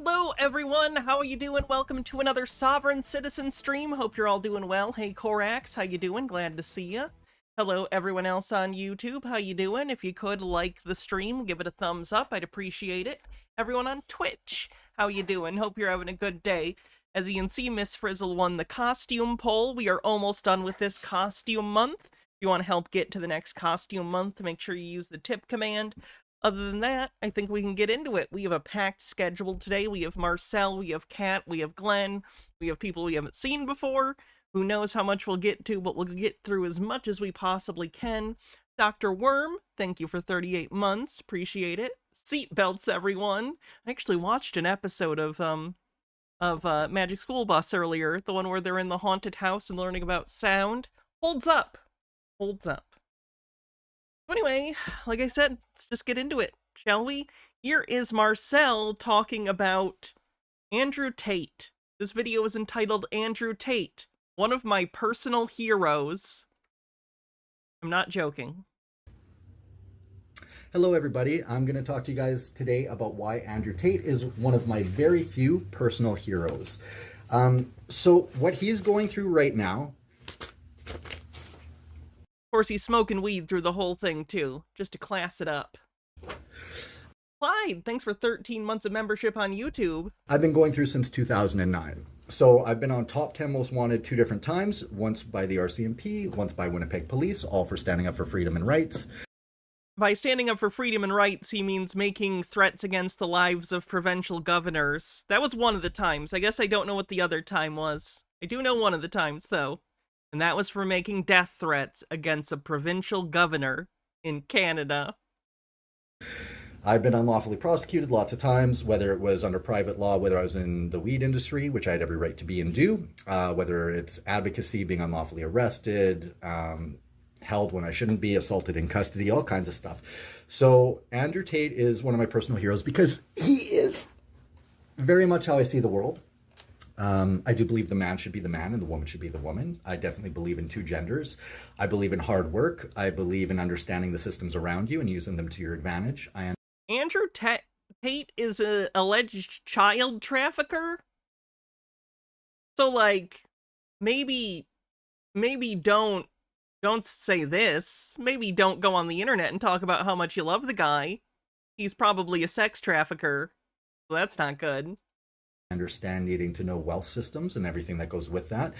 Hello everyone, how are you doing? Welcome to another Sovereign Citizen stream. Hope you're all doing well. Hey Korax, how you doing? Glad to see you. Hello everyone else on YouTube, how you doing? If you could like the stream, give it a thumbs up, I'd appreciate it. Everyone on Twitch, how you doing? Hope you're having a good day. As you can see, Miss Frizzle won the costume poll. We are almost done with this costume month. If you want to help get to the next costume month, make sure you use the tip command. Other than that, I think we can get into it. We have a packed schedule today. We have Marcel, we have Kat, we have Glenn, we have people we haven't seen before. Who knows how much we'll get to, but we'll get through as much as we possibly can. Dr. Worm, thank you for 38 months. Appreciate it. Seatbelts, everyone. I actually watched an episode of Magic School Bus earlier, the one where they're in the haunted house and learning about sound. Holds up. Holds up. Anyway, like I said, let's just get into it, shall we? Here is Marcel talking about Andrew Tate. This video is entitled Andrew Tate, one of my personal heroes. I'm not joking. Hello everybody, I'm going to talk to you guys today about why Andrew Tate is one of my very few personal heroes. So what he's going through right now... Of course, he's smoking weed through the whole thing, too, just to class it up. Clyde, thanks for 13 months of membership on YouTube. I've been going through since 2009. So I've been on top 10 most wanted 2 different times, once by the RCMP, once by Winnipeg Police, all for standing up for freedom and rights. By standing up for freedom and rights, he means making threats against the lives of provincial governors. That was one of the times. I guess I don't know what the other time was. I do know one of the times, though. And that was for making death threats against a provincial governor in Canada. I've been unlawfully prosecuted lots of times, whether it was under private law, whether I was in the weed industry, which I had every right to be and do, whether it's advocacy, being unlawfully arrested, held when I shouldn't be, assaulted in custody, all kinds of stuff. So Andrew Tate is one of my personal heroes because he is very much how I see the world. I do believe the man should be the man and the woman should be the woman. I definitely believe in 2 genders. I believe in hard work. I believe in understanding the systems around you and using them to your advantage. Andrew Tate is an alleged child trafficker? So, like, maybe don't say this. Maybe don't go on the internet and talk about how much you love the guy. He's probably a sex trafficker. So that's not good. Understand needing to know wealth systems and everything that goes with that.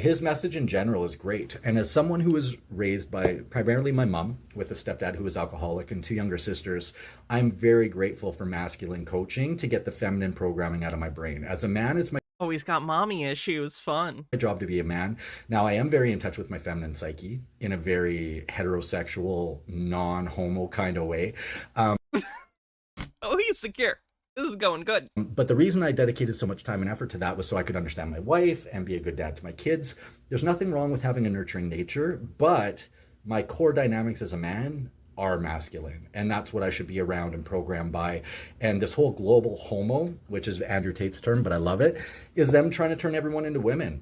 His message in general is great. And as someone who was raised by primarily my mom with a stepdad who was alcoholic and 2 younger sisters, I'm very grateful for masculine coaching to get the feminine programming out of my brain. As a man, it's my Oh, he's got mommy issues. Fun. job to be a man. Now, I am very in touch with my feminine psyche in a very heterosexual, non-homo kind of way. Oh, he's secure. This is going good. But the reason I dedicated so much time and effort to that was so I could understand my wife and be a good dad to my kids. There's nothing wrong with having a nurturing nature, but my core dynamics as a man are masculine, and that's what I should be around and programmed by. And this whole global homo, which is Andrew Tate's term, but I love it, is them trying to turn everyone into women.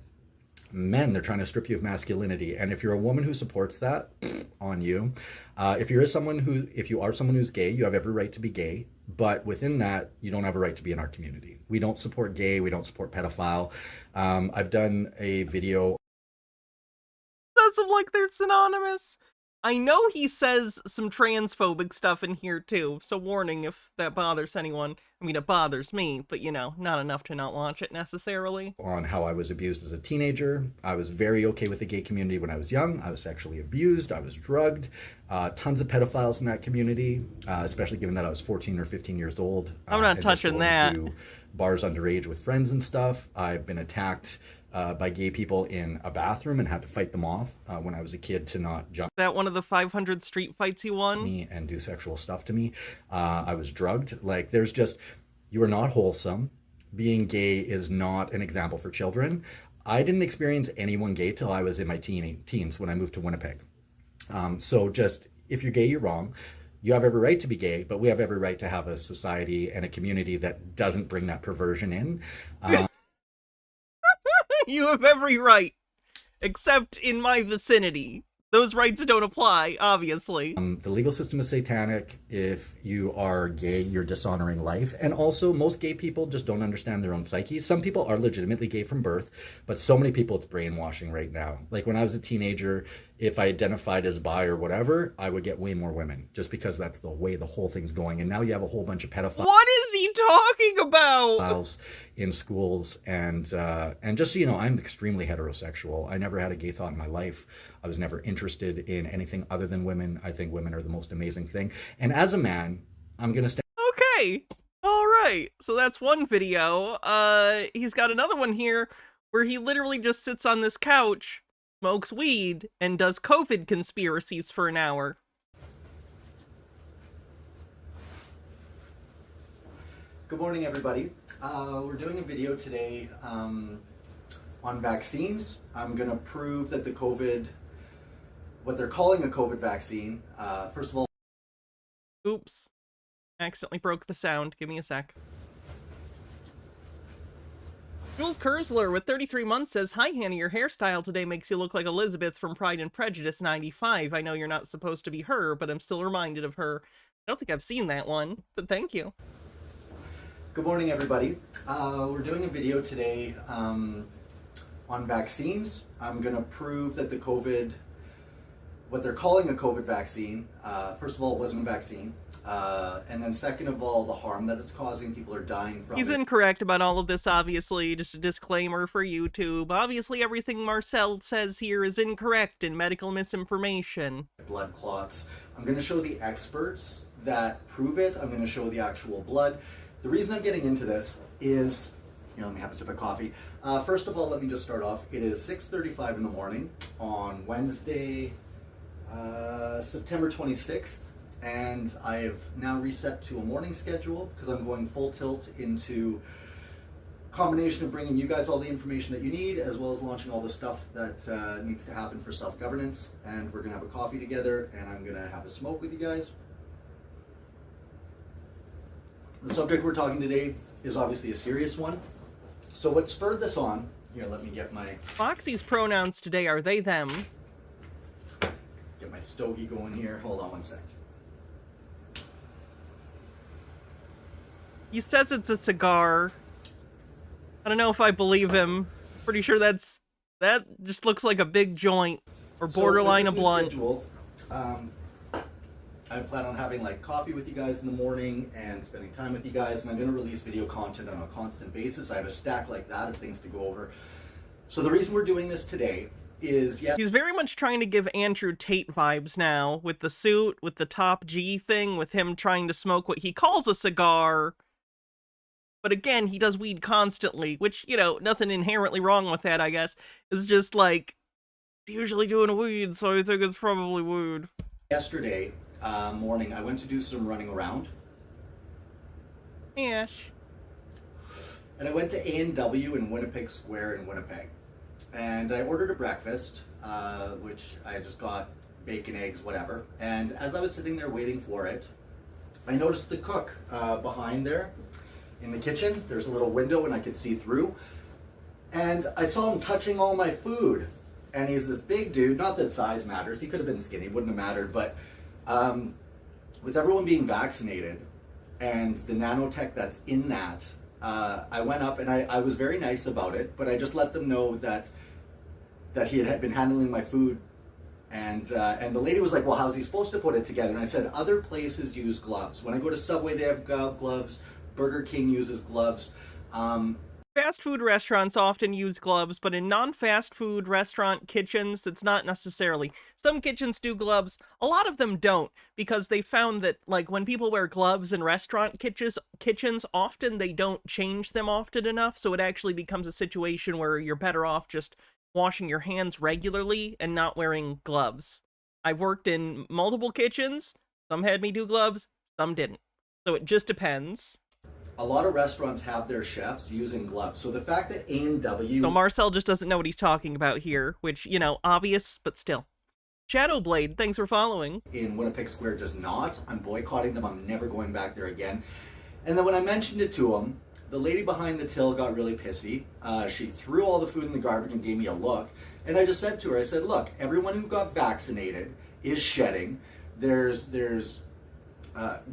Men, they're trying to strip you of masculinity. And if you're a woman who supports that, on you. If you are someone who's gay, you have every right to be gay. But within that, you don't have a right to be in our community. We don't support gay. We don't support pedophile. I've done a video. That's like they're synonymous. I know he says some transphobic stuff in here too, so warning if that bothers anyone. I mean, it bothers me, but you know, not enough to not watch it necessarily. On how I was abused as a teenager. I was very okay with the gay community when I was young. I was sexually abused. I was drugged. Tons of pedophiles in that community, especially given that I was 14 or 15 years old. I'm not touching that. To bars underage with friends and stuff. I've been attacked by gay people in a bathroom and had to fight them off when I was a kid to not jump. That one of the 500 street fights you won? Me and do sexual stuff to me. I was drugged. Like, there's just, you are not wholesome. Being gay is not an example for children. I didn't experience anyone gay till I was in my teens when I moved to Winnipeg. So just, if you're gay, you're wrong. You have every right to be gay, but we have every right to have a society and a community that doesn't bring that perversion in. You have every right, except in my vicinity. those rights don't apply, obviously. The legal system is satanic. If you are gay, you're dishonoring life. And also, most gay people just don't understand their own psyche. Some people are legitimately gay from birth, but so many people, it's brainwashing right now. Like when I was a teenager, if I identified as bi or whatever, I would get way more women just because that's the way the whole thing's going. And now you have a whole bunch of pedophiles. What is he talking about? In schools, and just so you know, I'm extremely heterosexual. I never had a gay thought in my life. I was never interested in anything other than women. I think women are the most amazing thing. And as a man, I'm gonna stand. Okay, all right. So that's one video. He's got another one here where he literally just sits on this couch, smokes weed, and does COVID conspiracies for an hour. Good morning, everybody. We're doing a video today on vaccines. I'm going to prove that the COVID, what they're calling a COVID vaccine, first of all... Oops. Accidentally broke the sound. Give me a sec. Jules Kersler with 33 months says, "Hi, Hannah, your hairstyle today makes you look like Elizabeth from Pride and Prejudice 95. I know you're not supposed to be her, but I'm still reminded of her." I don't think I've seen that one, but thank you. Good morning, everybody. We're doing a video today on vaccines. I'm going to prove that the COVID, what they're calling a COVID vaccine, first of all, it wasn't a vaccine. And then second of all, the harm that it's causing, people are dying from He's it. incorrect about all of this, obviously. Just a disclaimer for YouTube. Obviously, everything Marcel says here is incorrect and medical misinformation. Blood clots. I'm going to show the experts that prove it. I'm going to show the actual blood. The reason I'm getting into this is, let me have a sip of coffee. First of all, let me just start off. It is 6:35 in the morning on Wednesday, September 26th, and I have now reset to a morning schedule because I'm going full tilt into combination of bringing you guys all the information that you need, as well as launching all the stuff that needs to happen for self-governance. And we're going to have a coffee together, and I'm going to have a smoke with you guys. The subject we're talking today is obviously a serious one. So what spurred this on, here, let me get my... Foxy's pronouns today are they, them. Get my stogie going here. Hold on one sec. He says it's a cigar. I don't know if I believe him. Pretty sure that just looks like a big joint or borderline a blunt. Schedule, I plan on having like coffee with you guys in the morning and spending time with you guys, and I'm going to release video content on a constant basis. I have a stack like that of things to go over. So the reason we're doing this today is, yeah, he's very much trying to give Andrew Tate vibes now, with the suit, with the top G thing, with him trying to smoke what he calls a cigar. But again, he does weed constantly, which, nothing inherently wrong with that, I guess. It's just like, he's usually doing weed, so I think it's probably weed. Yesterday morning, I went to do some running around. Ash. And I went to A&W in Winnipeg Square in Winnipeg. And I ordered a breakfast, which I just got bacon, eggs, whatever. And as I was sitting there waiting for it, I noticed the cook behind there in the kitchen. There's a little window and I could see through. And I saw him touching all my food. And he's this big dude, not that size matters. He could have been skinny, wouldn't have mattered. But with everyone being vaccinated and the nanotech that's in that, I went up and I was very nice about it, but I just let them know that he had been handling my food. And the lady was like, well, how's he supposed to put it together? And I said, other places use gloves. When I go to Subway, they have gloves. Burger King uses gloves. Fast food restaurants often use gloves, but in non-fast food restaurant kitchens, it's not necessarily. Some kitchens do gloves, a lot of them don't, because they found that, like, when people wear gloves in restaurant kitchens, often they don't change them often enough, so it actually becomes a situation where you're better off just washing your hands regularly and not wearing gloves. I've worked in multiple kitchens, some had me do gloves, some didn't. So it just depends. A lot of restaurants have their chefs using gloves. So the fact that A&W... So Marcel just doesn't know what he's talking about here, which, obvious, but still. Shadowblade, thanks for following. In Winnipeg Square does not. I'm boycotting them. I'm never going back there again. And then when I mentioned it to him, the lady behind the till got really pissy. She threw all the food in the garbage and gave me a look. And I just said to her, I said, look, everyone who got vaccinated is shedding. There's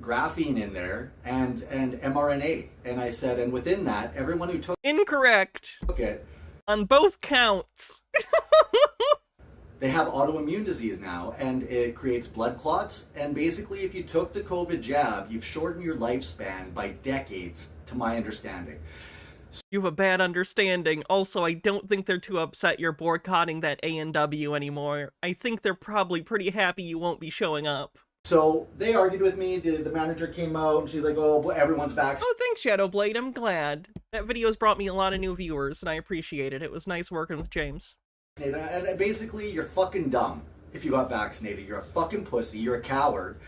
graphene in there and mRNA. And I said, and within that, everyone who took Incorrect. it, On both counts. they have autoimmune disease now, and it creates blood clots. And basically, if you took the COVID jab, you've shortened your lifespan by decades, to my understanding. You have a bad understanding. Also, I don't think they're too upset you're boycotting that A&W anymore. I think they're probably pretty happy you won't be showing up. So they argued with me. The manager came out, and she's like, oh, well, everyone's vaccinated. Oh, thanks, Shadowblade. I'm glad. That video's brought me a lot of new viewers, and I appreciate it. It was nice working with James. And basically, you're fucking dumb if you got vaccinated. You're a fucking pussy. You're a coward.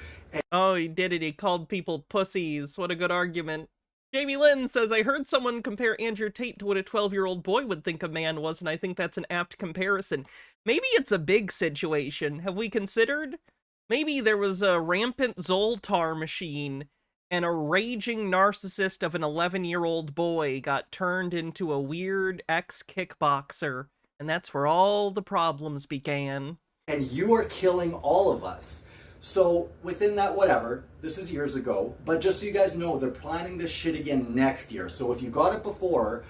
Oh, he did it. He called people pussies. What a good argument. Jamie Lynn says, I heard someone compare Andrew Tate to what a 12-year-old boy would think a man was, and I think that's an apt comparison. Maybe it's a big situation. Have we considered? Maybe there was a rampant Zoltar machine, and a raging narcissist of an 11-year-old boy got turned into a weird ex-kickboxer, and that's where all the problems began. And you are killing all of us. So within that, whatever, this is years ago, but just so you guys know, they're planning this shit again next year. So if you got it before,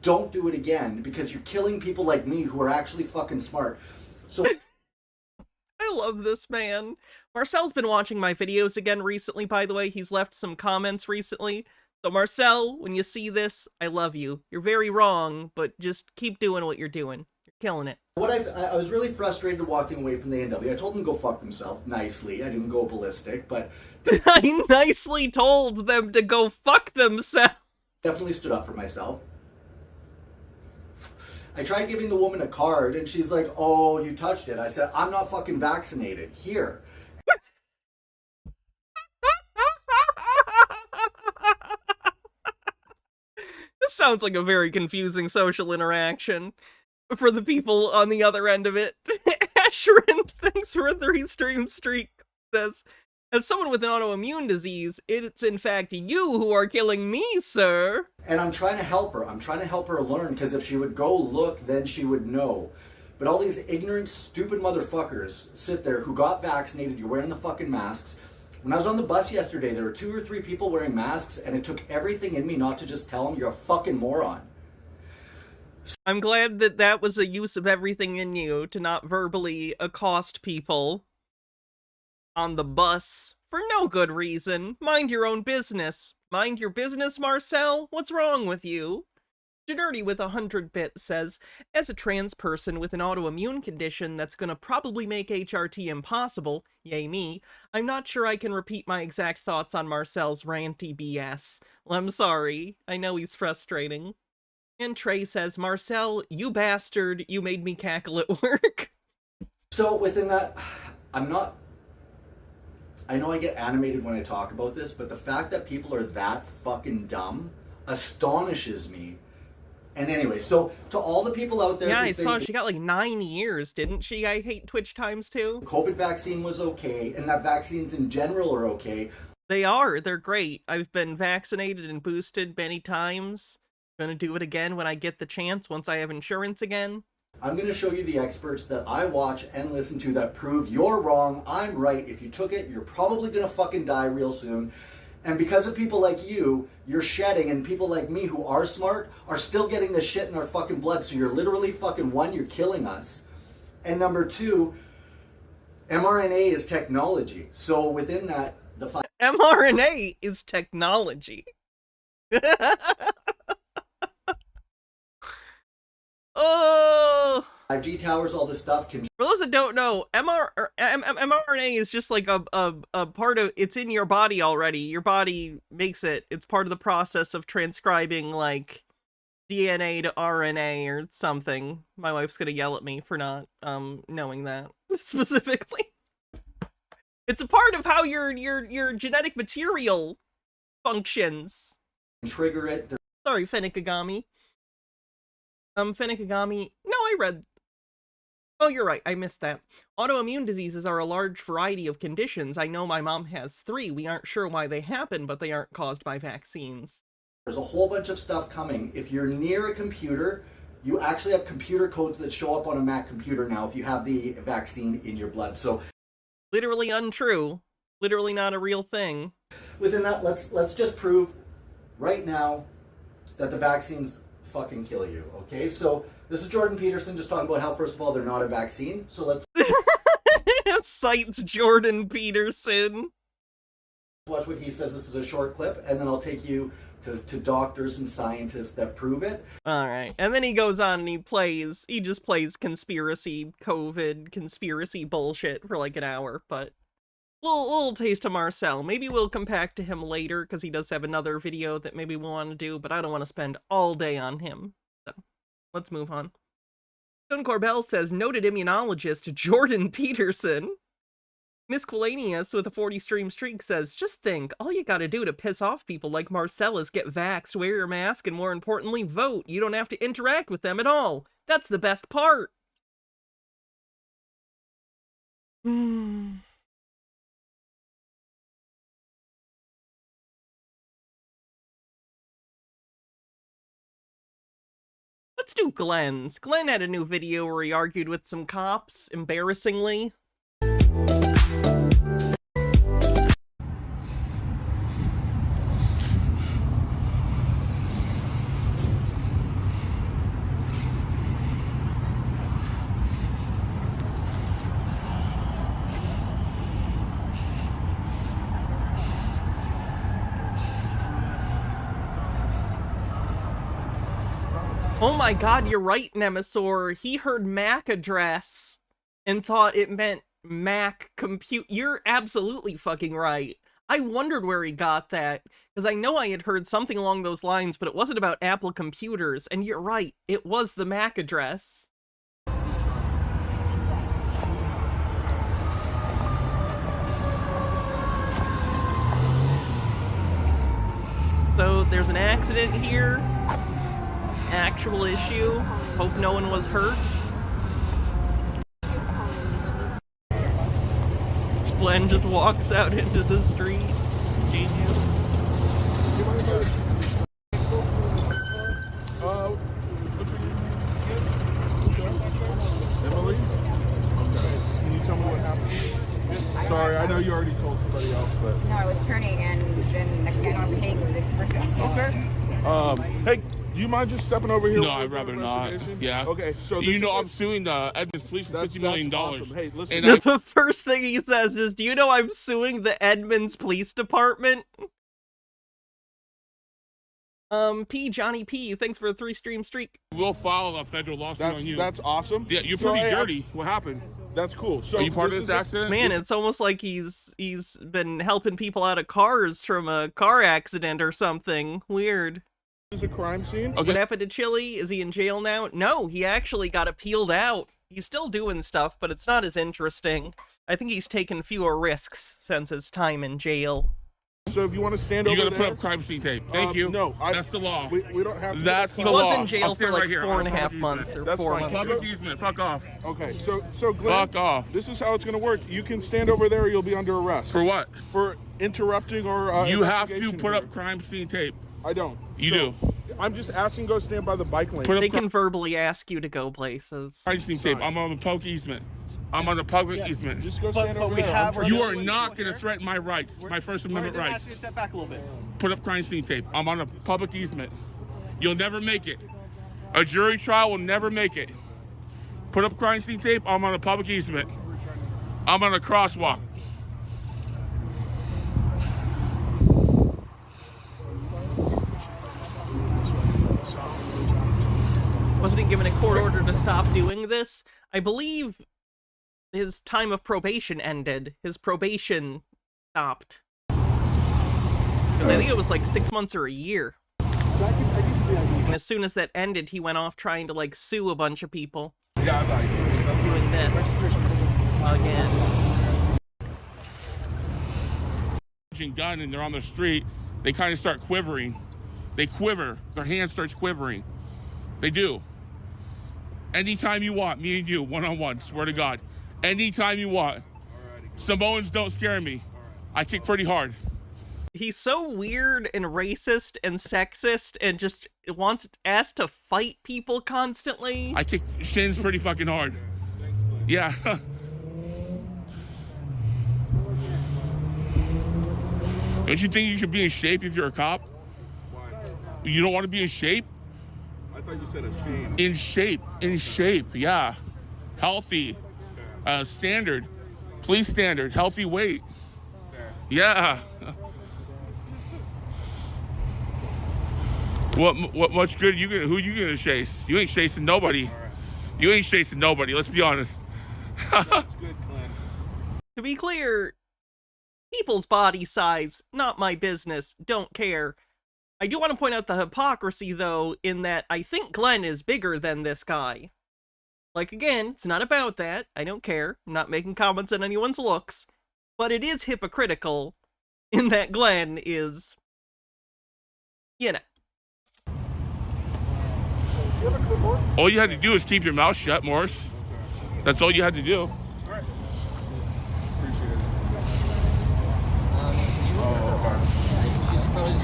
don't do it again, because you're killing people like me who are actually fucking smart. So I love this man. Marcel's been watching my videos again recently, by the way. He's left some comments recently. So Marcel, when you see this, I love you. You're very wrong, but just keep doing what you're doing. You're killing it. what I was really frustrated walking away from the A&W. I told them to go fuck themselves nicely. I didn't go ballistic, but I nicely told them to go fuck themselves. definitely stood up for myself. I tried giving the woman a card, and she's like, oh, you touched it. I said, I'm not fucking vaccinated. Here. This sounds like a very confusing social interaction for the people on the other end of it. Asherin, thanks for a 3-stream streak, says, as someone with an autoimmune disease, it's in fact you who are killing me, sir. And I'm trying to help her. I'm trying to help her learn, because if she would go look, then she would know. But all these ignorant, stupid motherfuckers sit there who got vaccinated. You're wearing the fucking masks. When I was on the bus yesterday, there were 2 or 3 people wearing masks, and it took everything in me not to just tell them you're a fucking moron. I'm glad that that was a use of everything in you to not verbally accost people on the bus for no good reason. Mind your own business. Mind your business, Marcel? What's wrong with you? Generty with 100-bit says, as a trans person with an autoimmune condition that's gonna probably make HRT impossible, yay me, I'm not sure I can repeat my exact thoughts on Marcel's ranty BS. Well, I'm sorry. I know he's frustrating. And Trey says, Marcel, you bastard, you made me cackle at work. So within that, I know I get animated when I talk about this, but the fact that people are that fucking dumb astonishes me. And anyway, so to all the people out there, yeah, I saw she got like 9 years, didn't she? I hate Twitch times too. COVID vaccine was okay, and that vaccines in general are okay. They are. They're great. I've been vaccinated and boosted many times. Gonna do it again when I get the chance, once I have insurance again. I'm going to show you the experts that I watch and listen to that prove you're wrong, I'm right. If you took it, you're probably going to fucking die real soon. And because of people like you, you're shedding, and people like me who are smart are still getting the shit in our fucking blood. So you're literally fucking, 1, you're killing us. And number 2, mRNA is technology. So within that, mRNA is technology. Oh! 5G towers, all this stuff can... For those that don't know, mRNA is just like a part of... It's in your body already. Your body makes it. It's part of the process of transcribing, like, DNA to RNA or something. My wife's gonna yell at me for not knowing that specifically. It's a part of how your genetic material functions. Trigger it. Sorry, Fennikagami. Fennikagami. No, I read. Oh, you're right. I missed that. Autoimmune diseases are a large variety of conditions. I know my mom has 3. We aren't sure why they happen, but they aren't caused by vaccines. There's a whole bunch of stuff coming. If you're near a computer, you actually have computer codes that show up on a Mac computer now if you have the vaccine in your blood. So literally untrue. Literally not a real thing. Within that, let's just prove right now that the vaccines fucking kill you, okay? So this is Jordan Peterson just talking about how, first of all, they're not a vaccine. So let's cites Jordan Peterson. watch what he says. This is a short clip, and then I'll take you to doctors and scientists that prove it. All right. And then he goes on and he just plays conspiracy, COVID, conspiracy bullshit for like an hour, but little taste of Marcel. Maybe we'll come back to him later, because he does have another video that maybe we'll want to do, but I don't want to spend all day on him. So, let's move on. Stone Corbell says, noted immunologist Jordan Peterson. Miscellaneous with a 40 stream streak says, just think, all you gotta do to piss off people like Marcel is get vaxxed, wear your mask, and more importantly, vote. You don't have to interact with them at all. That's the best part. Let's do Glenn's. Glenn had a new video where he argued with some cops, embarrassingly. Oh my god, you're right, Nemesaur. He heard MAC address and thought it meant Mac compute. You're absolutely fucking right. I wondered where he got that, because I know I had heard something along those lines, but it wasn't about Apple computers, and you're right, it was the MAC address. So there's an accident here. Actual issue. Hope no one was hurt. Glenn just walks out into the street. Genius. Emily? Okay. Can you tell me what happened? Sorry, I know you already told somebody else, but... No, I was turning and then next thing I was paying for this person. Okay. Hey, do you mind just stepping over here? No, I'd rather not. Yeah. Okay, so you know I'm suing the Edmonds Police for $50 million. Awesome. Hey, listen. And The first thing he says is, do you know I'm suing the Edmonds Police Department? Johnny P, thanks for a 3-stream streak. we'll file a federal lawsuit on you. That's awesome. Yeah, you're pretty dirty. What happened? That's cool. So Are you part of this accident? Man, it's almost like he's been helping people out of cars from a car accident or something. Weird. This is a crime scene. Okay. What happened to Chili? Is he in jail now? No, he actually got appealed out. He's still doing stuff, but it's not as interesting. I think he's taken fewer risks since his time in jail. So if you want to stand You over gotta there... put up crime scene tape. Thank you. No, that's the law. We don't have to... That's He the was law. in jail I'll for stand like right here. 4.5 months or That's 4 fine. months. Public easement. Fuck off. Okay, so Glenn... Fuck off. This is how it's going to work. You can stand over there or you'll be under arrest. For what? For interrupting or... You have to investigation put here. up crime scene tape. I don't. You do. I'm just asking go stand by the bike lane. Put up They can verbally ask you to go places. crime scene tape. I'm on the public easement. I'm on the public easement. Just go stand over there. You are not going to threaten my rights, my First Amendment rights. Ask you to step back a little bit. Put up crime scene tape. I'm on a public easement. You'll never make it. A jury trial will never make it. Put up crime scene tape. I'm on a public easement. I'm on a crosswalk. Wasn't he given a court order to stop doing this? I believe his time of probation ended. His probation stopped. Because I think it was like 6 months or a year. And as soon as that ended, he went off trying to like sue a bunch of people. Yeah, I'm not Doing this again. Gun and they're on the street, they kind of start quivering. They quiver. Their hand starts quivering. They do. Anytime you want, me and you, one-on-one, swear to God. Anytime you want. Samoans don't scare me. I kick pretty hard. He's so weird and racist and sexist and just asked to fight people constantly. I kick shins pretty fucking hard. Yeah. Don't you think you should be in shape if you're a cop? Why? You don't want to be in shape? I thought you said ashamed. In shape, yeah. Healthy, standard, police standard, healthy weight. Yeah. What's good? Who you gonna chase? You ain't chasing nobody. You ain't chasing nobody. Let's be honest. That's good, Glenn. To be clear, people's body size, not my business, don't care. I do want to point out the hypocrisy, though, in that I think Glenn is bigger than this guy. Like, again, it's not about that. I don't care. I'm not making comments on anyone's looks. But it is hypocritical in that Glenn is, you know. All you had to do is keep your mouth shut, Morris. That's all you had to do. All right. Appreciate it.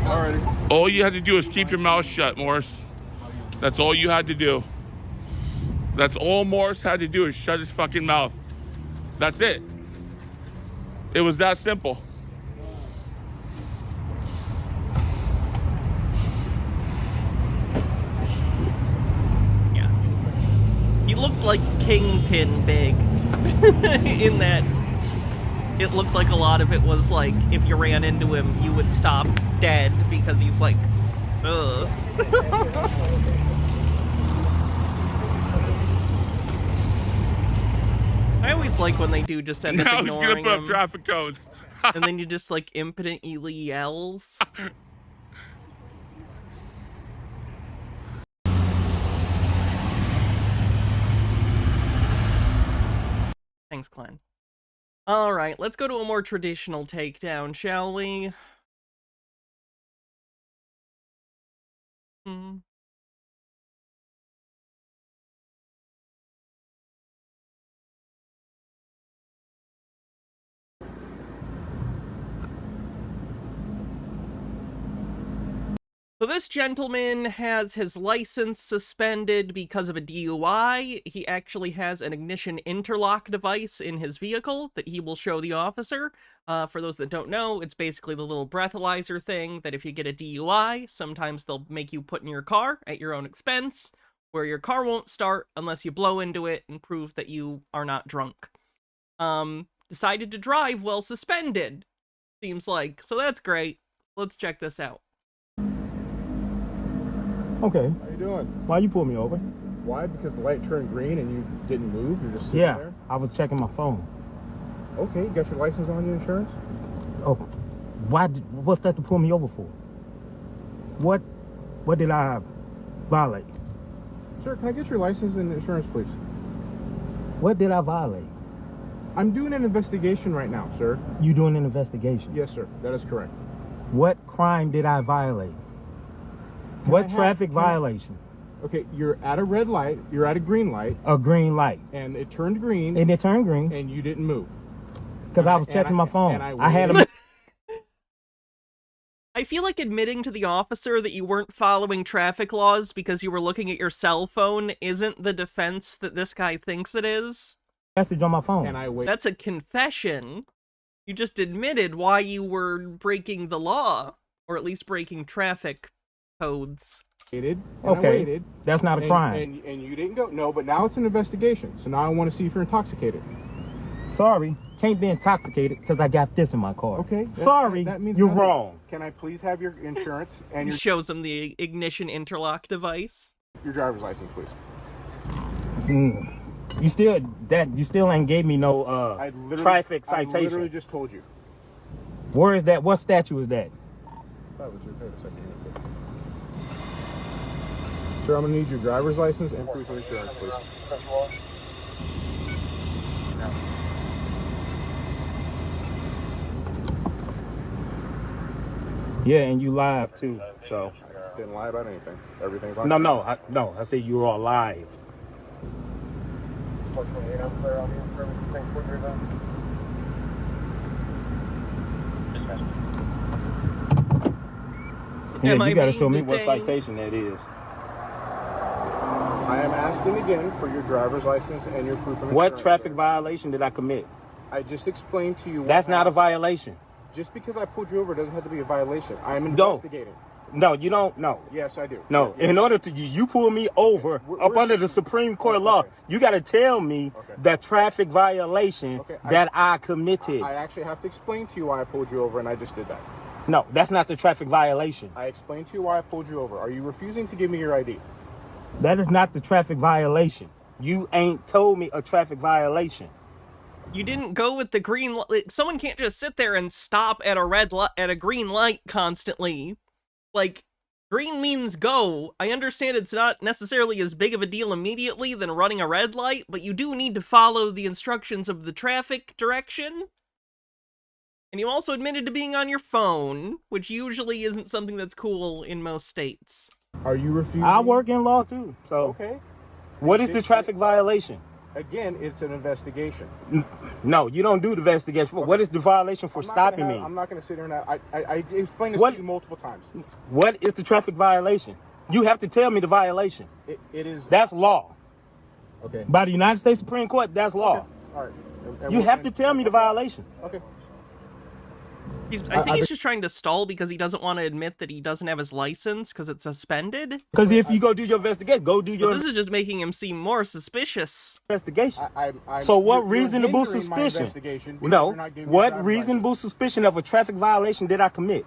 Alrighty. All you had to do is keep your mouth shut, Morris. That's all you had to do. That's all Morris had to do is shut his fucking mouth. That's it. It was that simple. Yeah. He looked like Kingpin big. In that it looked like a lot of it was like, if you ran into him, you would stop dead because he's like, ugh. I always like when they do just end up Now he's ignoring gonna put him, up traffic cones. and then you just like impotently yells. Thanks, Glenn. Alright, let's go to a more traditional takedown, shall we? So this gentleman has his license suspended because of a DUI. He actually has an ignition interlock device in his vehicle that he will show the officer. For those that don't know, it's basically the little breathalyzer thing that if you get a DUI, sometimes they'll make you put in your car at your own expense, where your car won't start unless you blow into it and prove that you are not drunk. Decided to drive while suspended, seems like. So that's great. Let's check this out. Okay. How you doing? Why you pull me over? Why? Because the light turned green and you didn't move? You're just sitting there? I was checking my phone. Okay, you got your license on, your insurance? Oh, what's that to pull me over for? What did I violate? Sir, can I get your license and insurance, please? What did I violate? I'm doing an investigation right now, sir. You doing an investigation? Yes, sir. That is correct. What crime did I violate? What traffic violation? Okay, you're at a red light, you're at a green light. A green light. And it turned green. And it turned green. And you didn't move. Because I was checking my phone. And I had a... I feel like admitting to the officer that you weren't following traffic laws because you were looking at your cell phone isn't the defense that this guy thinks it is. Message on my phone. And I wait. That's a confession. You just admitted why you were breaking the law, or at least breaking traffic codes. Okay. I waited. That's not a crime. And you didn't go. No, but now it's an investigation. So now I want to see if you're intoxicated. Sorry, can't be intoxicated because I got this in my car. Okay. Sorry, that means you're nothing. wrong. Can I please have your insurance and He shows him the ignition interlock device. your driver's license, please? You still ain't gave me no traffic citation. I literally just told you. Where is that? What statute is that? Sir, I'm gonna need your driver's license and proof of insurance, please. Yeah, and you live too. So Didn't lie about anything. Everything's on. no. I say you are live. Yeah, Am I you gotta being show me what detained? citation that is. I am asking again for your driver's license and your proof of insurance. What traffic sir. violation did I commit? I just explained to you. That's not a violation. Just because I pulled you over doesn't have to be a violation. I am No. investigating. No, you don't. No. Yes, I do. No, Yes. in order to you pull me over We're- up we're- under the Supreme Court okay. law, you got to tell me Okay. the traffic violation Okay, that I committed. I actually have to explain to you why I pulled you over, and I just did that. No, that's not the traffic violation. I explained to you why I pulled you over. Are you refusing to give me your ID? That is not the traffic violation. You ain't told me a traffic violation. You didn't go with the green light. Someone can't just sit there and stop at a green light constantly. Like, green means go. I understand it's not necessarily as big of a deal immediately than running a red light, but you do need to follow the instructions of the traffic direction. And you also admitted to being on your phone, which usually isn't something that's cool in most states. Are you refusing? I work in law too. So Okay. what is the traffic violation? Again, it's an investigation. No, you don't do the investigation. What is the violation for stopping me? I'm not going to sit here and I explained this What- to you multiple times. What is the traffic violation? You have to tell me the violation. It is. That's law. Okay. By the United States Supreme Court, that's law. Okay. All right. And You we'll- have to tell me the violation. Okay. I think he's just trying to stall because he doesn't want to admit that he doesn't have his license because it's suspended. Because if you go do your investigation, go do But your this is just making him seem more suspicious. investigation. I'm- So what you're reasonable hindering my suspicion? investigation because No. you're not giving me What a driver's reasonable suspicion of a traffic violation did I commit?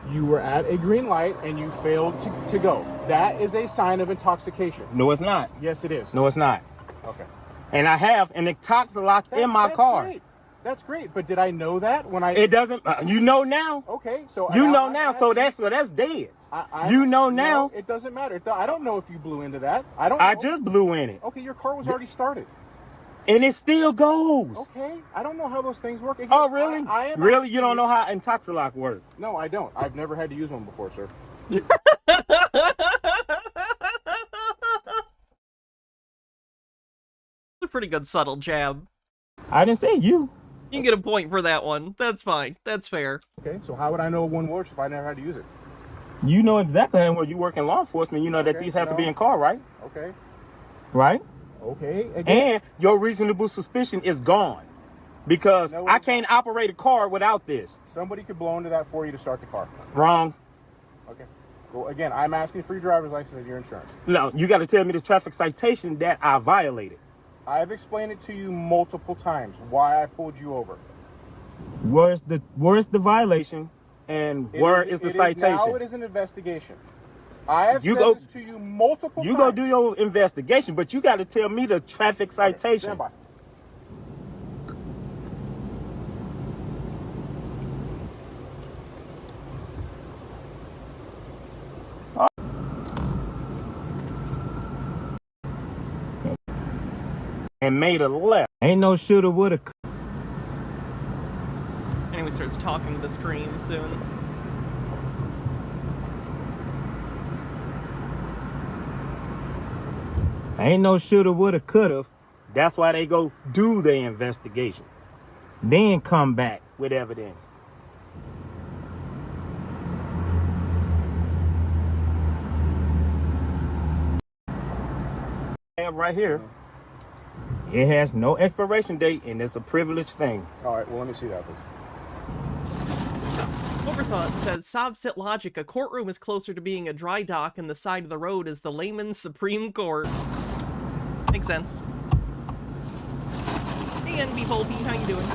license. You were at a green light and you failed to go. That is a sign of intoxication. No, it's not. Yes, it is. No, it's not. Okay. And I have an intoxilant in my That's car. Great. That's great. But did I know that when I? It doesn't. You know now. Okay. So You know I'm now. asking- So that's dead. I- You know no, now. it doesn't matter. I don't know if you blew into that. I don't. I know. just blew in it, Okay, your car was already started. and it still goes. Okay, I don't know how those things work. Again, Oh, really? I am Really? asking You don't know how intoxilant works? No, I don't. I've never had to use one before, sir. A pretty good subtle jab. I didn't say you. You can get a point for that one. That's fine. That's fair. Okay, so how would I know one works if I never had to use it? You know exactly when you work in law enforcement. You know that Okay, these have to be no. in car, right? Okay. Right. Okay. Again, And your reasonable suspicion is gone because No, I it's can't operate a car without this. somebody could blow into that for you to start the car. Wrong. Okay. Well, again, I'm asking for your driver's license and your insurance. No, you got to tell me the traffic citation that I violated. I've explained it to you multiple times why I pulled you over. Where's the violation, and where is the citation? Now it is an investigation. I have You said go- this to you multiple You times. go do your investigation, but you got to tell me the traffic citation. Stand by. And made a left. Ain't no shoulda, woulda. Anyway, starts talking to the stream soon. Ain't no shoulda, woulda, coulda. That's why they go do the investigation. Then come back with evidence. Have right here. It has no expiration date, and it's a privileged thing. All right, well, let me see that, please. Overthought says, Sobsit logic, a courtroom is closer to being a dry dock and the side of the road is the layman's Supreme Court. Makes sense. Hey, NB Volpe, how you doing?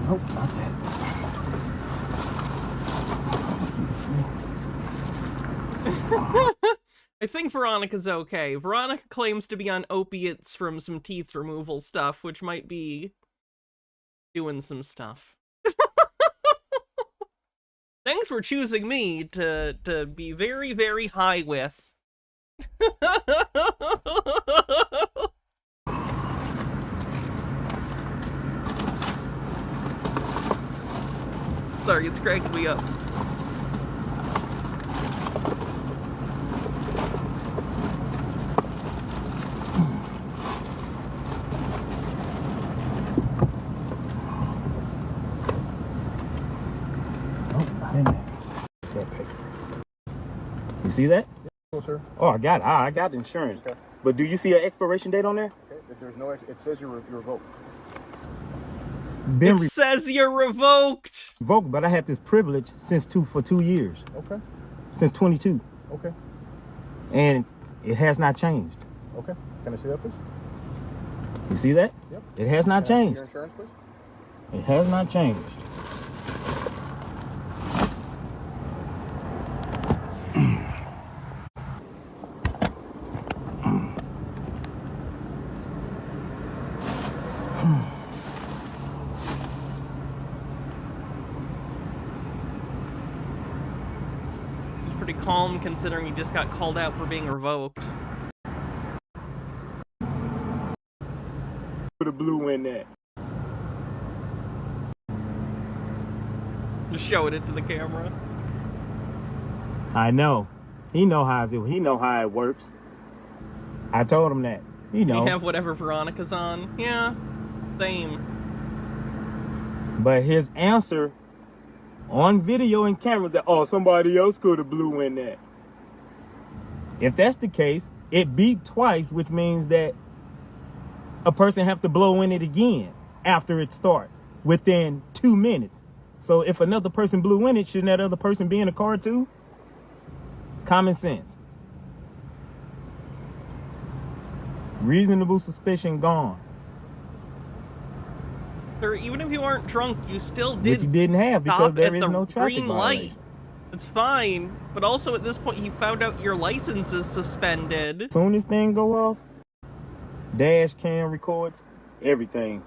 Nope, not that. I think Veronica's okay. Veronica claims to be on opiates from some teeth removal stuff, which might be doing some stuff. Thanks for choosing me to be very, very high with. Sorry, it's cracking me up. You see that? Yes, sir. Oh, I got it. I got insurance. Okay. But do you see an expiration date on there? Okay. If there's no, it says you're revoked. Been It says you're revoked. revoked, but I had this privilege for 2 years. Okay. Since 22. Okay. And it has not changed. Okay. Can I see that, please? You see that? Yep. It has not Can I see changed. your insurance, please? It has not changed. It's pretty calm considering you just got called out for being revoked. Put a blue in that. Just showing it to the camera. I know. He know how it works. I told him that. He know. You have whatever Veronica's on. Yeah, same. But his answer on video and camera that, oh, somebody else could have blew in that. If that's the case, it beeped twice, which means that a person have to blow in it again after it starts within 2 minutes. So if another person blew in it, shouldn't that other person be in the car too? Common sense. Reasonable suspicion gone. Sir, even if you aren't drunk, you still did. Which you didn't have because stop there at is the no traffic green violation. light. It's fine, but also at this point, you found out your license is suspended. As soon as thing go off, dash cam records everything.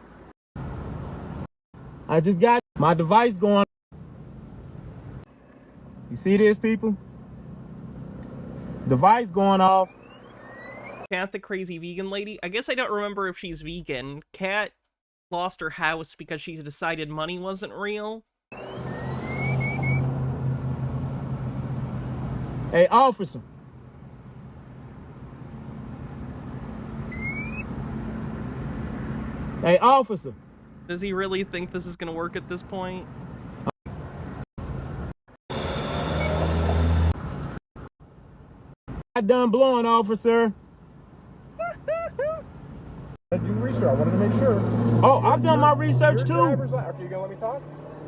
I just got my device going. You see this, people? Device going off. Kat, the crazy vegan lady. I guess I don't remember if she's vegan. Kat lost her house because she decided money wasn't real. Hey, officer. Hey, officer. Does he really think this is gonna work at this point? I done blowing, officer. I do research. I wanted to make sure. Oh, I've done my research Your too. driver's license. Are you gonna let me talk?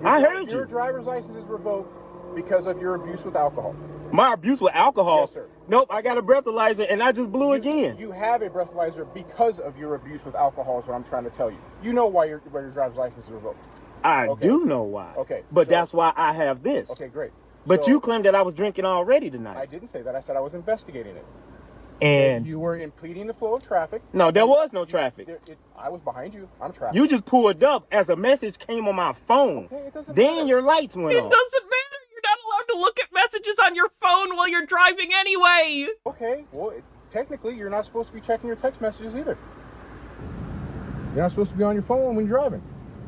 I heard Your you. driver's license is revoked because of your abuse with alcohol. My abuse with alcohol? Yes, sir. Nope, I got a breathalyzer and I just blew again. You have a breathalyzer because of your abuse with alcohol is what I'm trying to tell you. You know why your driver's license is revoked. I Okay. do know why. Okay, But so- that's why I have this. Okay, great. But So, you claimed that I was drinking already tonight. I didn't say that. I said I was investigating it. And You were impeding the flow of traffic. no, there was no traffic. I was behind you. I'm traffic. You just pulled up as a message came on my phone. Okay, it doesn't Then matter. your lights went It on. doesn't matter! You're not allowed to look at messages on your phone while you're driving anyway! Okay, well, technically, you're not supposed to be checking your text messages either. You're not supposed to be on your phone when you're driving.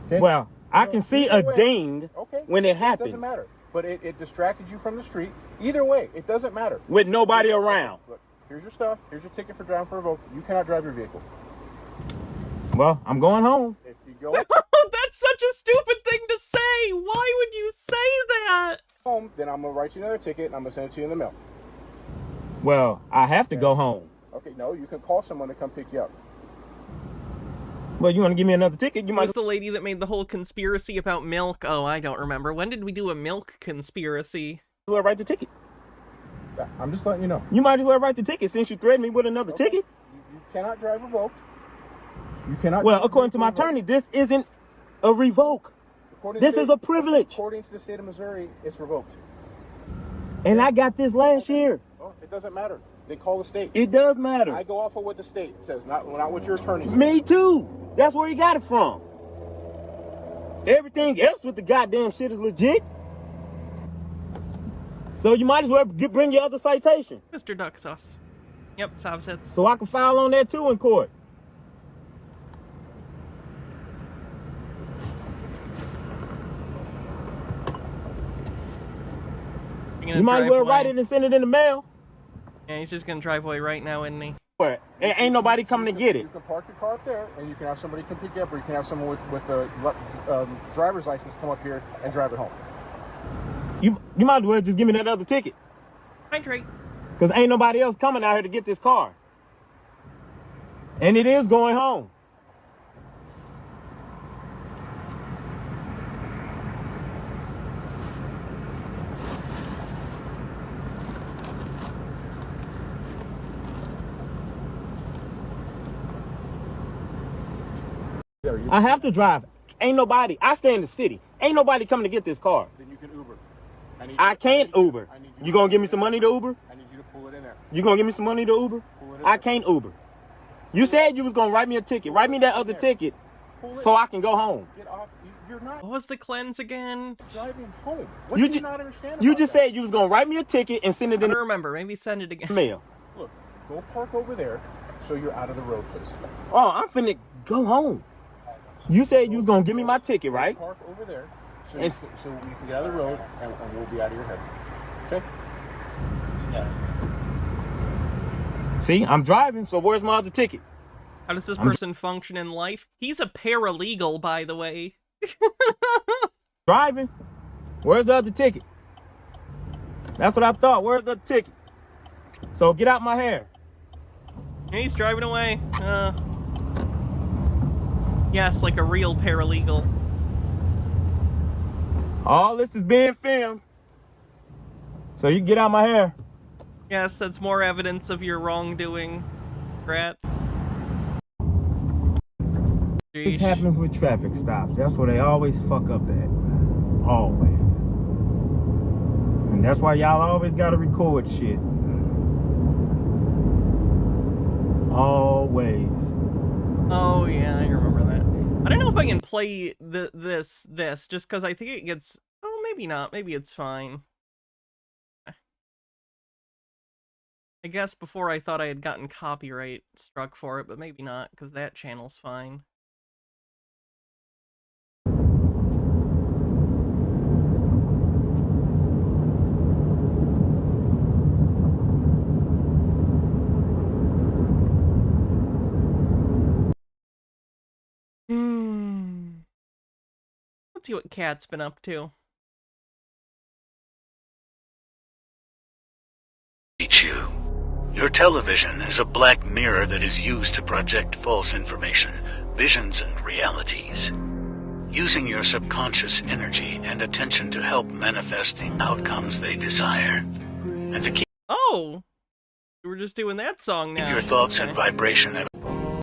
Okay? Well, I So, can see either a way- ding Okay. when it happens. Doesn't matter. But it distracted you from the street. Either way, it doesn't matter. with nobody around. Look, here's your stuff. Here's your ticket for driving for revoke. You cannot drive your vehicle. Well, I'm going home. If you go That's such a stupid thing to say! Why would you say that? home, then I'm going to write you another ticket and I'm going to send it to you in the mail. Well, I have to go home. Okay, no, you can call someone to come pick you up. Well, you want to give me another ticket? You It might. was the lady that made the whole conspiracy about milk. Oh, I don't remember. When did we do a milk conspiracy? as well write the ticket. Yeah, I'm just letting you know. You might as well write the ticket since you threatened me with another Okay. ticket. You cannot drive revoked. You cannot. Well, drive according to my revoked. attorney, this isn't a revoke. According to This the is state- a privilege. According to the state of Missouri, it's revoked. And I got this last year. Well, it doesn't matter. They call the state. It does matter. I go off of what the state says, not what your attorney says. Me too. That's where he got it from. Everything else with the goddamn shit is legit. So you might as well bring your other citation. Mr. Duck Sauce. Yep, Sav sits. So I can file on that too in court. You might as well write it and send it in the mail. Yeah, he's just gonna drive away right now, isn't he? But ain't nobody coming to get it. You can park your car up there, and you can have somebody come pick you up, or you can have someone with a driver's license come up here and drive it home. You might as well just give me that other ticket. Hydrate. Because ain't nobody else coming out here to get this car. And it is going home. I have to drive. Ain't nobody. I stay in the city. Ain't nobody coming to get this car. Then you can Uber. I can't Uber. You gonna give me some money to Uber? I need you to pull it in there. You gonna give me some money to Uber? I can't Uber. You said you was gonna write me a ticket. Write me that other ticket so I can go home. Get off. You're not What was the cleanse again? driving home. What do you not understand You about just that? said you was gonna write me a ticket and send it I in don't remember. Maybe send it again. the mail. Look, go park over there so you're out of the road, please. Oh, I'm finna go home. You said you was gonna give me my ticket, right? Park over there so And so we can get out of the road and we'll be out of your head. Okay? Yeah. See, I'm driving, so where's my other ticket? How does this person function in life? He's a paralegal, by the way. Driving. Where's the other ticket? That's what I thought. Where's the ticket? So get out my hair. He's driving away. Yes, like a real paralegal. All this is being filmed. So you can get out my hair. Yes, that's more evidence of your wrongdoing. Rats. This Sheesh. happens with traffic stops. That's where they always fuck up at. Always. And that's why y'all always gotta record shit. Always. Oh yeah, I remember that. I don't know if I can play this just because I think it gets. Oh, maybe not. Maybe it's fine. I guess before I thought I had gotten copyright struck for it, but maybe not because that channel's fine. Let's see what Cat's been up to. You. Your television is a black mirror that is used to project false information, visions, and realities. Using your subconscious energy and attention to help manifest the outcomes they desire. And to keep Oh! We're just doing that song now. your thoughts Okay. in vibration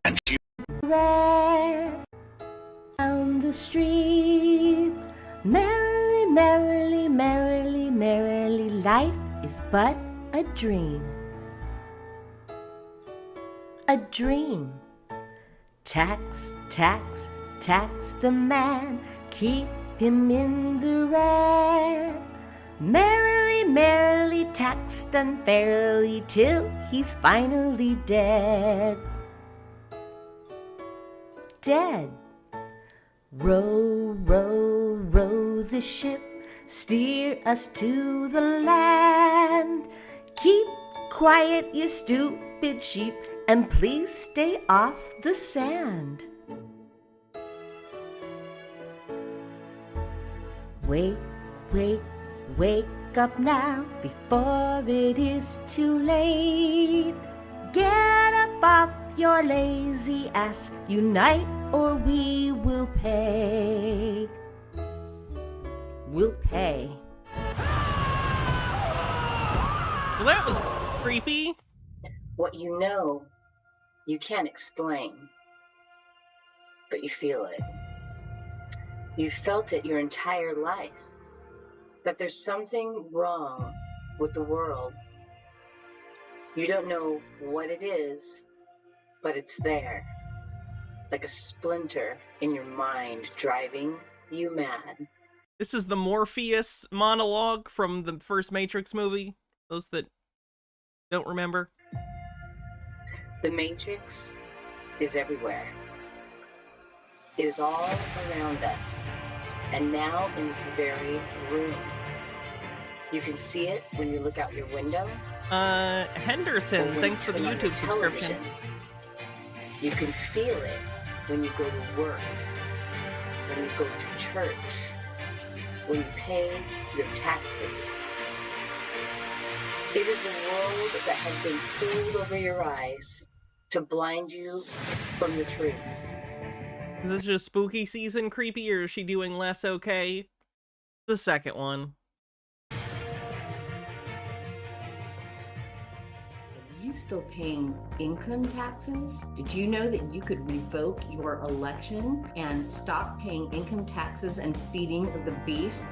and you Red down the street, merrily, merrily, merrily, merrily, life is but a dream. A dream. Tax, tax, tax the man, keep him in the red. Merrily, merrily, taxed unfairly, till he's finally dead. Dead. Row, row, row the ship, steer us to the land. Keep quiet, you stupid sheep, and please stay off the sand. Wake, wake, wake up now, before it is too late. Get up off your lazy ass, unite or we will pay. We'll pay. Well, that was creepy. What you know, you can't explain, but you feel it. You've felt it your entire life, that there's something wrong with the world. You don't know what it is, but it's there, like a splinter in your mind, driving you mad. This is the Morpheus monologue from the first Matrix movie. Those that don't remember. The Matrix is everywhere. It is all around us, and now in this very room. You can see it when you look out your window. Henderson, thanks for the YouTube subscription. You can feel it when you go to work, when you go to church, when you pay your taxes. It is a world that has been pulled over your eyes to blind you from the truth. Is this just spooky season creepy, or is she doing less okay? The second one. Are you still paying income taxes? Did you know that you could revoke your election and stop paying income taxes and feeding the beast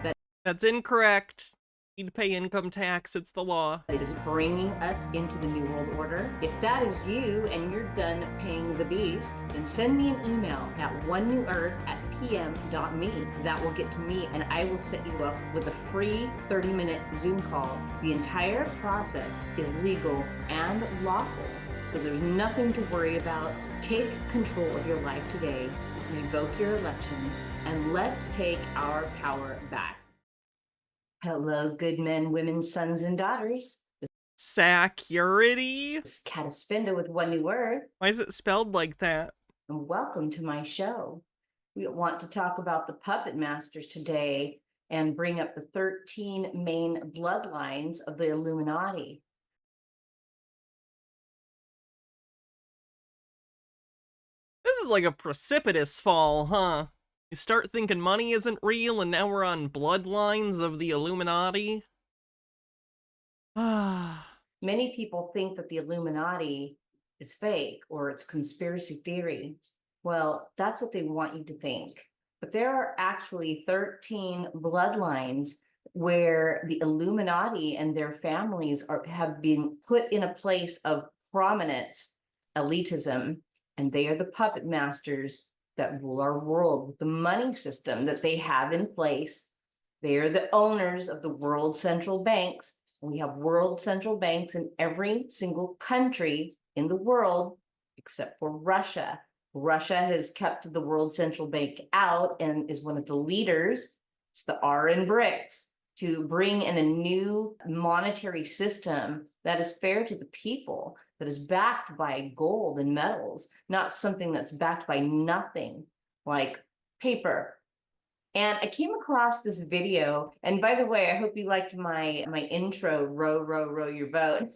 That's incorrect. You need to pay income tax, it's the law. that is bringing us into the New World Order? If that is you and you're done paying the beast, then send me an email at onenewarth@pm.me. That will get to me and I will set you up with a free 30-minute Zoom call. The entire process is legal and lawful, so there's nothing to worry about. Take control of your life today, revoke your election, and let's take our power back. Hello, good men, women, sons, and daughters. Security? This is Cataspinda with One New Earth, Why is it spelled like that? and welcome to my show. We want to talk about the puppet masters today and bring up the 13 main bloodlines of the Illuminati. This is like a precipitous fall, huh? You start thinking money isn't real, and now we're on bloodlines of the Illuminati? Ah. Many people think that the Illuminati is fake or it's conspiracy theory. Well, that's what they want you to think. But there are actually 13 bloodlines where the Illuminati and their families have been put in a place of prominence, elitism, and they are the puppet masters that rule our world with the money system that they have in place. They are the owners of the world central banks. We have world central banks in every single country in the world, except for Russia. Russia has kept the world central bank out and is one of the leaders. It's the R in BRICS to bring in a new monetary system that is fair to the people, that is backed by gold and metals, not something that's backed by nothing like paper. And I came across this video, and by the way, I hope you liked my intro, row, row, row your boat.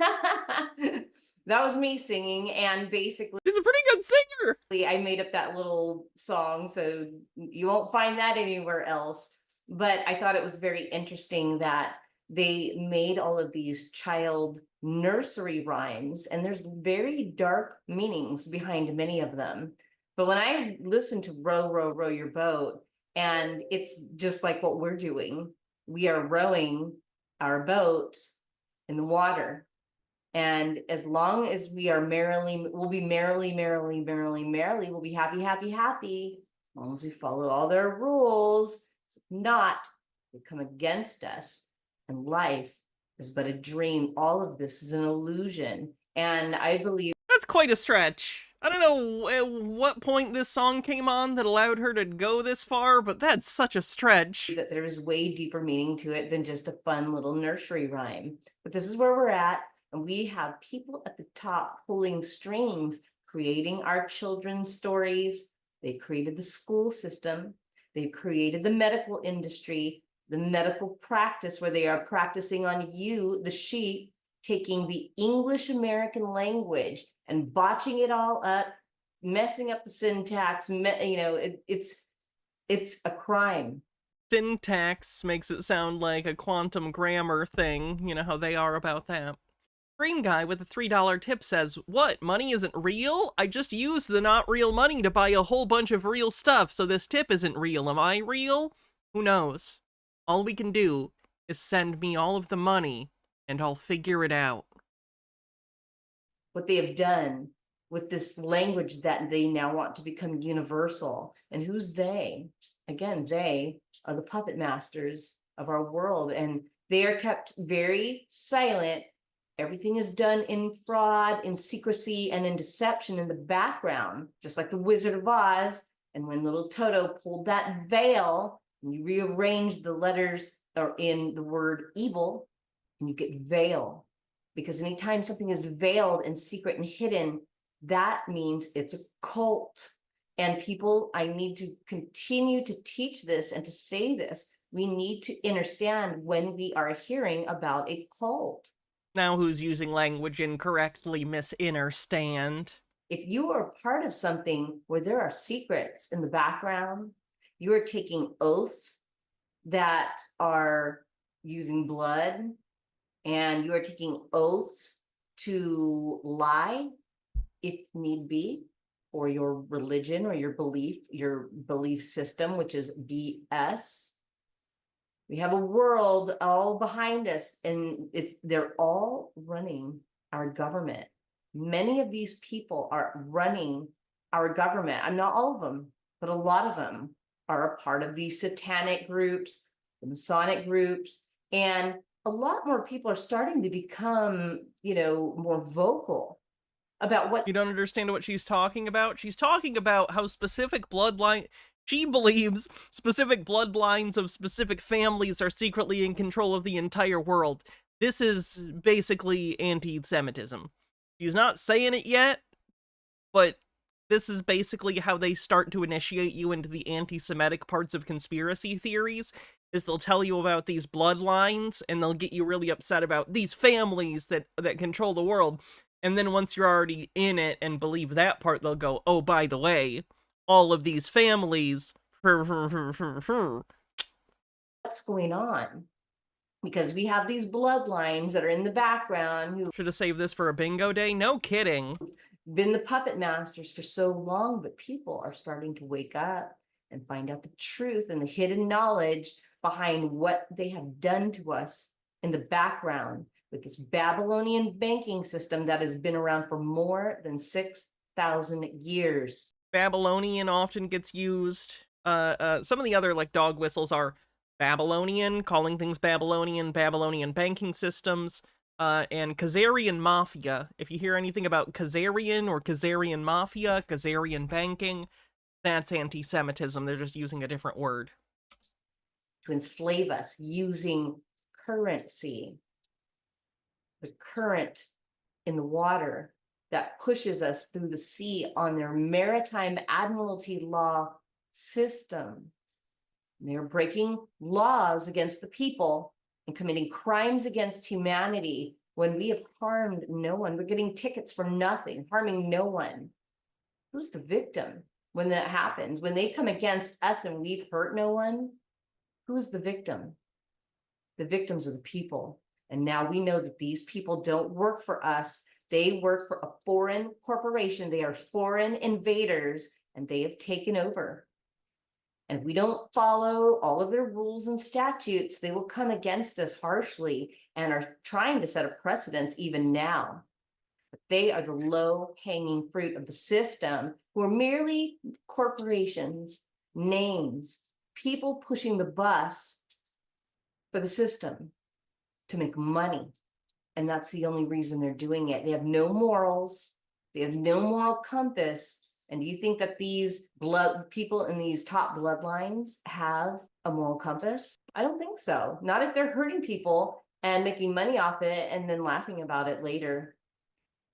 That was me singing, and basically He's a pretty good singer! I made up that little song, so you won't find that anywhere else. But I thought it was very interesting that they made all of these child nursery rhymes, and there's very dark meanings behind many of them. But when I listened to row, row, row your boat, and it's just like what we're doing, we are rowing our boat in the water. And as long as we are we'll be merrily, we'll be happy, happy, happy, as long as we follow all their rules. If not, they come against us, and life is but a dream. All of this is an illusion. And I believe That's quite a stretch. I don't know at what point this song came on that allowed her to go this far, but that's such a stretch. that there is way deeper meaning to it than just a fun little nursery rhyme. But this is where we're at, and we have people at the top pulling strings, creating our children's stories. They created the school system. They created the medical industry, the medical practice where they are practicing on you, the sheep, taking the English American language and botching it all up, messing up the syntax. It's a crime. Syntax makes it sound like a quantum grammar thing. You know how they are about that. Green guy with a $3 tip says, "What, money isn't real? I just used the not real money to buy a whole bunch of real stuff, so this tip isn't real. Am I real? Who knows? All we can do is send me all of the money, and I'll figure it out." What they have done with this language that they now want to become universal. And who's they? again, they are the puppet masters of our world, and they are kept very silent. Everything is done in fraud, in secrecy, and in deception in the background, just like the Wizard of Oz. And when little Toto pulled that veil, and you rearrange the letters or in the word evil, and you get veil. Because anytime something is veiled and secret and hidden, that means it's a cult. And people, I need to continue to teach this and to say this. We need to understand when we are hearing about a cult. Now who's using language incorrectly, Miss Innerstand? If you are part of something where there are secrets in the background, you are taking oaths that are using blood, and you are taking oaths to lie if need be, or your religion or your belief system, which is BS. We have a world all behind us, and they're all running our government. Many of these people are running our government. I'm not all of them, but a lot of them are a part of these satanic groups, the Masonic groups, and a lot more people are starting to become, more vocal about what— You don't understand what she's talking about? She's talking about how specific bloodline— she believes specific bloodlines of specific families are secretly in control of the entire world. This is basically anti-Semitism. She's not saying it yet, but this is basically how they start to initiate you into the anti-Semitic parts of conspiracy theories, is they'll tell you about these bloodlines, and they'll get you really upset about these families that control the world. And then once you're already in it and believe that part, they'll go, oh, by the way, all of these families. What's going on? Because we have these bloodlines that are in the background who should have saved this for a bingo day. No kidding. Been the puppet masters for so long, but people are starting to wake up and find out the truth and the hidden knowledge behind what they have done to us in the background with this Babylonian banking system that has been around for more than 6,000 years. Babylonian often gets used. Some of the other dog whistles are Babylonian, calling things Babylonian banking systems, and Khazarian mafia. If you hear anything about Khazarian or Khazarian mafia, Khazarian banking, that's anti-Semitism. They're just using a different word. To enslave us using currency, the current in the water that pushes us through the sea on their maritime admiralty law system. They're breaking laws against the people and committing crimes against humanity when we have harmed no one. We're getting tickets for nothing, harming no one. Who's the victim when that happens? When they come against us and we've hurt no one, who's the victim? The victims are the people. And now we know that these people don't work for us. They work for a foreign corporation. They are foreign invaders, and they have taken over. And if we don't follow all of their rules and statutes, they will come against us harshly and are trying to set a precedence even now. But they are the low-hanging fruit of the system, who are merely corporations, names, people pushing the bus for the system to make money. And that's the only reason they're doing it. They have no morals. They have no moral compass. And do you think that these people in these top bloodlines have a moral compass? I don't think so. Not if they're hurting people and making money off it and then laughing about it later.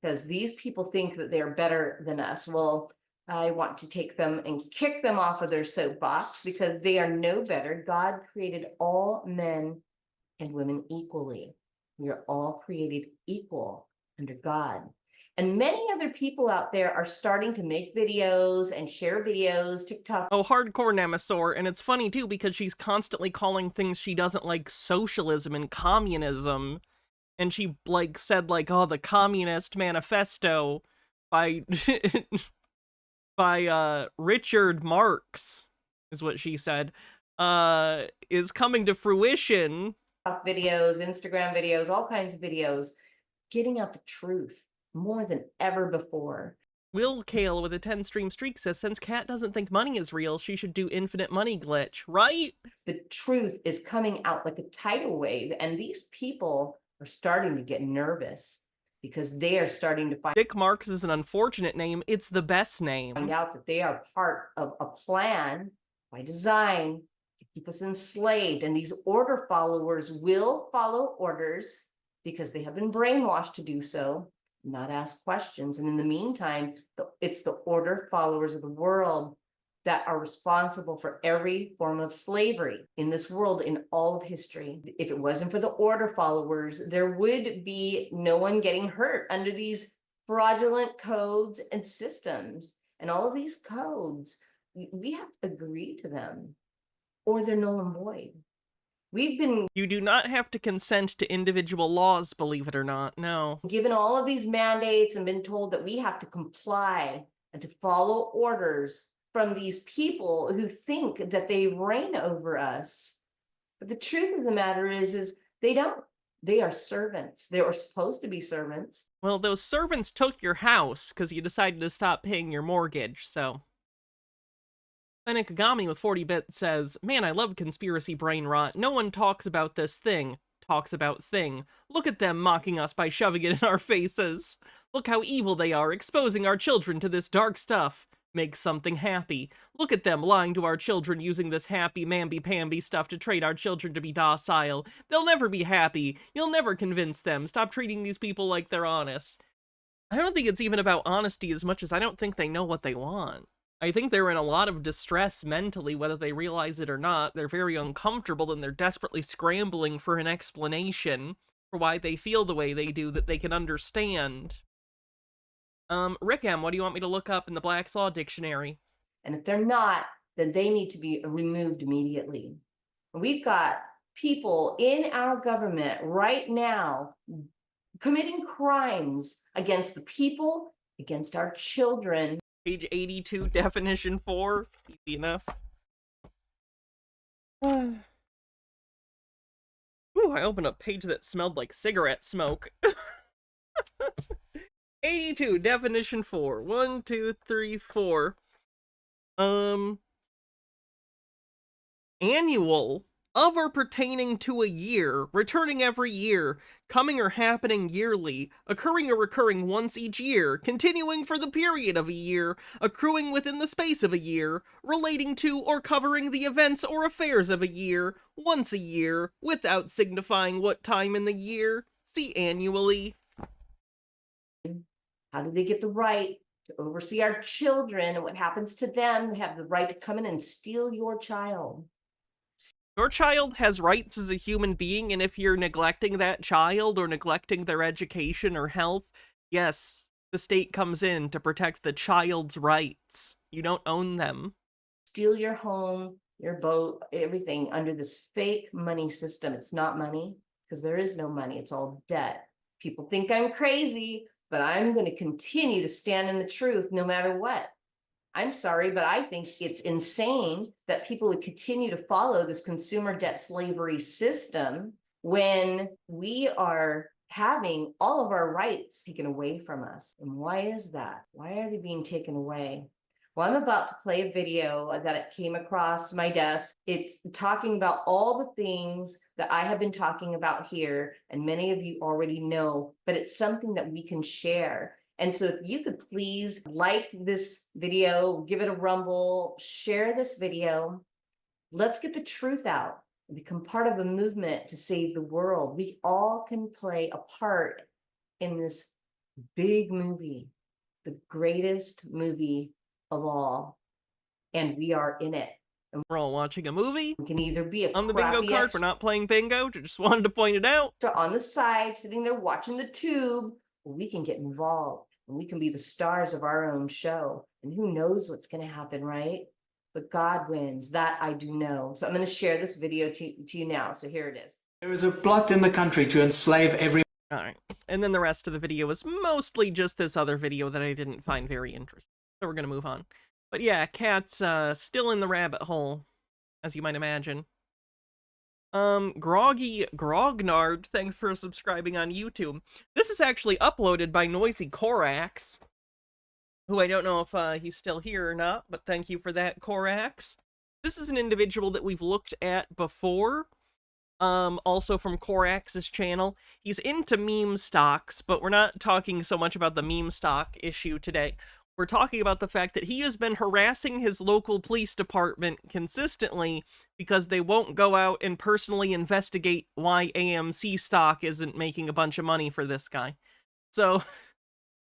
Because these people think that they're better than us. Well, I want to take them and kick them off of their soapbox because they are no better. God created all men and women equally. We are all created equal under God. And many other people out there are starting to make videos and share videos, TikTok. Oh, hardcore Nemesaur. And it's funny, too, because she's constantly calling things she doesn't like socialism and communism. And she, said, oh, the Communist Manifesto by, by, Richard Marx, is what she said, is coming to fruition. Videos, Instagram videos, all kinds of videos, getting out the truth more than ever before. Will Kale with a 10-stream streak says, since Kat doesn't think money is real, she should do infinite money glitch, right? The truth is coming out like a tidal wave, and these people are starting to get nervous because they are starting to Dick Marks is an unfortunate name. It's the best name. find out that they are part of a plan by design to keep us enslaved. And these order followers will follow orders because they have been brainwashed to do so, not ask questions. And in the meantime, it's the order followers of the world that are responsible for every form of slavery in this world, in all of history. If it wasn't for the order followers, there would be no one getting hurt under these fraudulent codes and systems. And all of these codes, we have to agree to them or they're null and void. You do not have to consent to individual laws, believe it or not, no. Given all of these mandates and been told that we have to comply and to follow orders from these people who think that they reign over us. But the truth of the matter is they don't. They are servants. They are supposed to be servants. Well, those servants took your house because you decided to stop paying your mortgage, so. Then Ikagami with 40 bits says, man, I love conspiracy brain rot. No one talks about this thing. Talks about thing. Look at them mocking us by shoving it in our faces. Look how evil they are, exposing our children to this dark stuff. Make something happy. Look at them lying to our children using this happy mamby-pamby stuff to train our children to be docile. They'll never be happy. You'll never convince them. Stop treating these people like they're honest. I don't think it's even about honesty as much as I don't think they know what they want. I think they're in a lot of distress mentally, whether they realize it or not. They're very uncomfortable and they're desperately scrambling for an explanation for why they feel the way they do that they can understand. Rick M., what do you want me to look up in the Black's Law Dictionary? And if they're not, then they need to be removed immediately. We've got people in our government right now committing crimes against the people, against our children. Page 82, definition 4. Easy enough. Ooh, I opened a page that smelled like cigarette smoke. 82, definition 4. 1, 2, 3, 4. Annual, of or pertaining to a year, returning every year, coming or happening yearly, occurring or recurring once each year, continuing for the period of a year, accruing within the space of a year, relating to or covering the events or affairs of a year, once a year, without signifying what time in the year. See annually. How do they get the right to oversee our children, and what happens to them? They have the right to come in and steal your child. Your child has rights as a human being, and if you're neglecting that child or neglecting their education or health, yes, the state comes in to protect the child's rights. You don't own them. Steal your home, your boat, everything under this fake money system. It's not money because there is no money. It's all debt. People think I'm crazy, but I'm going to continue to stand in the truth no matter what. I'm sorry, but I think it's insane that people would continue to follow this consumer debt slavery system when we are having all of our rights taken away from us. And why is that? Why are they being taken away? Well, I'm about to play a video that it came across my desk. It's talking about all the things that I have been talking about here, and many of you already know, but it's something that we can share. And so if you could please like this video, give it a rumble, share this video. Let's get the truth out and become part of a movement to save the world. We all can play a part in this big movie, the greatest movie of all. And we are in it. And we're all watching a movie. We can either be on the bingo card. We're not playing bingo. Just wanted to point it out. On the side, sitting there watching the tube. We can get involved and we can be the stars of our own show. And who knows what's going to happen, right? But God wins. That I do know. So I'm going to share this video to you now. So here it is. There is a plot in the country to enslave every... All right. And then the rest of the video is mostly just this other video that I didn't find very interesting. So we're going to move on. But yeah, Cat's still in the rabbit hole, as you might imagine. Groggy Grognard, thanks for subscribing on YouTube. This is actually uploaded by Noisy Corax. who I don't know if he's still here or not, but thank you for that, Corax. This is an individual that we've looked at before, also from Corax's channel. He's into meme stocks, but we're not talking so much about the meme stock issue today. We're talking about the fact that he has been harassing his local police department consistently because they won't go out and personally investigate why AMC stock isn't making a bunch of money for this guy. So,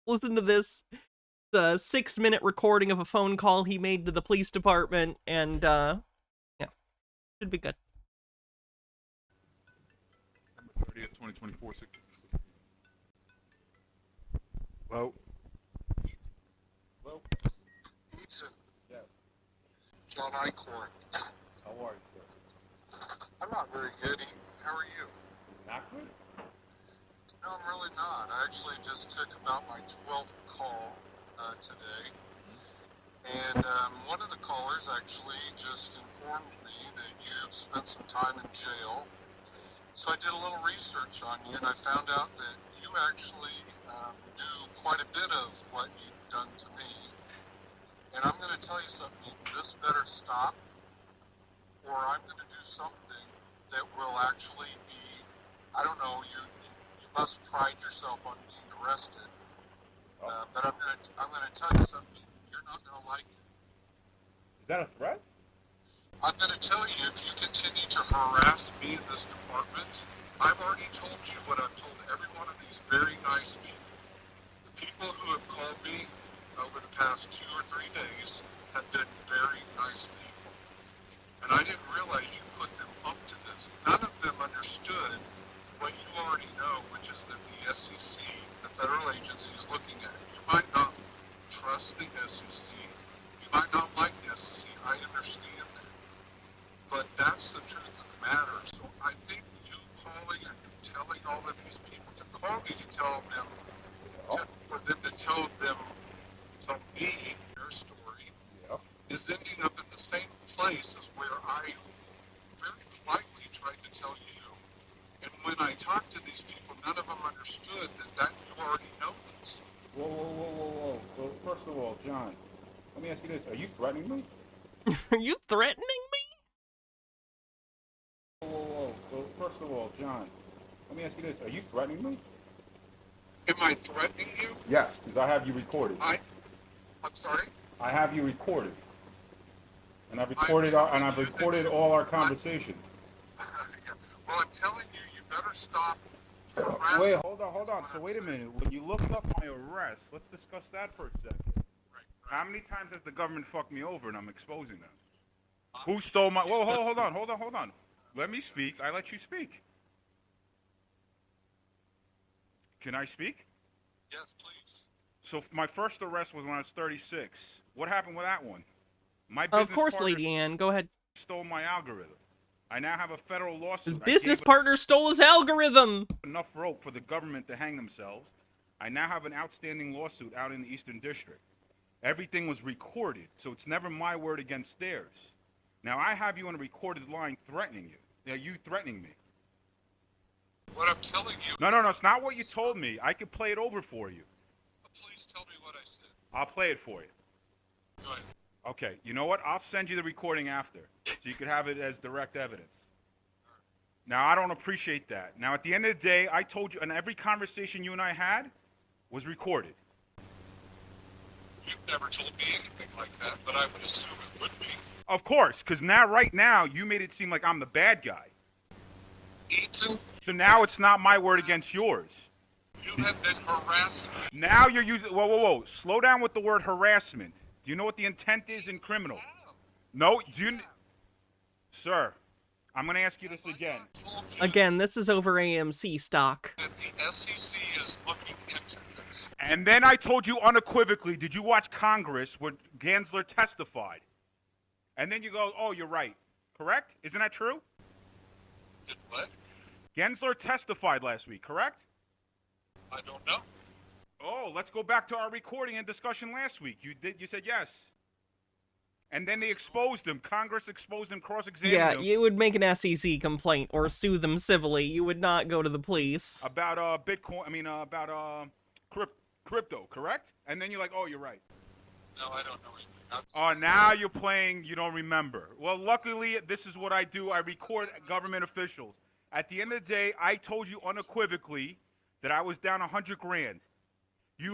listen to this. It's a 6-minute recording of a phone call he made to the police department, and, yeah, should be good. September 30th, 2024, 6. Hello? Hello? Yeah. John Icorn. How are you, sir? I'm not very good. How are you? Not good? No, I'm really not. I actually just took about my 12th call today. And one of the callers actually just informed me that you've spent some time in jail. So I did a little research on you, and I found out that you actually do quite a bit of what you've done to me. And I'm going to tell you something. This better stop, or I'm going to do something that will actually be, I don't know, you must pride yourself on being arrested. But I'm going to tell you something. You're not going to like it. Is that a threat? I'm going to tell you, if you continue to harass me in this department, I've already told you what I've told every one of these very nice people. The people who have called me over the past 2 or 3 days have been very nice people. And I didn't realize you put them up to this. None of them understood what you already know, which is that the SEC, the federal agency, is looking at it. You might not trust the SEC. You might not like the SEC. I understand that. But that's the truth of the matter. So I think you calling and telling all of these people to call me to tell them, for them to tell me their story, is ending up in the same place as where I very politely tried to tell you. And when I talked to these people, none of them understood that you already know this. Whoa. Well, first of all, John, let me ask you this. Are you threatening me? Are you threatening me? Whoa. Well, first of all, John, let me ask you this. Are you threatening me? Am I threatening you? Yes, because I have you recorded. I'm sorry? I have you recorded. And I've recorded all our conversations. Well, I'm telling you, you better stop. Wait, hold on. So wait a minute. When you looked up my arrest, let's discuss that for a second. Right. How many times has the government fucked me over and I'm exposing them? Who stole my... Whoa, hold on. Let me speak. I let you speak. Can I speak? Yes, please. So my first arrest was when I was 36. What happened with that one? My Of business course, partner Lady Anne, go ahead. stole my algorithm. I now have a federal lawsuit. His business partner stole his algorithm! Enough rope for the government to hang themselves. I now have an outstanding lawsuit out in the Eastern District. Everything was recorded, so it's never my word against theirs. Now I have you on a recorded line threatening you. Are you threatening me? What I'm telling you... No, it's not what you told me. I could play it over for you. Please tell me what I said. I'll play it for you. Go ahead. Okay, you know what? I'll send you the recording after, so you could have it as direct evidence. Now, I don't appreciate that. Now, at the end of the day, I told you, and every conversation you and I had was recorded. You've never told me anything like that, but I would assume it would be. Of course, because right now, you made it seem like I'm the bad guy. Eaton? So now it's not my word against yours. You have been harassing me. Now you're using... Whoa. Slow down with the word harassment. Do you know what the intent is in criminal? No, do you... Sir, I'm going to ask you this again. Again, this is over AMC stock. That the SEC is looking into this. And then I told you unequivocally, did you watch Congress when Gensler testified? And then you go, oh, you're right. Correct? Isn't that true? Did what? Gensler testified last week, correct? I don't know. Oh, let's go back to our recording and discussion last week. You said yes. And then they exposed him. Congress exposed him, cross-examined him. Yeah, you would make an SEC complaint or sue them civilly. You would not go to the police. About Bitcoin, about Crypto, correct? And then you're like, oh, you're right. No, I don't know anything. Oh, now you're playing, you don't remember. Well, luckily, this is what I do. I record government officials. At the end of the day, I told you unequivocally that I was down 100 grand.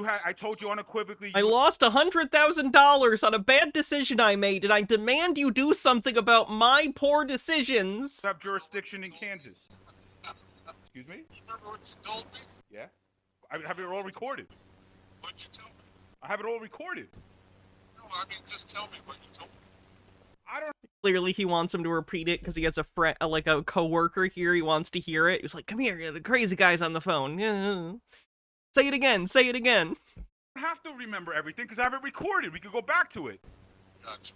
I told you unequivocally. I lost $100,000 on a bad decision I made, and I demand you do something about my poor decisions. Have jurisdiction in Kansas. Excuse me? You remember what you told me? Yeah. I have it all recorded. What'd you tell me? I have it all recorded. No, I mean, just tell me what you told me. I don't. Clearly, he wants him to repeat it because he has a friend, like a coworker here. He wants to hear it. He's like, "Come here, the crazy guy's on the phone." Yeah. Say it again. Say it again. I don't have to remember everything because I have it recorded. We could go back to it. Gotcha.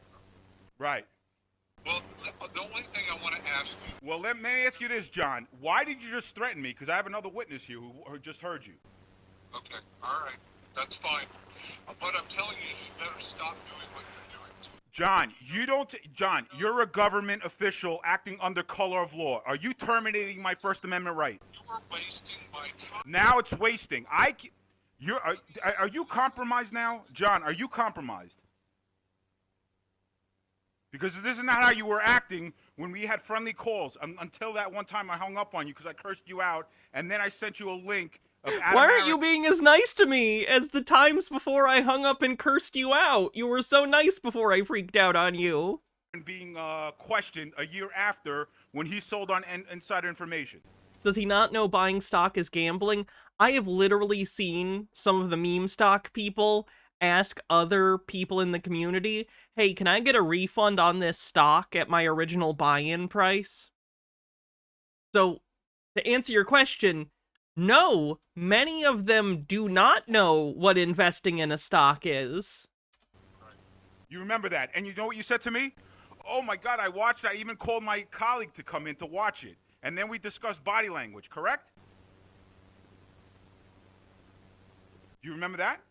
Right. Well, the only thing I want to ask you. Well, let me ask you this, John. Why did you just threaten me? Because I have another witness here who just heard you. Okay. All right. That's fine. But I'm telling you, you better stop doing what you're doing. John, John, you're a government official acting under color of law. Are you terminating my First Amendment right? You are wasting my time. Now it's wasting. Are you compromised now? John, are you compromised? Because this is not how you were acting when we had friendly calls until that one time I hung up on you because I cursed you out, and then I sent you a link of Why aren't you being as nice to me as the times before I hung up and cursed you out? You were so nice before I freaked out on you. And being questioned a year after when he sold on insider information. Does he not know buying stock is gambling? I have literally seen some of the meme stock people ask other people in the community, hey, can I get a refund on this stock at my original buy-in price? So, to answer your question, no, many of them do not know what investing in a stock is. You remember that. And you know what you said to me? Oh my God, I watched it. I even called my colleague to come in to watch it. And then we discussed body language, correct? You remember that?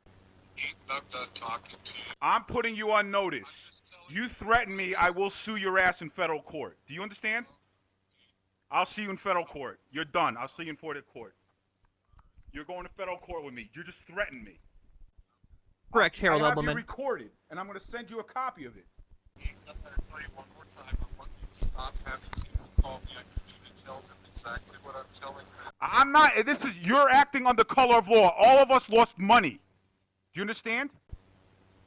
I'm done talking to you. I'm putting you on notice. You threaten me, I will sue your ass in federal court. Do you understand? I'll see you in federal court. You're done. I'll see you in federal court. You're going to federal court with me. You just threatened me. Correct, Harold I have you Edelman. recorded, and I'm going to send you a copy of it. I'm going to tell you one more time. I want you to stop having people call me. I need you to tell them exactly what I'm telling them. I'm not. You're acting under color of law. All of us lost money. Do you understand?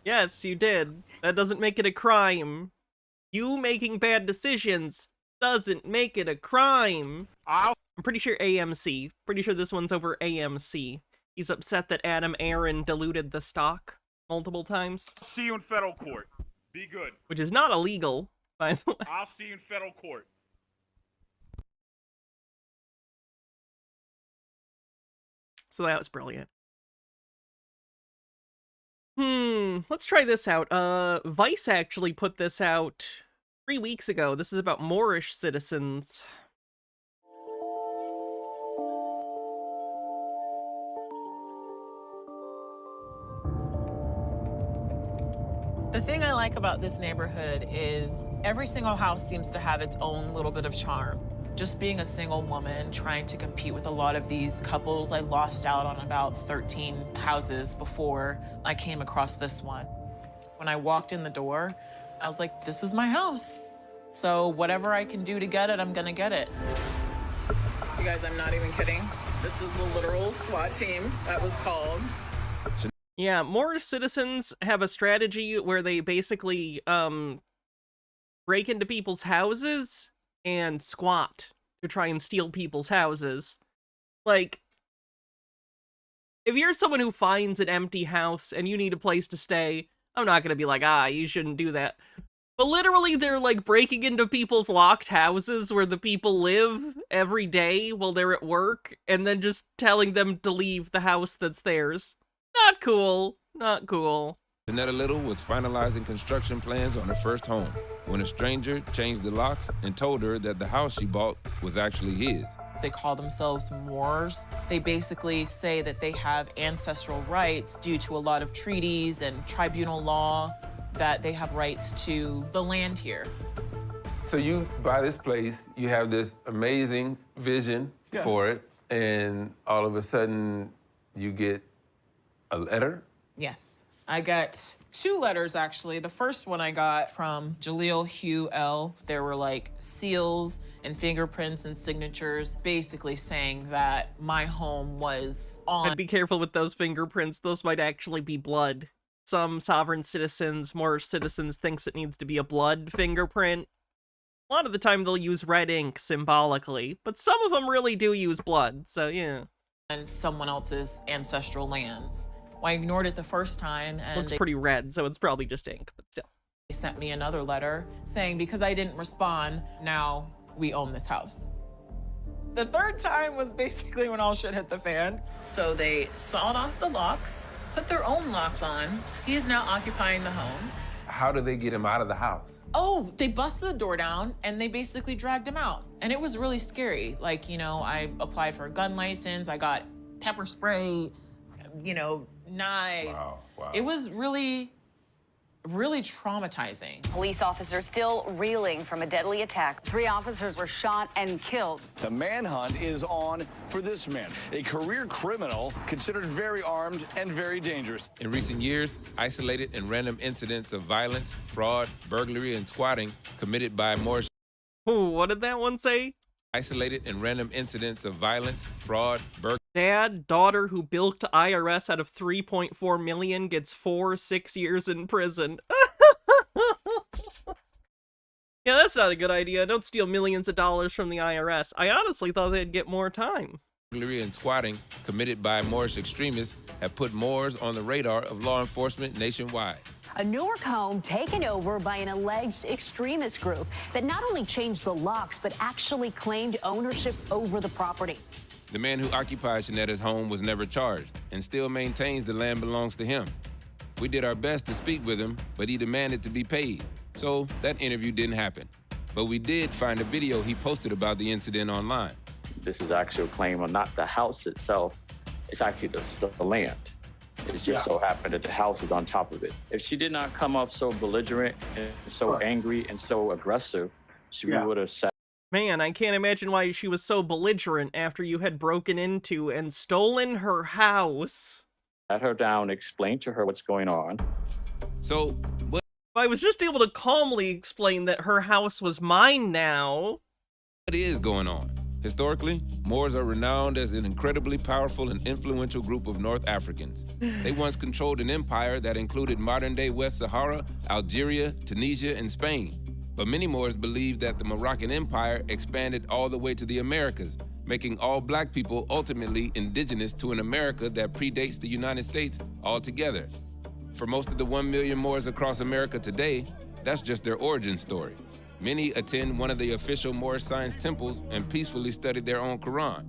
Yes, you did. That doesn't make it a crime. You making bad decisions doesn't make it a crime. I'm pretty sure AMC. Pretty sure this one's over AMC. He's upset that Adam Aaron diluted the stock multiple times. See you in federal court. Be good. Which is not illegal, by the way. I'll see you in federal court. So that was brilliant. Let's try this out. Vice actually put this out 3 weeks ago. This is about Moorish citizens. The thing I like about this neighborhood is every single house seems to have its own little bit of charm. Just being a single woman trying to compete with a lot of these couples, I lost out on about 13 houses before I came across this one. When I walked in the door, I was like, this is my house. So whatever I can do to get it, I'm gonna get it. You guys, I'm not even kidding. This is the literal SWAT team that was called. Yeah, Moorish citizens have a strategy where they basically break into people's houses and squat to try and steal people's houses. Like, if you're someone who finds an empty house and you need a place to stay, I'm not gonna be like, you shouldn't do that. But literally, they're like breaking into people's locked houses where the people live every day while they're at work, and then just telling them to leave the house that's theirs. Not cool. Not cool. Janetta Little was finalizing construction plans on her first home when a stranger changed the locks and told her that the house she bought was actually his. They call themselves Moors. They basically say that they have ancestral rights due to a lot of treaties and tribunal law, that they have rights to the land here. So you buy this place, you have this amazing vision for it, and all of a sudden you get A letter? Yes. I got 2 letters, actually. The first one I got from Jaleel Hugh L. There were like seals and fingerprints and signatures basically saying that my home was on. I'd be careful with those fingerprints. Those might actually be blood. Some sovereign citizens, Moorish citizens, thinks it needs to be a blood fingerprint. A lot of the time they'll use red ink symbolically, but some of them really do use blood, so yeah. And someone else's ancestral lands. Well, I ignored it the first time, and Looks pretty red, so it's probably just ink, but still. They sent me another letter saying because I didn't respond, now we own this house. The third time was basically when all shit hit the fan. So they sawed off the locks, put their own locks on. He's now occupying the home. How did they get him out of the house? Oh, they busted the door down and they basically dragged him out. And it was really scary. Like, you know, I applied for a gun license. I got pepper spray, you know, knives. Wow. It was really traumatizing. Police officers still reeling from a deadly attack. 3 officers were shot and killed. The manhunt is on for this man, a career criminal considered very armed and very dangerous. In recent years, isolated and random incidents of violence, fraud, burglary, and squatting committed by Moorish. Ooh, what did that one say? Isolated and random incidents of violence, fraud, burglary. Dad, daughter who bilked IRS out of $3.4 million gets 6 years in prison. Yeah, that's not a good idea. Don't steal millions of dollars from the IRS. I honestly thought they'd get more time. Burglary and squatting committed by Moorish extremists have put Moors on the radar of law enforcement nationwide. A Newark home taken over by an alleged extremist group that not only changed the locks, but actually claimed ownership over the property. The man who occupied Shanetta's home was never charged and still maintains the land belongs to him. We did our best to speak with him, but he demanded to be paid. So that interview didn't happen. But we did find a video he posted about the incident online. This is actually a claim on not the house itself, it's actually the land. It just so happened that the house is on top of it. If she did not come up so belligerent and so angry and so aggressive, she would have said. Man, I can't imagine why she was so belligerent after you had broken into and stolen her house. Sat her down, explain to her what's going on. So, what? I was just able to calmly explain that her house was mine now. What is going on? Historically, Moors are renowned as an incredibly powerful and influential group of North Africans. They once controlled an empire that included modern-day West Sahara, Algeria, Tunisia, and Spain. But many Moors believe that the Moroccan Empire expanded all the way to the Americas, making all black people ultimately indigenous to an America that predates the United States altogether. For most of the 1 million Moors across America today, that's just their origin story. Many attend one of the official Moorish science temples and peacefully study their own Quran.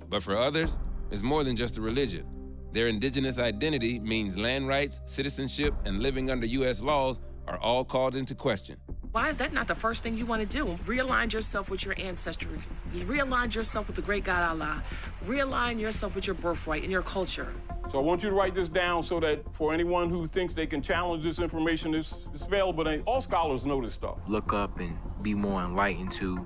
But for others, it's more than just a religion. Their indigenous identity means land rights, citizenship, and living under U.S. laws are all called into question. Why is that not the first thing you want to do? Realign yourself with your ancestry. Realign yourself with the great God Allah. Realign yourself with your birthright and your culture. So I want you to write this down so that for anyone who thinks they can challenge this information, it's available. And all scholars know this stuff. Look up and be more enlightened to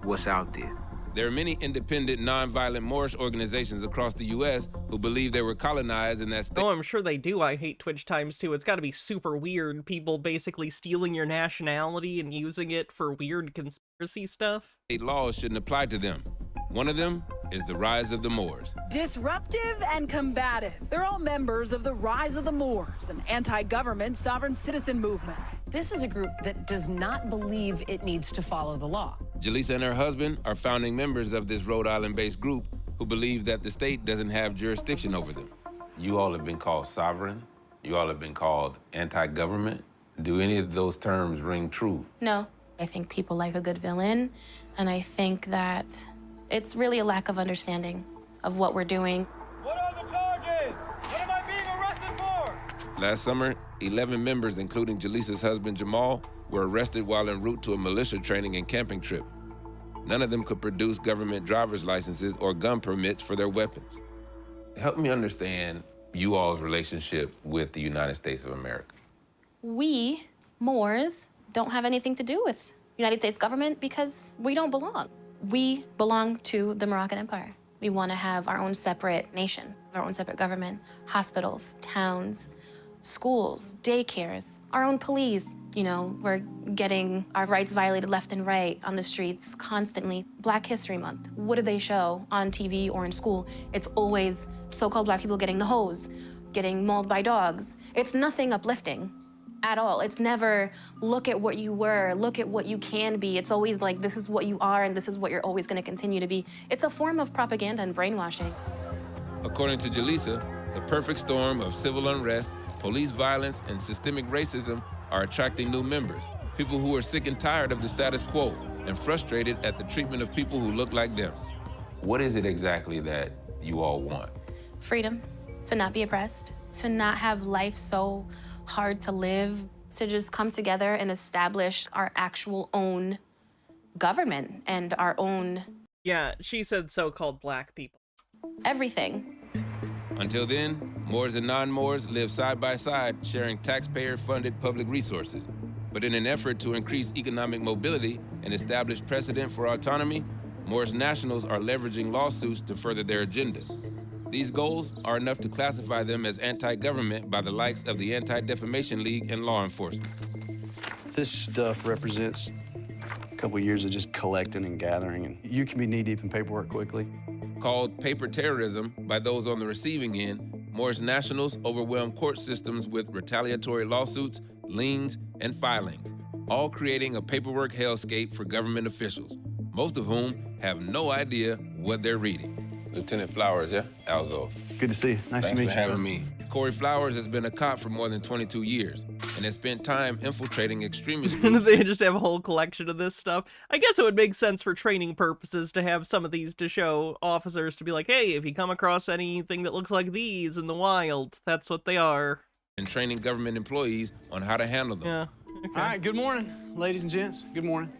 what's out there. There are many independent, nonviolent Moorish organizations across the U.S. who believe they were colonized in that state. Oh, I'm sure they do. I hate Twitch times too. It's got to be super weird. People basically stealing your nationality and using it for weird conspiracy stuff. State laws shouldn't apply to them. One of them is the Rise of the Moors. Disruptive and combative. They're all members of the Rise of the Moors, an anti-government sovereign citizen movement. This is a group that does not believe it needs to follow the law. Jaleesa and her husband are founding members of this Rhode Island-based group who believe that the state doesn't have jurisdiction over them. You all have been called sovereign. You all have been called anti-government. Do any of those terms ring true? No. I think people like a good villain, and I think that it's really a lack of understanding of what we're doing. What are the charges? What am I being arrested for? Last summer, 11 members, including Jaleesa's husband Jamal, were arrested while en route to a militia training and camping trip. None of them could produce government driver's licenses or gun permits for their weapons. Help me understand you all's relationship with the United States of America. We, Moors, don't have anything to do with the United States government because we don't belong. We belong to the Moroccan Empire. We want to have our own separate nation. our own separate government, hospitals, towns, schools, daycares, our own police. You know, we're getting our rights violated left and right on the streets constantly. Black History Month, what do they show on TV or in school? It's always so-called Black people getting the hose, getting mauled by dogs. It's nothing uplifting at all. It's never, look at what you were, look at what you can be. It's always like, this is what you are and this is what you're always gonna continue to be. It's a form of propaganda and brainwashing. According to Jaleesa, the perfect storm of civil unrest, police violence, and systemic racism are attracting new members, people who are sick and tired of the status quo and frustrated at the treatment of people who look like them. What is it exactly that you all want? Freedom, to not be oppressed, to not have life so hard to live, to just come together and establish our actual own government and our own... Yeah, she said so-called Black people. Everything. Until then, Moors and non-Moors live side by side, sharing taxpayer-funded public resources. But in an effort to increase economic mobility and establish precedent for autonomy, Moorish nationals are leveraging lawsuits to further their agenda. These goals are enough to classify them as anti-government by the likes of the Anti-Defamation League and law enforcement. This stuff represents a couple years of just collecting and gathering, and you can be knee-deep in paperwork quickly. Called paper terrorism by those on the receiving end, Moorish nationals overwhelm court systems with retaliatory lawsuits, liens, and filings, all creating a paperwork hellscape for government officials, most of whom have no idea what they're reading. Lieutenant Flowers, yeah? Alzo. Good to see you. Nice to meet you. Thanks for having me. Corey Flowers has been a cop for more than 22 years and has spent time infiltrating extremist groups. They just have a whole collection of this stuff. I guess it would make sense for training purposes to have some of these to show officers to be like, hey, if you come across anything that looks like these in the wild, that's what they are. And training government employees on how to handle them. Yeah. Okay. All right, good morning, ladies and gents. Good morning.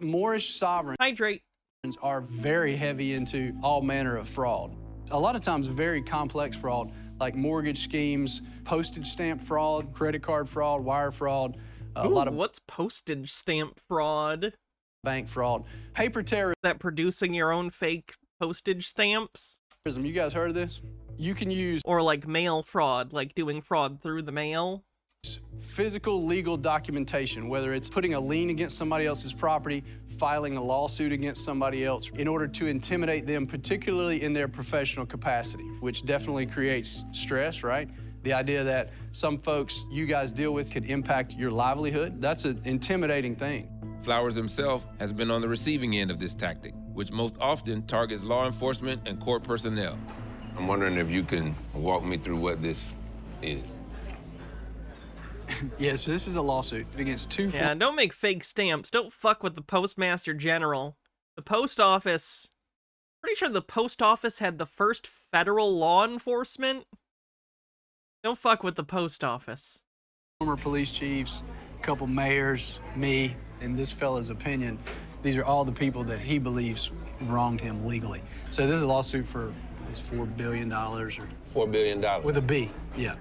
Moorish sovereigns Hydrate. are very heavy into all manner of fraud. A lot of times very complex fraud, like mortgage schemes, postage stamp fraud, credit card fraud, wire fraud. A lot of what's postage stamp fraud? Bank fraud. Paper terrorism. That producing your own fake postage stamps? You guys heard of this? You can use... Or like mail fraud, like doing fraud through the mail? Physical legal documentation, whether it's putting a lien against somebody else's property, filing a lawsuit against somebody else in order to intimidate them, particularly in their professional capacity, which definitely creates stress, right? The idea that some folks you guys deal with could impact your livelihood, that's an intimidating thing. Flowers himself has been on the receiving end of this tactic, which most often targets law enforcement and court personnel. I'm wondering if you can walk me through what this is. Yes, this is a lawsuit against two... Yeah, don't make fake stamps. Don't fuck with the Postmaster General. The post office... Pretty sure the post office had the first federal law enforcement. Don't fuck with the post office. Former police chiefs, a couple mayors, me, and this fella's opinion. These are all the people that he believes wronged him legally. So this is a lawsuit for $4 billion or... $4 billion? With a B, yeah.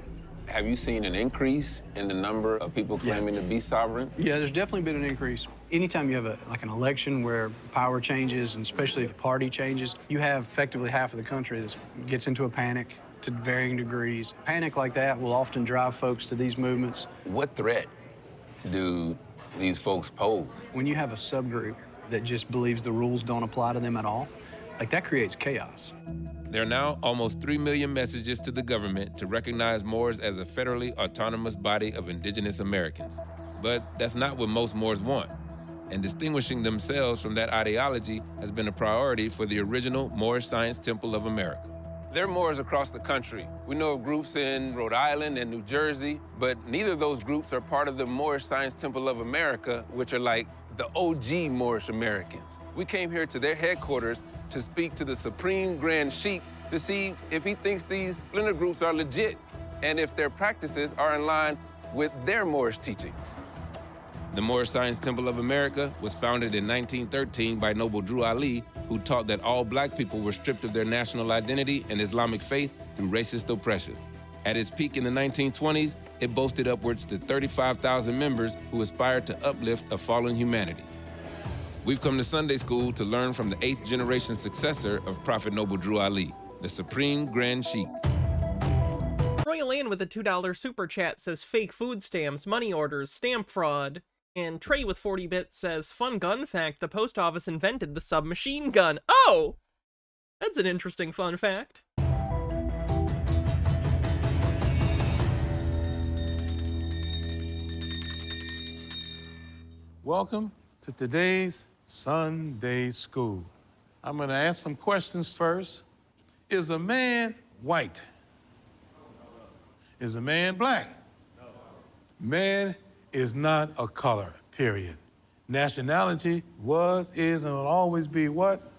Have you seen an increase in the number of people claiming to be sovereign? Yeah, there's definitely been an increase. Anytime you have an election where power changes, and especially if party changes, you have effectively half of the country that gets into a panic to varying degrees. Panic like that will often drive folks to these movements. What threat do these folks pose? When you have a subgroup that just believes the rules don't apply to them at all, like that creates chaos. There are now almost 3 million messages to the government to recognize Moors as a federally autonomous body of indigenous Americans. But that's not what most Moors want. And distinguishing themselves from that ideology has been a priority for the original Moorish Science Temple of America. There are Moors across the country. We know of groups in Rhode Island and New Jersey, but neither of those groups are part of the Moorish Science Temple of America, which are like the OG Moorish Americans. We came here to their headquarters to speak to the Supreme Grand Sheik to see if he thinks these splinter groups are legit and if their practices are in line with their Moorish teachings. The Moorish Science Temple of America was founded in 1913 by Noble Drew Ali, who taught that all black people were stripped of their national identity and Islamic faith through racist oppression. At its peak in the 1920s, it boasted upwards to 35,000 members who aspired to uplift a fallen humanity. We've come to Sunday school to learn from the 8th generation successor of Prophet Noble Drew Ali. the Supreme Grand Sheik. Royal Ann with a $2 super chat says fake food stamps, money orders, stamp fraud. And Trey with 40 bits says, fun gun fact, the post office invented the submachine gun. Oh! That's an interesting fun fact. Welcome to today's Sunday School. I'm gonna ask some questions first. Is a man white? Is a man black? No. Man is not a color, period. Nationality was, is, and will always be what?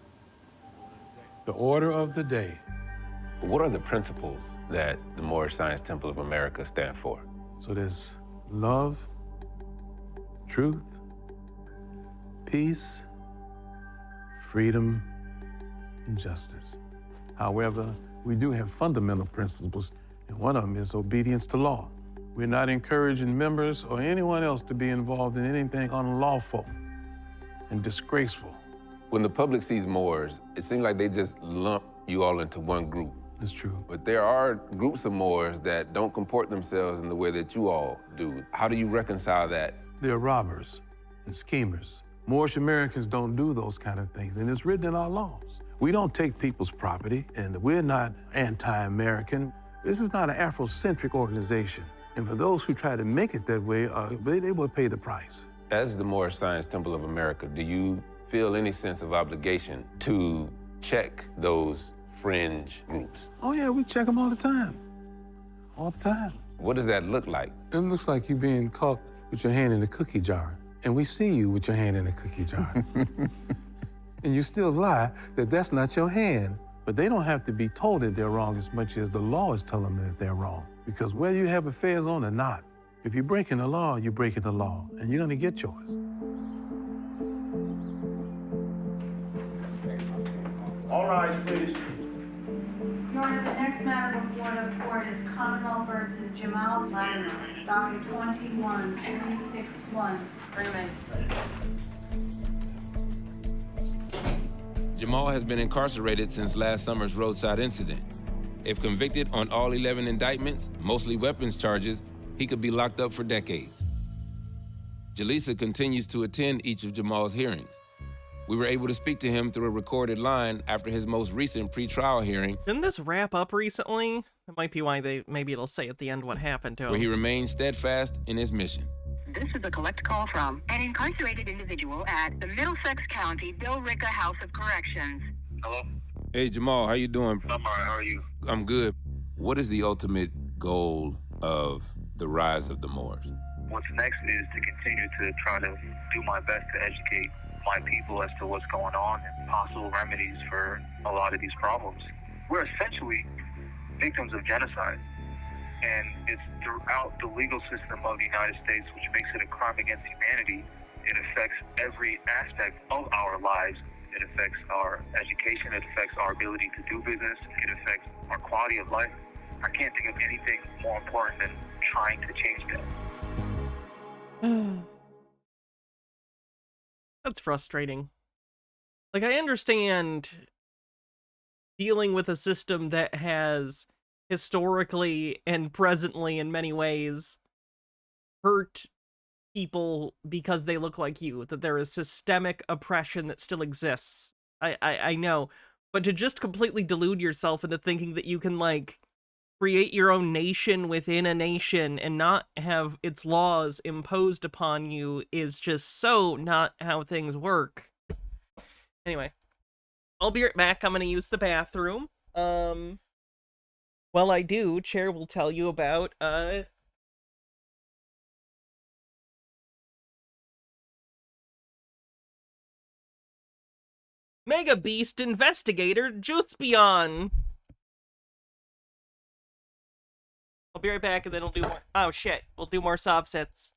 The order of the day. What are the principles that the Moorish Science Temple of America stand for? So there's love, truth, peace, freedom, and justice. However, we do have fundamental principles, and one of them is obedience to law. We're not encouraging members or anyone else to be involved in anything unlawful and disgraceful. When the public sees Moors, it seems like they just lump you all into one group. That's true. But there are groups of Moors that don't comport themselves in the way that you all do. How do you reconcile that? They're robbers and schemers. Moorish Americans don't do those kind of things, and it's written in our laws. We don't take people's property, and we're not anti-American. This is not an Afrocentric organization. And for those who try to make it that way, they will pay the price. As the Moorish Science Temple of America, do you feel any sense of obligation to check those fringe groups? Oh, yeah, we check them all the time. All the time. What does that look like? It looks like you being caught with your hand in a cookie jar. And we see you with your hand in a cookie jar. And you still lie that that's not your hand. But they don't have to be told that they're wrong as much as the law is telling them that they're wrong. Because whether you have affairs on or not, if you're breaking the law, you're breaking the law, and you're gonna get yours. All rise, please. Your Honor, the next matter before the court is Commonwealth versus Jamal Latimer, docket 21361. Remain. Jamal has been incarcerated since last summer's roadside incident. If convicted on all 11 indictments, mostly weapons charges, he could be locked up for decades. Jaleesa continues to attend each of Jamal's hearings. We were able to speak to him through a recorded line after his most recent pretrial hearing. Didn't this wrap up recently? That might be why maybe it'll say at the end what happened to him. Where he remained steadfast in his mission. This is a collect call from an incarcerated individual at the Middlesex County Billerica House of Corrections. Hello? Hey, Jamal, how you doing? I'm all right, how are you? I'm good. What is the ultimate goal of the rise of the Moors? What's next is to continue to try to do my best to educate my people as to what's going on and possible remedies for a lot of these problems. We're essentially victims of genocide. And it's throughout the legal system of the United States, which makes it a crime against humanity. It affects every aspect of our lives. It affects our education. It affects our ability to do business. It affects our quality of life. I can't think of anything more important than trying to change that. That's frustrating. Like, I understand dealing with a system that has historically and presently in many ways hurt people because they look like you, that there is systemic oppression that still exists. I know, but to just completely delude yourself into thinking that you can, like, create your own nation within a nation and not have its laws imposed upon you is just so not how things work. Anyway, I'll be right back. I'm gonna use the bathroom. While I do, Chair will tell you about, Mega Beast Investigator Juspion. I'll be right back and then we'll do more. Oh shit, we'll do more subsets.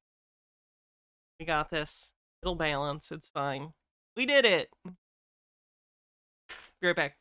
We got this. It'll balance, it's fine. We did it! Be right back.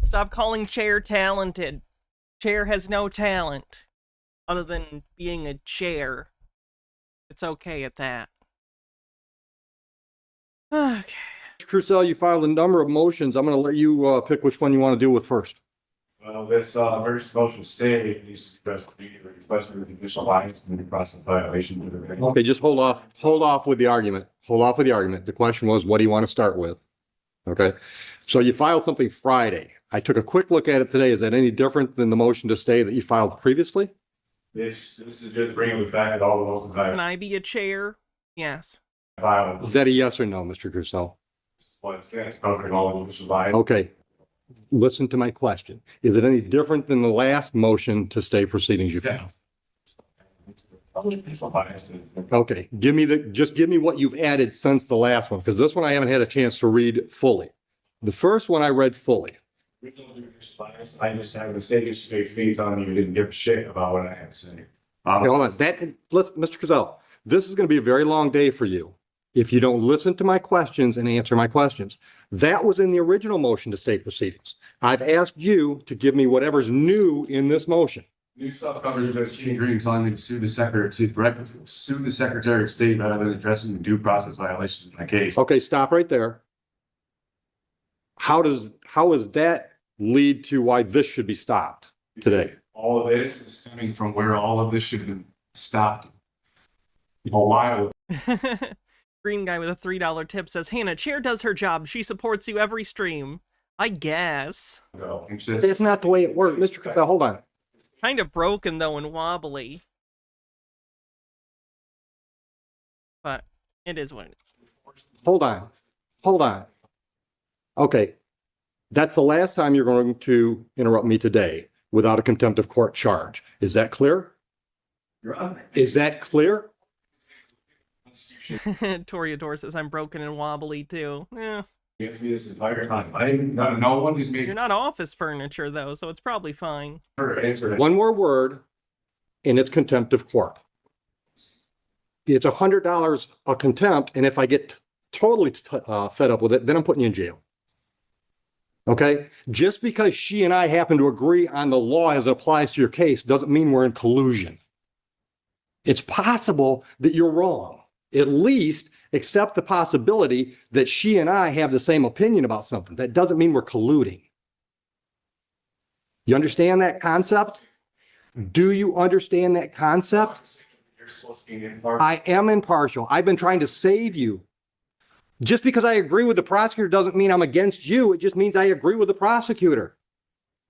Stop calling Chair talented. Chair has no talent other than being a chair. It's okay at that. Okay. Mr. Crucell, you filed a number of motions. I'm going to let you pick which one you want to deal with first. Well, this emergency motion stay needs to be addressed immediately, especially with the initial lines and the process violation. Okay, just hold off with the argument. Hold off with the argument. The question was, what do you want to start with? Okay, so you filed something Friday. I took a quick look at it today. Is that any different than the motion to stay that you filed previously? This is just bringing the fact that all the motions Can I be a chair? Yes. filed. Is that a yes or no, Mr. Crucell? Well, it's covering all the initial lines. Okay, listen to my question. Is it any different than the last motion to stay proceedings you filed? Okay, just give me what you've added since the last one, because this one I haven't had a chance to read fully. The first one I read fully. I just have the same issue to telling you didn't give a shit about what I had to say. Okay, hold on. Mr. Crucell, this is going to be a very long day for you if you don't listen to my questions and answer my questions. That was in the original motion to stay proceedings. I've asked you to give me whatever's new in this motion. New stuff covers that Shane Green telling me to sue the Secretary of State rather than addressing the due process violations in my case. Okay, stop right there. How does that lead to why this should be stopped today? All of this is stemming from where all of this should have been stopped a while. Green guy with a $3 tip says, Hannah, Chair does her job. She supports you every stream. I guess. That's not the way it works. Mr. Crucell, hold on. Kind of broken, though, and wobbly. But it is what it is. Hold on. Okay. That's the last time you're going to interrupt me today without a contempt of court charge. Is that clear? Is that clear? Toriador says, I'm broken and wobbly, too. Eh. Gets me this entire time. No one is making. You're not office furniture, though, so it's probably fine. One more word, and it's contempt of court. It's $100 a contempt, and if I get totally fed up with it, then I'm putting you in jail. Okay? Just because she and I happen to agree on the law as it applies to your case doesn't mean we're in collusion. It's possible that you're wrong. At least accept the possibility that she and I have the same opinion about something. That doesn't mean we're colluding. You understand that concept? Do you understand that concept? I am impartial. I've been trying to save you. Just because I agree with the prosecutor doesn't mean I'm against you. It just means I agree with the prosecutor.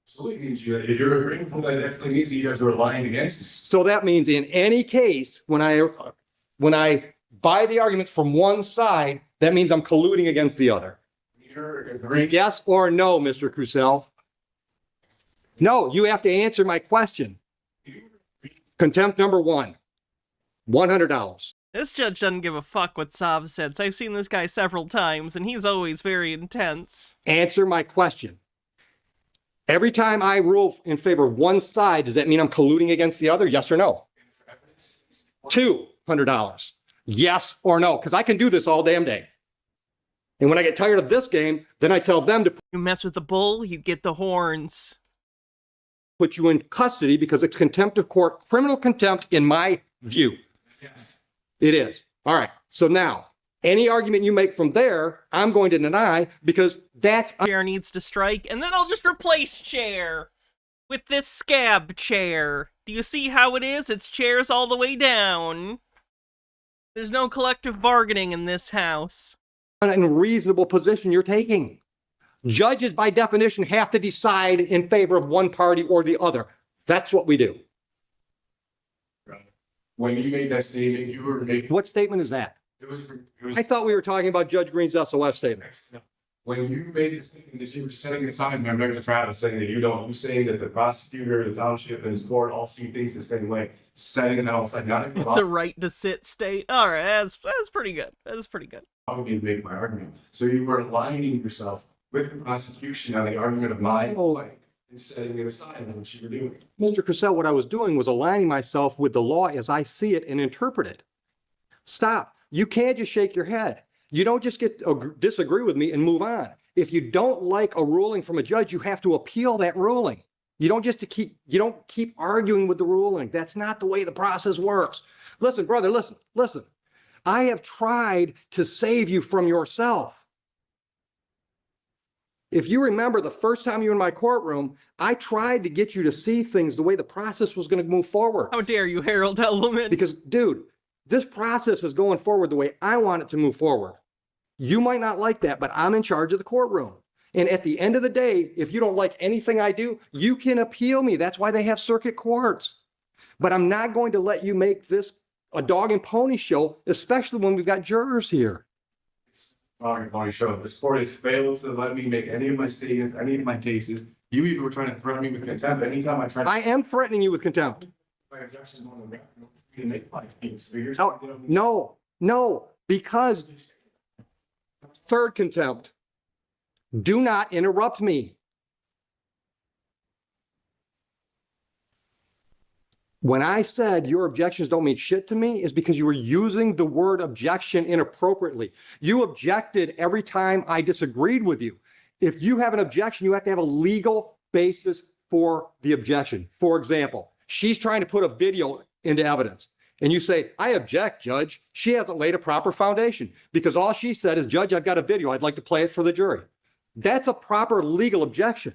So it means if you're agreeing with that, that means you guys are lying against us. So that means in any case, when I buy the arguments from one side, that means I'm colluding against the other. Yes or no, Mr. Crucell? No, you have to answer my question. Contempt number one, $100. This judge doesn't give a fuck what Sav says. I've seen this guy several times, and he's always very intense. Answer my question. Every time I rule in favor of one side, does that mean I'm colluding against the other? Yes or no? $200. Yes or no? Because I can do this all damn day. And when I get tired of this game, then I tell them to you mess with the bull, you get the horns. Put you in custody because it's contempt of court, criminal contempt in my view. Yes. It is. All right. So now, any argument you make from there, I'm going to deny because that's... Chair needs to strike, and then I'll just replace Chair with this scab chair. Do you see how it is? It's chairs all the way down. There's no collective bargaining in this house. An unreasonable position you're taking. Judges, by definition, have to decide in favor of one party or the other. That's what we do. When you made that statement, you were making... What statement is that? It was I thought we were talking about Judge Green's SOS statement. When you made the statement that you were setting aside my regular trial, saying that you're saying that the prosecutor, the township, and his court all see things the same way, setting it outside down. It's a right to sit state. All right, that's pretty good. That's pretty good. I would make my argument. So you were aligning yourself with the prosecution on the argument of my point and setting it aside on what you were doing. Mr. Crucell, what I was doing was aligning myself with the law as I see it and interpret it. Stop. You can't just shake your head. You don't just get disagree with me and move on. If you don't like a ruling from a judge, you have to appeal that ruling. You don't keep arguing with the ruling. That's not the way the process works. Listen, brother, listen. I have tried to save you from yourself. If you remember the first time you were in my courtroom, I tried to get you to see things the way the process was going to move forward. How dare you, Harold Edelman? Because, dude, this process is going forward the way I want it to move forward. You might not like that, but I'm in charge of the courtroom. And at the end of the day, if you don't like anything I do, you can appeal me. That's why they have circuit courts. But I'm not going to let you make this a dog and pony show, especially when we've got jurors here. Dog and pony show. This court has failed to let me make any of my statements, any of my cases. You even were trying to threaten me with contempt. Anytime I tried to... I am threatening you with contempt. My objections on the record. You make my case. No, because third contempt. Do not interrupt me. When I said your objections don't mean shit to me, is because you were using the word objection inappropriately. You objected every time I disagreed with you. If you have an objection, you have to have a legal basis for the objection. For example, she's trying to put a video into evidence. And you say, I object, Judge. She hasn't laid a proper foundation because all she said is, Judge, I've got a video. I'd like to play it for the jury. That's a proper legal objection.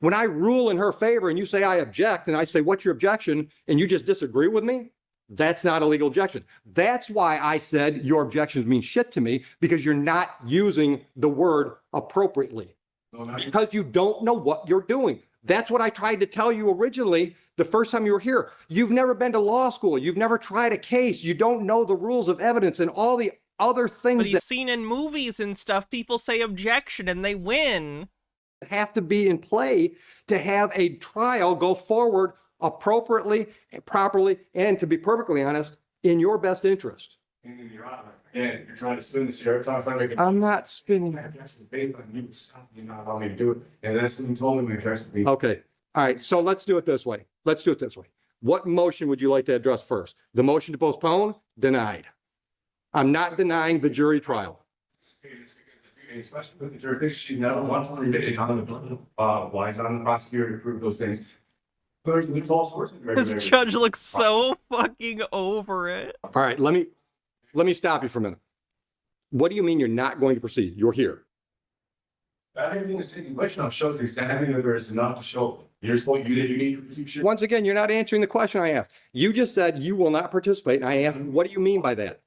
When I rule in her favor and you say I object and I say, what's your objection? And you just disagree with me, that's not a legal objection. That's why I said your objections mean shit to me, because you're not using the word appropriately. Because you don't know what you're doing. That's what I tried to tell you originally the first time you were here. You've never been to law school. You've never tried a case. You don't know the rules of evidence and all the other things. But he's seen in movies and stuff, people say objection and they win. Have to be in play to have a trial go forward appropriately, properly, and to be perfectly honest, in your best interest. And you're trying to spin this here. I'm not spinning. Based on you stopping, not allowing me to do it. And that's when you told me when you Okay. All right. So let's do it this way. What motion would you like to address first? The motion to postpone? Denied. I'm not denying the jury trial. Especially with the jurisdiction, she's never once it's on the why is on the prosecutor to prove those things. This judge looks so fucking over it. All right, let me stop you for a minute. What do you mean you're not going to proceed? You're here. Everything is taking place now shows exactly that there is enough to show. You're supposed you need to Once again, you're not answering the question I asked. You just said you will not participate, and I asked, what do you mean by that?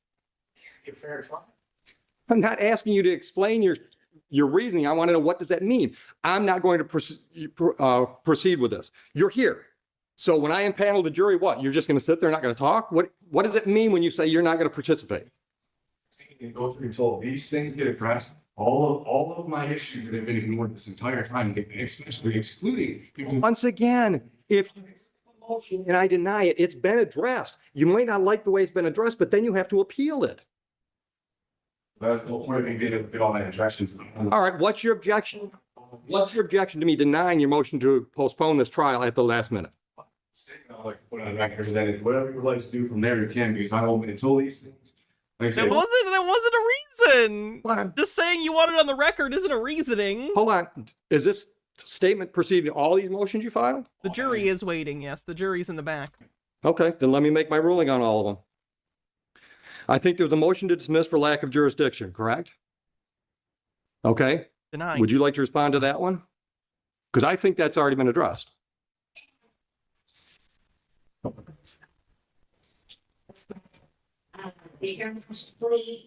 Fair trial. I'm not asking you to explain your reasoning. I want to know, what does that mean? I'm not going to proceed with this. You're here. So when I impanel the jury, what? You're just going to sit there and not going to talk? What does it mean when you say you're not going to participate? Go through until these things get addressed. All of my issues that have been ignored this entire time, especially excluding people. Once again, if you accept the motion and I deny it, it's been addressed. You might not like the way it's been addressed, but then you have to appeal it. That's the whole point of me getting all my objections. All right, what's your objection? What's your objection to me denying your motion to postpone this trial at the last minute? I'd like to put on the record that if whatever you would like to do from there, you can, because I don't until these things. Like That wasn't a reason. Just saying you want it on the record isn't a reasoning. Hold on. Is this statement preceding all these motions you filed? The jury is waiting, yes. The jury's in the back. Okay, then let me make my ruling on all of them. I think there was a motion to dismiss for lack of jurisdiction, correct? Okay. Denied. Would you like to respond to that one? Because I think that's already been addressed. Bigger police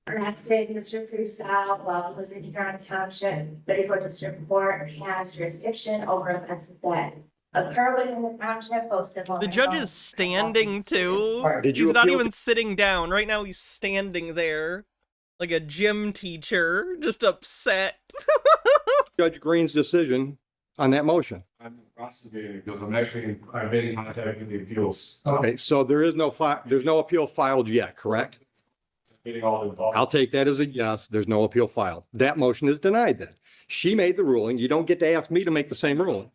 arrested Mr. Purcell while he was in Huron Township, but Beaufort District Court has jurisdiction over offenses that occur within the township, both civil. The judge is standing too. Did you He's not appeal even sitting down. Right now he's standing there like a gym teacher, just upset. Judge Green's decision on that motion. I'm prosecuting because I've been in contact with the appeals. Okay, so there's no appeal filed yet, correct? I'll take that as a yes. There's no appeal filed. That motion is denied then. She made the ruling. You don't get to ask me to make the same ruling.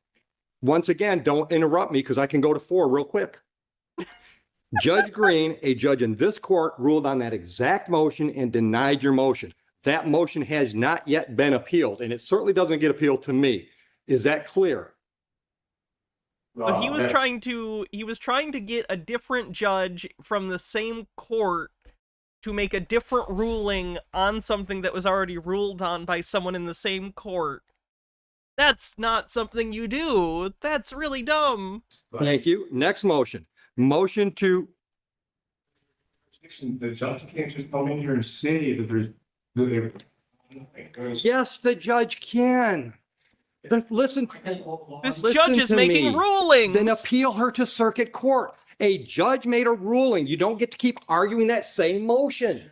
Once again, don't interrupt me because I can go to 4 real quick. Judge Green, a judge in this court, ruled on that exact motion and denied your motion. that motion has not yet been appealed, and it certainly doesn't get appealed to me. Is that clear? But he was trying to get a different judge from the same court to make a different ruling on something that was already ruled on by someone in the same court. That's not something you do. That's really dumb. Thank you. Next motion. Motion to... The judge can't just come in here and say that Yes, the judge can. Listen, this judge is making rulings. Then appeal her to circuit court. A judge made a ruling. You don't get to keep arguing that same motion.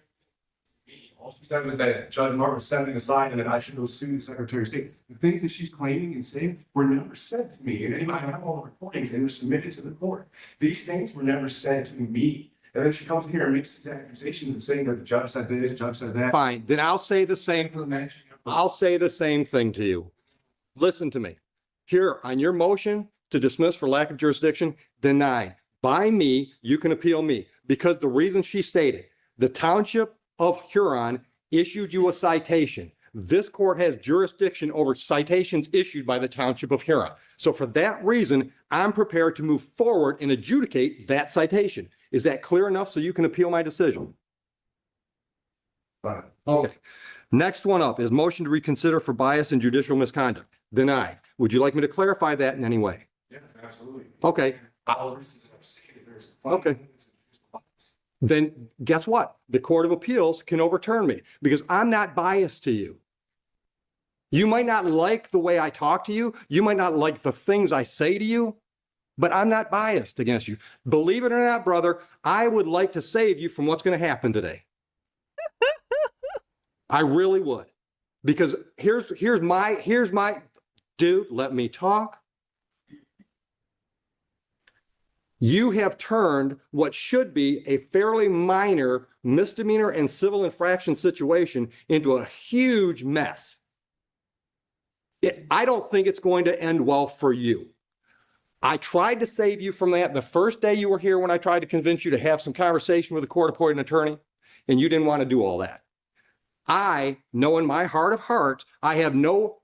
All she said was that Judge Martin was setting aside and that I should go sue the Secretary of State. The things that she's claiming and saying were never said to me. And I have all the recordings and they're submitted to the court. These things were never said to me. And then she comes in here and makes these accusations and saying that the judge said this, judge said that. Fine. Then I'll say the same. I'll say the same thing to you. Listen to me. Here, on your motion to dismiss for lack of jurisdiction, denied. By me, you can appeal me. Because the reason she stated, the Township of Huron issued you a citation. This court has jurisdiction over citations issued by the Township of Huron. So for that reason, I'm prepared to move forward and adjudicate that citation. Is that clear enough so you can appeal my decision? Fine. Okay. Next one up is motion to reconsider for bias and judicial misconduct. Denied. Would you like me to clarify that in any way? Yes, absolutely. Okay. Okay. Then guess what? The Court of Appeals can overturn me because I'm not biased to you. You might not like the way I talk to you. You might not like the things I say to you, but I'm not biased against you. Believe it or not, brother, I would like to save you from what's going to happen today. I really would. Because here's my dude, let me talk. You have turned what should be a fairly minor misdemeanor and civil infraction situation into a huge mess. I don't think it's going to end well for you. I tried to save you from that the first day you were here when I tried to convince you to have some conversation with a court-appointed attorney, and you didn't want to do all that. I know in my heart of hearts, I have no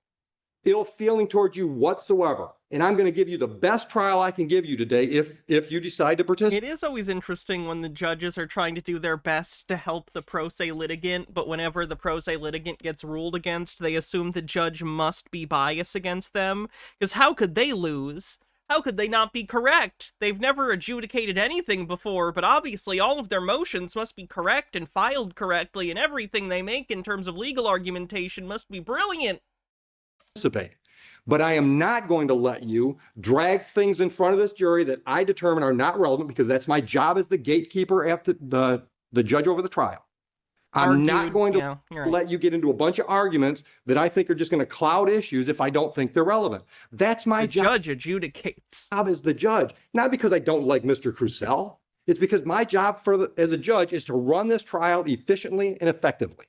ill feeling towards you whatsoever. And I'm going to give you the best trial I can give you today if you decide to participate. It is always interesting when the judges are trying to do their best to help the pro se litigant, but whenever the pro se litigant gets ruled against, they assume the judge must be biased against them. Because how could they lose? How could they not be correct? They've never adjudicated anything before, but obviously all of their motions must be correct and filed correctly, and everything they make in terms of legal argumentation must be brilliant. But I am not going to let you drag things in front of this jury that I determine are not relevant because that's my job as the gatekeeper after the judge over the trial. I'm not going to let you get into a bunch of arguments that I think are just going to cloud issues if I don't think they're relevant. That's my job. The judge adjudicates. Job as the judge, not because I don't like Mr. Crucell. It's because my job as a judge is to run this trial efficiently and effectively.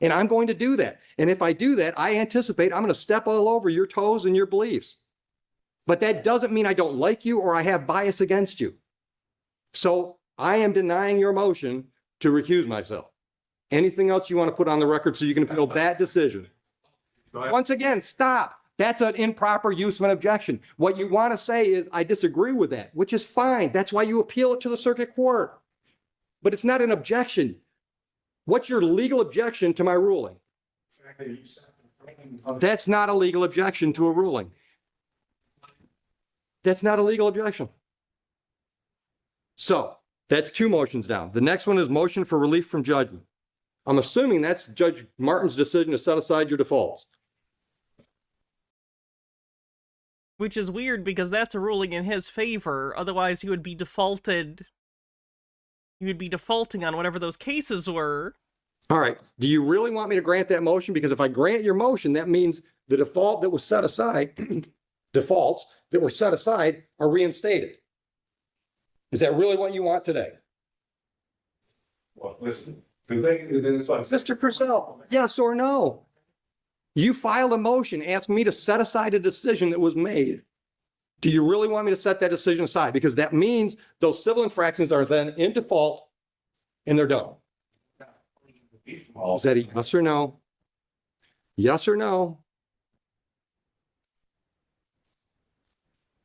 And I'm going to do that. And if I do that, I anticipate I'm going to step all over your toes and your beliefs. But that doesn't mean I don't like you or I have bias against you. So I am denying your motion to recuse myself. Anything else you want to put on the record so you can appeal that decision? Once again, stop. That's an improper use of an objection. What you want to say is, I disagree with that, which is fine. That's why you appeal it to the circuit court. But it's not an objection. What's your legal objection to my ruling? That's not a legal objection to a ruling. That's not a legal objection. So that's two motions down. The next one is motion for relief from judgment. I'm assuming that's Judge Martin's decision to set aside your defaults. Which is weird because that's a ruling in his favor. Otherwise, he would be defaulted. He would be defaulting on whatever those cases were. All right. Do you really want me to grant that motion? Because if I grant your motion, that means the default that was set aside, defaults that were set aside are reinstated. Is that really what you want today? Well, listen. Mr. Purcell, yes or no? You filed a motion asking me to set aside a decision that was made. Do you really want me to set that decision aside? Because that means those civil infractions are then in default and they're done. Is that a yes or no? Yes or no?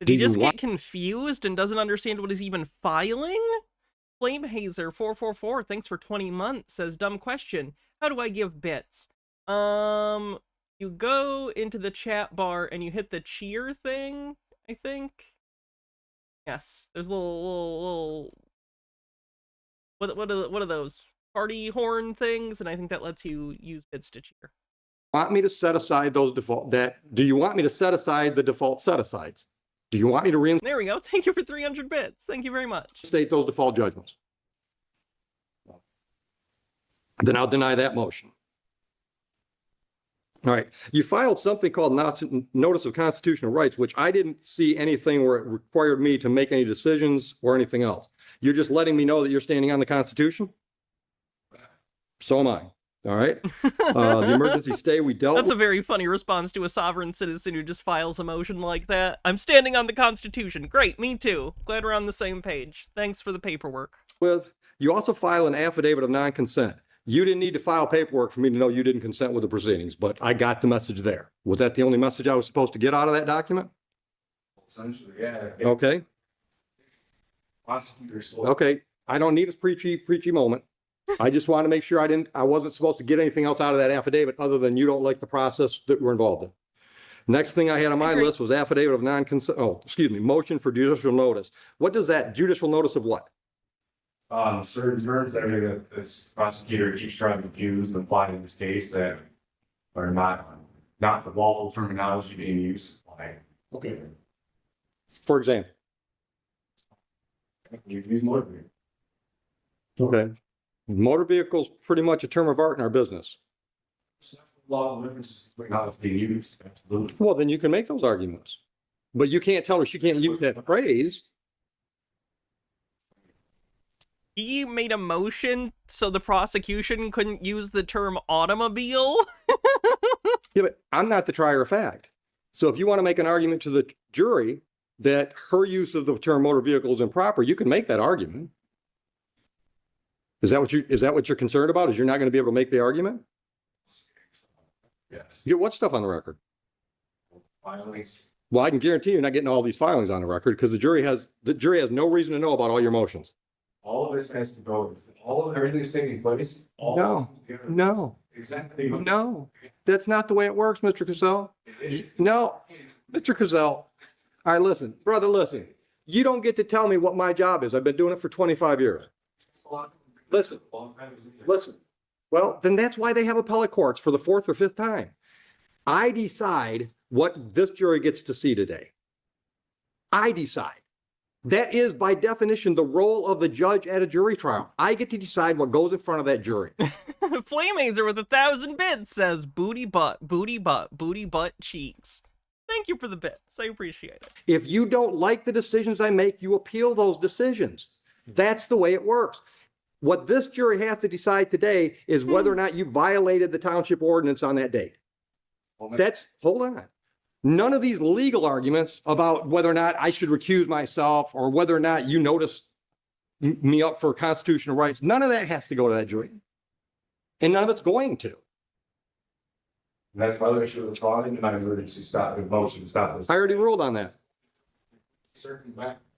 Did he just get confused and doesn't understand what he's even filing? Flamehazer444, thanks for 20 months, says, dumb question. How do I give bits? You go into the chat bar and you hit the cheer thing, I think. Yes, there's little what are those? Party horn things, and I think that lets you use bits to cheer. Want me to set aside those default, do you want me to set aside the default set-asides? Do you want me to reinstate There we go. Thank you for 300 bits. Thank you very much. those default judgments? Then I'll deny that motion. All right. You filed something called Notice of Constitutional Rights, which I didn't see anything where it required me to make any decisions or anything else. You're just letting me know that you're standing on the Constitution? So am I. All right. The emergency stay we dealt That's a very funny response to a sovereign citizen who just files a motion like that. I'm standing on the Constitution. Great, me too. Glad we're on the same page. Thanks for the paperwork. You also file an affidavit of non-consent. You didn't need to file paperwork for me to know you didn't consent with the proceedings, but I got the message there. Was that the only message I was supposed to get out of that document? Essentially, yeah. Okay. Okay. I don't need a preachy moment. I just want to make sure I wasn't supposed to get anything else out of that affidavit other than you don't like the process that we're involved in. Next thing I had on my list was affidavit of non-consent. Oh, excuse me. Motion for judicial notice. What does that judicial notice of what? Certain terms that this prosecutor keeps trying to use and apply in this case that are not the lawful terminology being used. Okay. For example. You use motor vehicle. Okay. Motor vehicles pretty much a term of art in our business. Law differences between how it's being used. Absolutely. Well, then you can make those arguments, but you can't tell her she can't use that phrase. He made a motion so the prosecution couldn't use the term automobile. Yeah, but I'm not the trier of fact. So if you want to make an argument to the jury that her use of the term motor vehicle is improper, you can make that argument. Is that what you're concerned about? Is you're not going to be able to make the argument? Yes. You get what stuff on the record? Filings. Well, I can guarantee you're not getting all these filings on the record because the jury has no reason to know about all your motions. All of this has to go. Everything that's taking place. No. Exactly. No. That's not the way it works, Mr. Cazell. No, Mr. Cazell. All right, listen, brother, listen. You don't get to tell me what my job is. I've been doing it for 25 years. Listen. Well, then that's why they have appellate courts for the 4th or 5th time. I decide what this jury gets to see today. I decide. That is, by definition, the role of the judge at a jury trial. I get to decide what goes in front of that jury. Flamehazer with 1,000 bits says, booty butt, cheeks. Thank you for the bits. I appreciate it. If you don't like the decisions I make, you appeal those decisions. That's the way it works. What this jury has to decide today is whether or not you violated the township ordinance on that date. Hold on. None of these legal arguments about whether or not I should recuse myself or whether or not you notice me up for constitutional rights, none of that has to go to that jury. And none of it's going to. And that's why we should have tried and not emergency stop the motion to stop this. I already ruled on that. Certain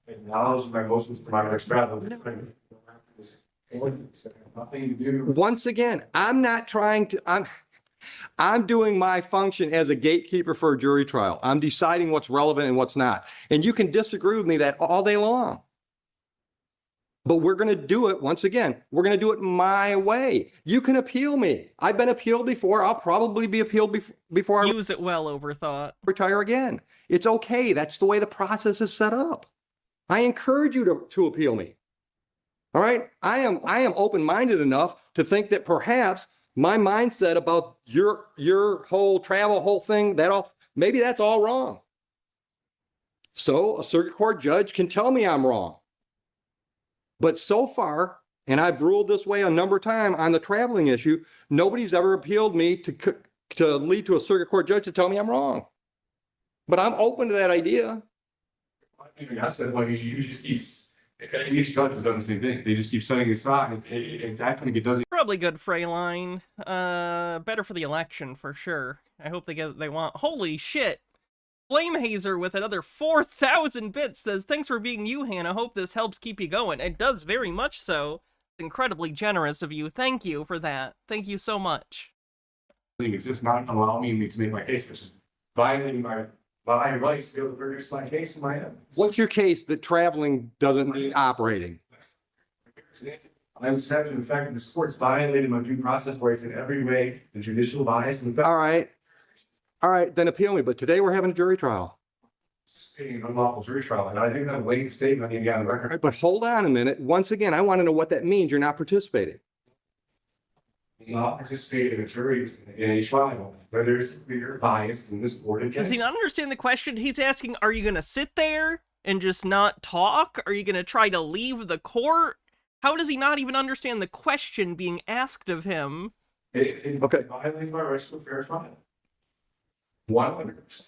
acknowledge my motions for my next travel. Nothing to do. Once again, I'm not trying to, I'm doing my function as a gatekeeper for a jury trial. I'm deciding what's relevant and what's not. And you can disagree with me that all day long. But we're going to do it, once again, we're going to do it my way. You can appeal me. I've been appealed before. I'll probably be appealed before I use it well overthought. Retire again. It's okay. That's the way the process is set up. I encourage you to appeal me. All right. I am open-minded enough to think that perhaps my mindset about your whole travel thing, maybe that's all wrong. So a circuit court judge can tell me I'm wrong. But so far, and I've ruled this way a number of times on the traveling issue, nobody's ever appealed me to lead to a circuit court judge to tell me I'm wrong. But I'm open to that idea. I said, well, you just keep, each judge has done the same thing. They just keep setting it aside and acting like it doesn't. Probably good, Freyline. Better for the election, for sure. I hope they get what they want. Holy shit! Flamehazer with another 4,000 bits says, thanks for being you, Hannah. Hope this helps keep you going. It does very much so. Incredibly generous of you. Thank you for that. Thank you so much. It's just not allowing me to make my case, which is violating my rights to be able to produce my case in my head. What's your case that traveling doesn't mean operating? I was having the fact that this court's violated my due process rights in every way, the judicial bias and the fact. All right, then appeal me. But today we're having a jury trial. An unlawful jury trial, and I think that late statement I need to get on the record. Right, but hold on a minute. Once again, I want to know what that means. You're not participating. Not participate in a jury in a trial where there's clear bias in this court against. Does he not understand the question? He's asking, are you going to sit there and just not talk? Are you going to try to leave the court? How does he not even understand the question being asked of him? It violates my rights to a fair trial. 100%.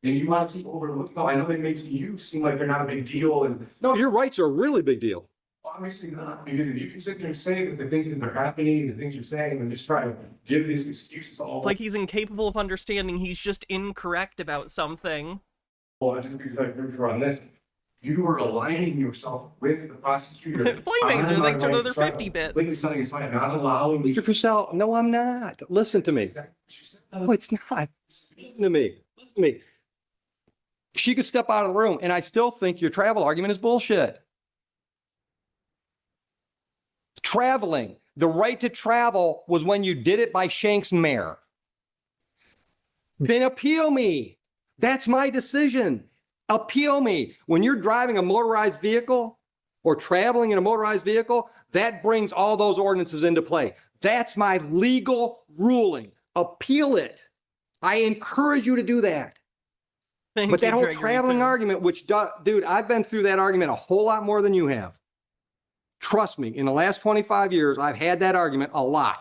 And you want to keep overlooking? No, I know that makes you seem like they're not a big deal. And no, your rights are a really big deal. Obviously not, because if you can sit there and say that the things that are happening, the things you're saying, and just try to give these excuses all. It's like he's incapable of understanding. He's just incorrect about something. Well, just because I'm sure on this, you are aligning yourself with the prosecutor. Flamehazer, thanks for another 50 bits. Not allowing me. Mr. Purcell, no, I'm not. Listen to me. No, it's not. Listen to me. Listen to me. She could step out of the room, and I still think your travel argument is bullshit. Traveling. The right to travel was when you did it by Shanks Mare. Then appeal me. That's my decision. Appeal me. When you're driving a motorized vehicle or traveling in a motorized vehicle, that brings all those ordinances into play. That's my legal ruling. Appeal it. I encourage you to do that. But that whole traveling argument, which, dude, I've been through that argument a whole lot more than you have. Trust me, in the last 25 years, I've had that argument a lot.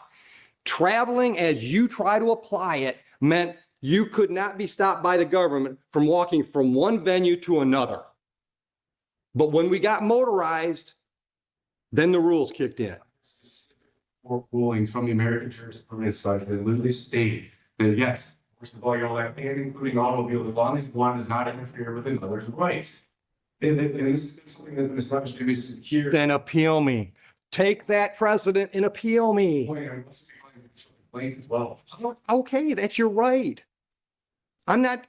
Traveling as you try to apply it meant you could not be stopped by the government from walking from one venue to another. But when we got motorized, then the rules kicked in. Rulings from the American Jurisprudence side that literally stated that yes, first of all, you're allowed, and including automobiles, as long as one does not interfere with another's rights. And this is something that's been established to be secure. Then appeal me. Take that precedent and appeal me. As well. Okay, that's your right. I'm not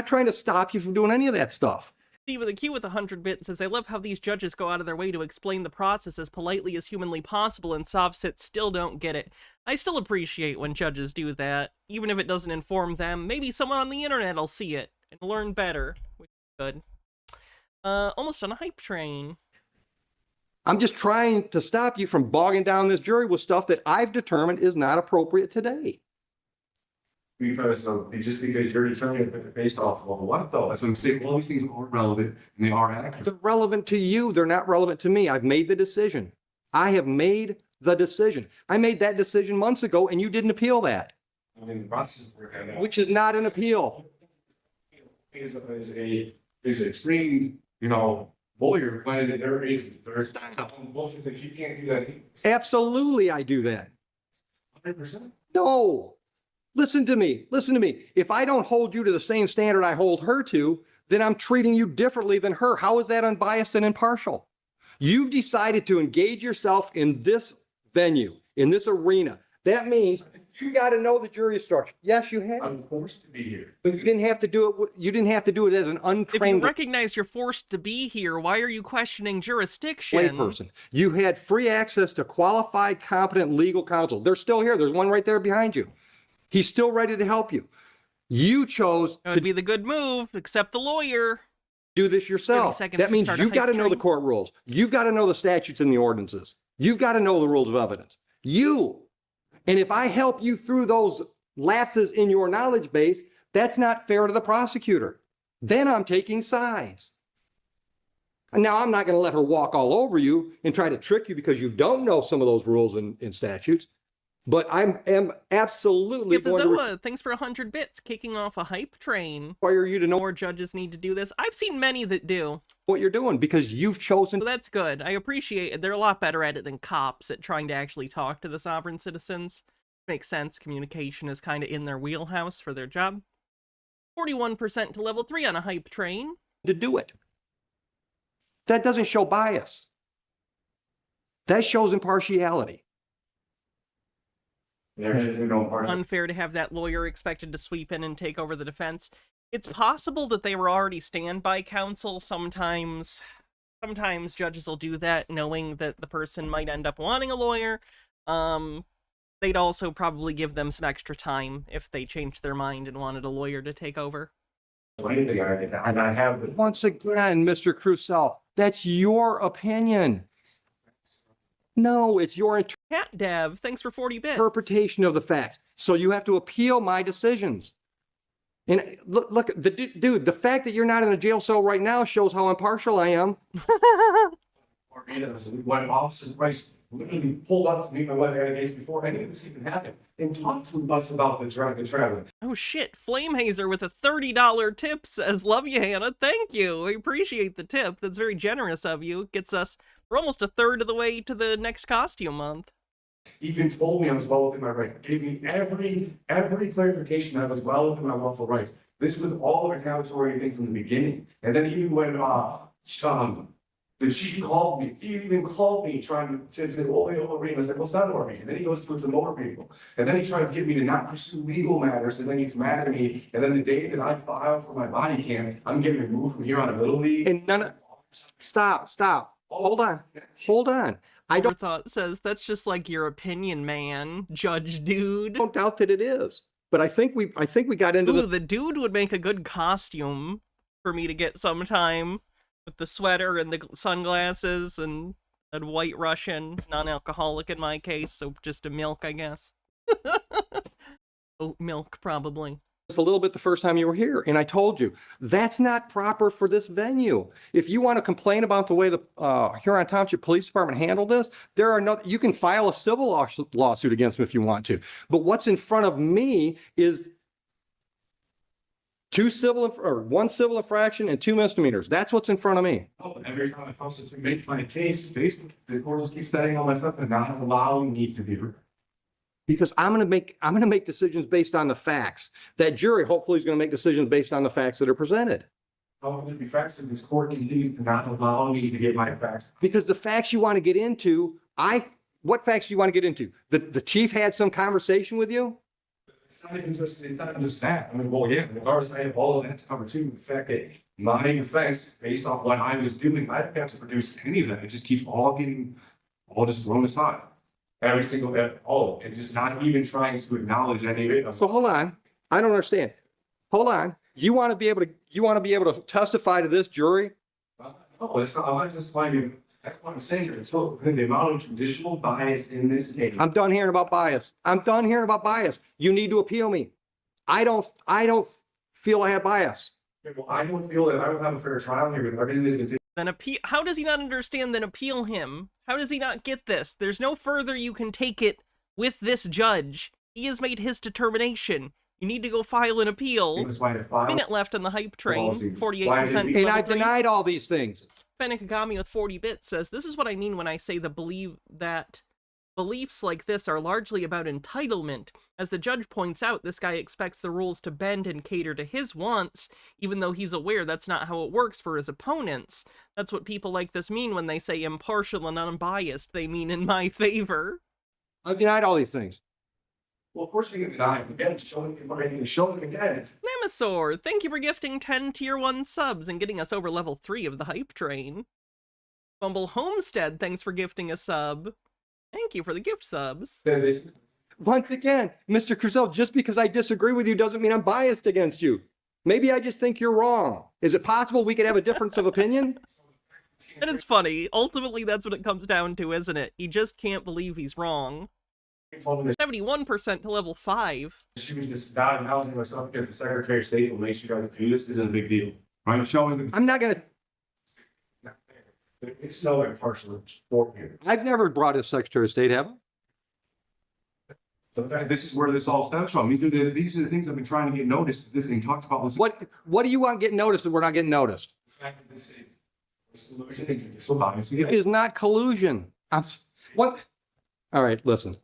trying to stop you from doing any of that stuff. Steve with a Q with 100 bits says, I love how these judges go out of their way to explain the process as politely as humanly possible, and soft-sits still don't get it. I still appreciate when judges do that, even if it doesn't inform them. Maybe someone on the internet will see it and learn better, which is good. Almost on a hype train. I'm just trying to stop you from bogging down this jury with stuff that I've determined is not appropriate today. Because just because you're determined based off of what though? That's what I'm saying. All these things are relevant and they are accurate. They're relevant to you. They're not relevant to me. I've made the decision. I have made the decision. I made that decision months ago and you didn't appeal that. I mean, the process which is not an appeal. Is an extreme, lawyer when there is bullshit that you can't do that. Absolutely, I do that. 100%. No. Listen to me. Listen to me. If I don't hold you to the same standard I hold her to, then I'm treating you differently than her. How is that unbiased and impartial? You've decided to engage yourself in this venue, in this arena. That means you got to know the jury structure. Yes, you have. I'm forced to be here. But you didn't have to do it. You didn't have to do it as an untrained. If you recognize you're forced to be here, why are you questioning jurisdiction? Layperson. You had free access to qualified, competent legal counsel. They're still here. There's one right there behind you. He's still ready to help you. You chose to be the good move, accept the lawyer. Do this yourself. That means you've got to know the court rules. You've got to know the statutes and the ordinances. You've got to know the rules of evidence. And if I help you through those lapses in your knowledge base, that's not fair to the prosecutor. Then I'm taking sides. And now I'm not going to let her walk all over you and try to trick you because you don't know some of those rules and statutes. But I am absolutely going to Gipazoa, thanks for 100 bits, kicking off a hype train. require you to know more judges need to do this. I've seen many that do what you're doing because you've chosen. So that's good. I appreciate it. They're a lot better at it than cops at trying to actually talk to the sovereign citizens. Makes sense. Communication is kind of in their wheelhouse for their job. 41% to level 3 on a hype train. To do it. That doesn't show bias. That shows impartiality. Unfair to have that lawyer expected to sweep in and take over the defense. It's possible that they were already standby counsel. Sometimes judges will do that knowing that the person might end up wanting a lawyer. They'd also probably give them some extra time if they changed their mind and wanted a lawyer to take over. Once again, Mr. Crusoe, that's your opinion. No, it's your Cat Dev, thanks for 40 bits. Interpretation of the facts. So you have to appeal my decisions. And look, dude, the fact that you're not in a jail cell right now shows how impartial I am. When Officer Price literally pulled up to me my weather days before any of this even happened and talked to us about the traveling. Oh shit, Flame Hazer with a $30 tip says, love you, Hannah. Thank you. We appreciate the tip. That's very generous of you. Gets us, we're almost a third of the way to the next costume month. Even told me I was well within my rights. Gave me every clarification I was well within my lawful rights. This was all a retaliatory thing from the beginning. And then even when the chief called me. He even called me trying to arena. I was like, well, it's not an arena. And then he goes towards the motor vehicle. And then he tries to get me to not pursue legal matters. And then he gets mad at me. And then the day that I filed for my body cam, I'm getting removed from here on a Little League. And stop. Hold on. I don't thought says that's just like your opinion, man. Judge dude. I don't doubt that it is. But I think we got into the dude would make a good costume for me to get sometime. With the sweater and the sunglasses and a white Russian, non-alcoholic in my case, so just a milk, I guess. Oat milk, probably. It's a little bit the first time you were here, and I told you, that's not proper for this venue. If you want to complain about the way the Huron Township Police Department handled this, you can file a civil lawsuit against them if you want to. But what's in front of me is one civil infraction and 2 misdemeanors. That's what's in front of me. Oh, every time I force it to make my case, the court just keeps setting all my stuff and not allowing me to be heard. Because I'm gonna make decisions based on the facts. That jury hopefully is gonna make decisions based on the facts that are presented. How can there be facts if this court continues to not allow me to get my facts? Because the facts you want to get into, what facts do you want to get into? The chief had some conversation with you? It's not even just that. I mean, well, yeah, regardless, I have all of that to cover too. The fact that my defense, based off what I was doing, I didn't have to produce any of that. It just keeps all just thrown aside. Every single and just not even trying to acknowledge any of it. So hold on. I don't understand. Hold on. You want to be able to testify to this jury? No, it's not. I'm not testifying. That's what I'm saying. It's the amount of traditional bias in this case. I'm done hearing about bias. You need to appeal me. I don't feel I have bias. Well, I don't feel that I would have a fair trial here with everything that's been taken. Then appeal. How does he not understand? Then appeal him. How does he not get this? There's no further you can take it with this judge. He has made his determination. You need to go file an appeal. Minute left on the hype train. 48%. And I've denied all these things. Fennikagami with 40 bits says, this is what I mean when I say that beliefs like this are largely about entitlement. As the judge points out, this guy expects the rules to bend and cater to his wants, even though he's aware that's not how it works for his opponents. That's what people like this mean when they say impartial and unbiased. They mean in my favor. I've denied all these things. Well, of course we can deny it. Again, show them again. Nemesaur, thank you for gifting 10 tier 1 subs and getting us over level 3 of the hype train. Bumble Homestead, thanks for gifting a sub. Thank you for the gift subs. Once again, Mr. Crusoe, just because I disagree with you doesn't mean I'm biased against you. Maybe I just think you're wrong. Is it possible we could have a difference of opinion? And it's funny. Ultimately, that's what it comes down to, isn't it? He just can't believe he's wrong. 71% to level 5. She was just not announcing myself because the Secretary of State will make sure to do this isn't a big deal. I'm showing them. I'm not going to. It's no impartial sport here. I've never brought a Secretary of State, have I? This is where this all stems from. These are the things I've been trying to get noticed. This thing talked about. What do you want getting noticed that we're not getting noticed? The fact that this is collusion and judicial bias. It is not collusion. What? All right, listen.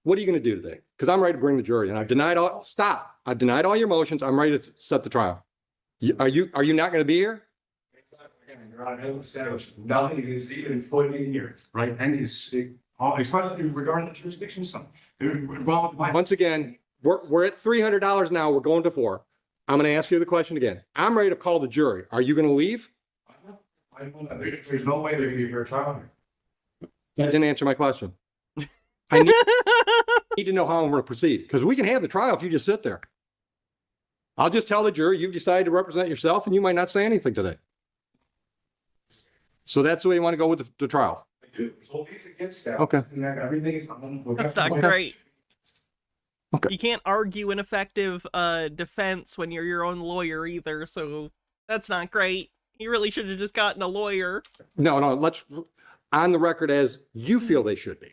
What are you going to do today? Because I'm ready to bring the jury, and I've denied all. Stop. I've denied all your motions. I'm ready to set the trial. Are you not going to be here? Your Honor, hasn't established nothing is even fully in here, right? And it's especially regarding the jurisdiction stuff. Once again, we're at $300 now. We're going to $400. I'm going to ask you the question again. I'm ready to call the jury. Are you going to leave? There's no way they're going to be here trial. That didn't answer my question. I need to know how I'm going to proceed, because we can have the trial if you just sit there. I'll just tell the jury you've decided to represent yourself, and you might not say anything today. So that's the way you want to go with the trial. Okay. Everything is That's not great. Okay. You can't argue an effective defense when you're your own lawyer either, so that's not great. You really should have just gotten a lawyer. No, let's on the record as you feel they should be.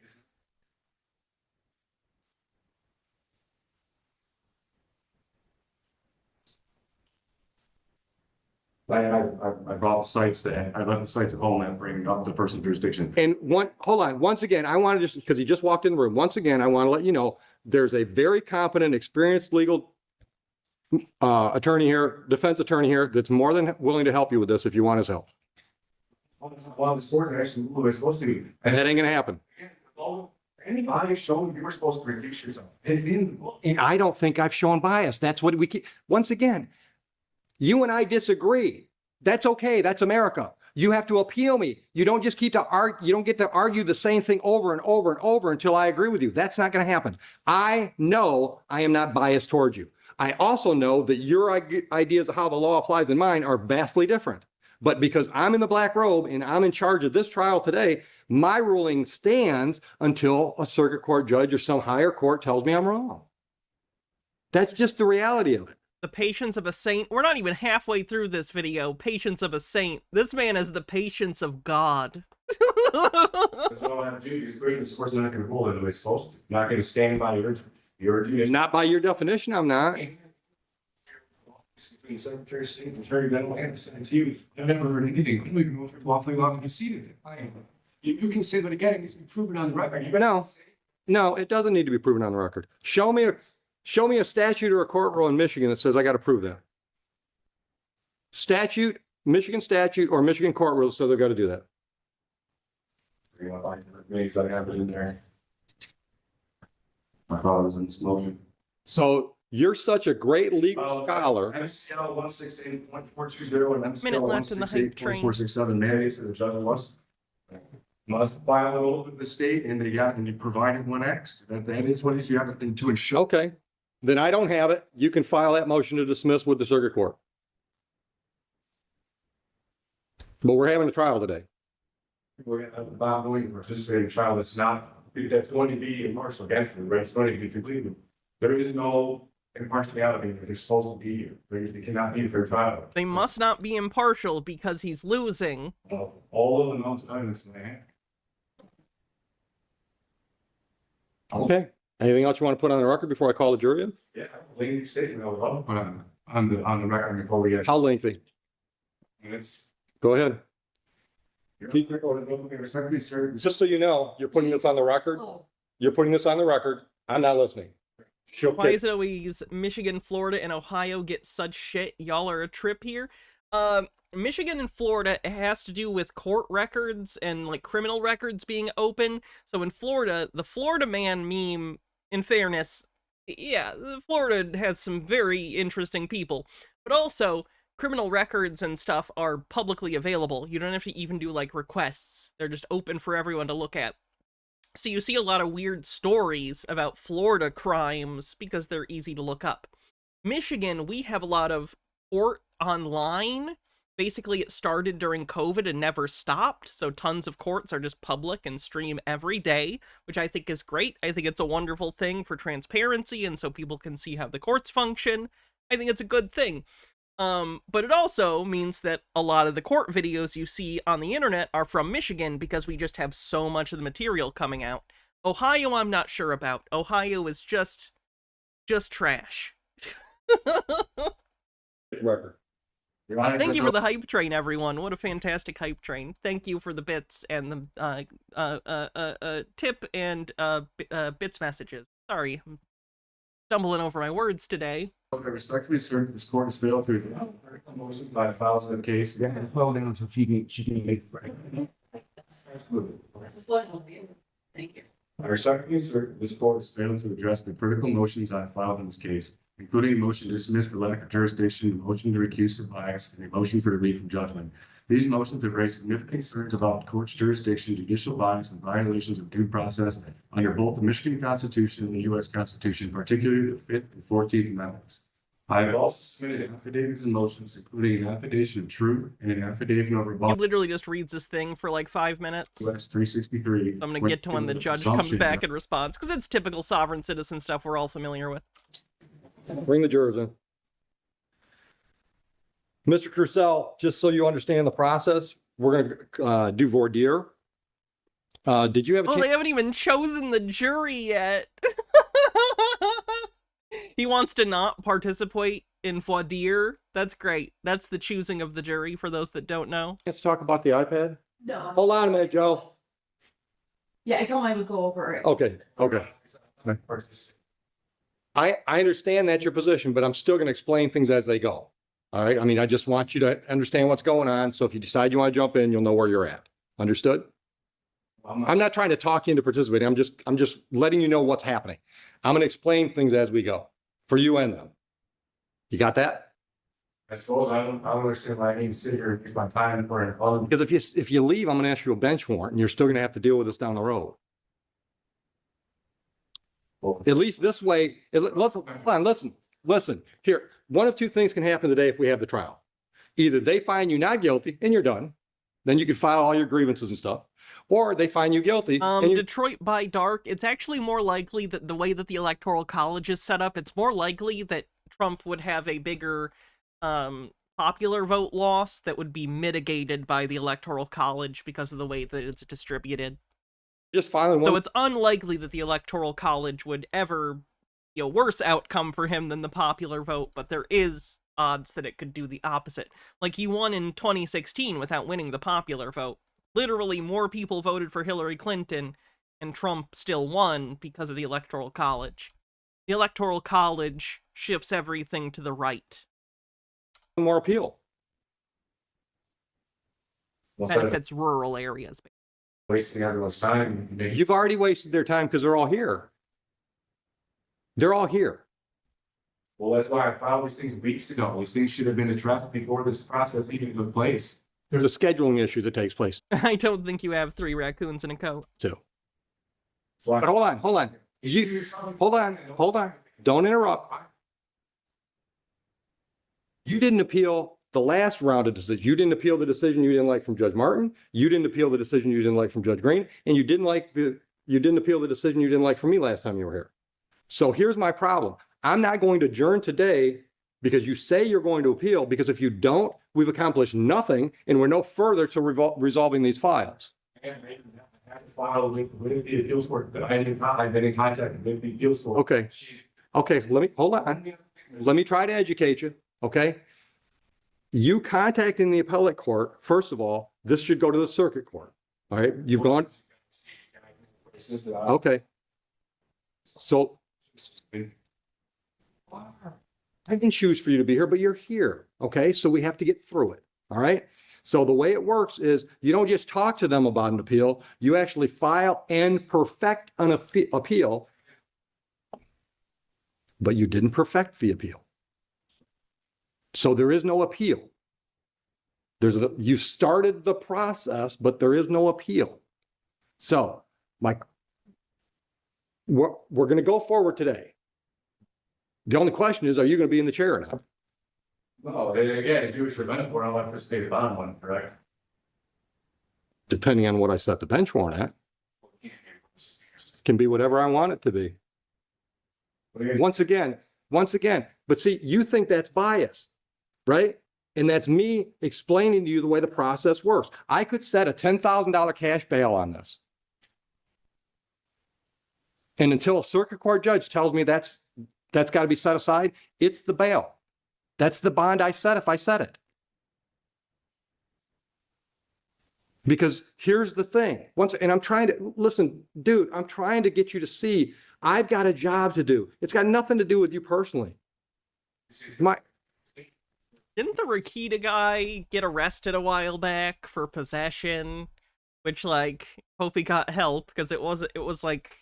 I brought the sites that I left the sites at home and bringing up the person's jurisdiction. And hold on, once again, I want to just, because he just walked in the room, once again, I want to let you know, there's a very competent, experienced legal attorney here, defense attorney here, that's more than willing to help you with this if you want his help. Well, the sport actually who is supposed to be. And that ain't gonna happen. Anybody showing you were supposed to recuse yourself. It's in the book. And I don't think I've shown bias. That's what we keep. Once again, you and I disagree. That's okay. That's America. You have to appeal me. You don't just keep to argue. You don't get to argue the same thing over and over and over until I agree with you. That's not going to happen. I know I am not biased towards you. I also know that your ideas of how the law applies in mine are vastly different. But because I'm in the black robe and I'm in charge of this trial today, my ruling stands until a circuit court judge or some higher court tells me I'm wrong. That's just the reality of it. The patience of a saint. We're not even halfway through this video. Patience of a saint. This man has the patience of God. That's what I have to do. Because greatness, of course, not going to rule it the way it's supposed to. Not going to stand by your jurisdiction. Not by your definition, I'm not. The Secretary of State and Attorney General and you. I've never heard anything. I don't even know if you're lawfully allowed to proceed it. You can say that again. It needs to be proven on the record. No, it doesn't need to be proven on the record. Show me a statute or a court rule in Michigan that says I got to prove that. Statute, Michigan statute, or Michigan court rule says I've got to do that. I have it in there. My father was in slogan. So you're such a great legal scholar. MCL 168.420 and Minute MCL left in the hype train. 168.467 mandates that the judge must file it over with the state and you provided 1X. That is what you have to ensure. Okay. Then I don't have it. You can file that motion to dismiss with the circuit court. But we're having a trial today. We're going to have a participating trial that's going to be impartial against them, right? It's going to be completely. There is no impartiality that they're supposed to be here. They cannot be a fair trial. They must not be impartial because he's losing. All of the known evidence they have. Okay. Anything else you want to put on the record before I call the jury in? Yeah, lengthy statement I would love to put on the record before we get. How lengthy? Minutes. Go ahead. Just so you know, you're putting this on the record. You're putting this on the record. I'm not listening. Why is it always Michigan, Florida, and Ohio get such shit? Y'all are a trip here. Michigan and Florida, it has to do with court records and like criminal records being open. So in Florida, the Florida man meme, in fairness, yeah, Florida has some very interesting people, but also criminal records and stuff are publicly available. You don't have to even do like requests. They're just open for everyone to look at. So you see a lot of weird stories about Florida crimes because they're easy to look up. Michigan, we have a lot of court online. Basically, it started during COVID and never stopped, so tons of courts are just public and stream every day, which I think is great. I think it's a wonderful thing for transparency, and so people can see how the courts function. I think it's a good thing. But it also means that a lot of the court videos you see on the internet are from Michigan because we just have so much of the material coming out. Ohio, I'm not sure about. Ohio is just trash. Record. Thank you for the hype train, everyone. What a fantastic hype train. Thank you for the bits and the tip and bits messages. Sorry, I'm stumbling over my words today. Okay, respectfully assert this court has failed to motions by files in the case. Yeah, slow down so she can make it. Thank you. I respectfully assert this court has failed to address the critical motions I filed in this case, including a motion to dismiss for lack of jurisdiction, a motion to recuse for bias, and a motion for relief from judgment. These motions have raised significant concerns about the court's jurisdiction, judicial bias, and violations of due process under both the Michigan Constitution and the U.S. Constitution, particularly the 5th and 14th Amendments. I have also submitted affidavits and motions, including an affidavit of truth and an affidavit of He rebuttal. literally just reads this thing for like 5 minutes. US 363. I'm gonna get to when the judge comes back in response, because it's typical sovereign citizen stuff we're all familiar with. Bring the jurors in. Mr. Crucell, just so you understand the process, we're gonna do voir dire. Did you have a Oh, chance? they haven't even chosen the jury yet. He wants to not participate in voir dire. That's great. That's the choosing of the jury, for those that don't know. Let's talk about the iPad. No. Hold on a minute, Joe. Yeah, I told him I would go over it. Okay. I understand that's your position, but I'm still going to explain things as they go. All right. I mean, I just want you to understand what's going on. So if you decide you want to jump in, you'll know where you're at. Understood? I'm not trying to talk you into participating. I'm just letting you know what's happening. I'm going to explain things as we go for you and them. You got that? I suppose I don't understand why I need to sit here and use my time for an Because if you leave, I'm going to ask you a bench warrant and you're still going to have to deal with this down the road. At least this way, listen, here, one of two things can happen today if we have the trial. Either they find you not guilty and you're done, then you can file all your grievances and stuff, or they find you guilty. And Detroit by dark, it's actually more likely that the way that the Electoral College is set up, it's more likely that Trump would have a bigger popular vote loss that would be mitigated by the Electoral College because of the way that it's distributed. Just filing one. So it's unlikely that the Electoral College would ever, worse outcome for him than the popular vote, but there is odds that it could do the opposite. Like, he won in 2016 without winning the popular vote. Literally, more people voted for Hillary Clinton, and Trump still won because of the Electoral College. The Electoral College shifts everything to the right. More appeal. Benefits rural areas. Wasting everyone's time. You've already wasted their time because they're all here. They're all here. Well, that's why I filed these things weeks ago. These things should have been addressed before this process even took place. There's a scheduling issue that takes place I don't think you have 3 raccoons in a coat. too. But hold on. Hold on. Don't interrupt. You didn't appeal the last round of decision. You didn't appeal the decision you didn't like from Judge Martin. You didn't appeal the decision you didn't like from Judge Green, and you didn't appeal the decision you didn't like from me last time you were here. So here's my problem. I'm not going to adjourn today because you say you're going to appeal, because if you don't, we've accomplished nothing and we're no further to resolving these files. I had to file with the appeals court, but I've been in contact with the appeals court. Okay, hold on. Let me try to educate you, okay? You contacting the appellate court, first of all, this should go to the circuit court, all right? You've gone. Okay. So I didn't choose for you to be here, but you're here, okay? So we have to get through it, all right? So the way it works is you don't just talk to them about an appeal, you actually file and perfect an appeal, but you didn't perfect the appeal. So there is no appeal. You started the process, but there is no appeal. So we're going to go forward today. The only question is, are you going to be in the chair or not? No, again, if you were prevent for, I'll have to stay on one, correct? Depending on what I set the bench warrant at. It can be whatever I want it to be. Once again, but see, you think that's bias, right? And that's me explaining to you the way the process works. I could set a $10,000 cash bail on this. And until a circuit court judge tells me that's got to be set aside, it's the bail. That's the bond I set if I set it. Because here's the thing. And I'm trying to, listen, dude, I'm trying to get you to see I've got a job to do. It's got nothing to do with you personally. Didn't the Rakita guy get arrested a while back for possession? Which, like, hope he got help, because it was like,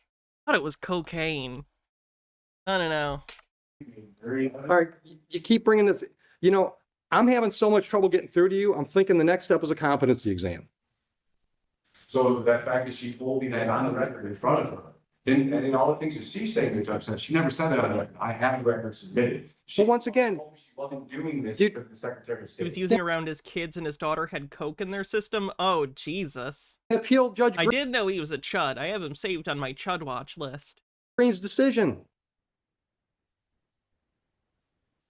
I thought it was cocaine. I don't know. All right, you keep bringing this, you know, I'm having so much trouble getting through to you. I'm thinking the next step is a competency exam. So that fact that she told me that on the record in front of her, and in all the things that she's saying, the judge said, she never said that on the record. I have the record submitted. So once again, she wasn't doing this because the Secretary of State. He was using around his kids and his daughter had coke in their system? Oh, Jesus. Appeal Judge I did know he was a chud. I have him saved on my chud watch list. Green's decision.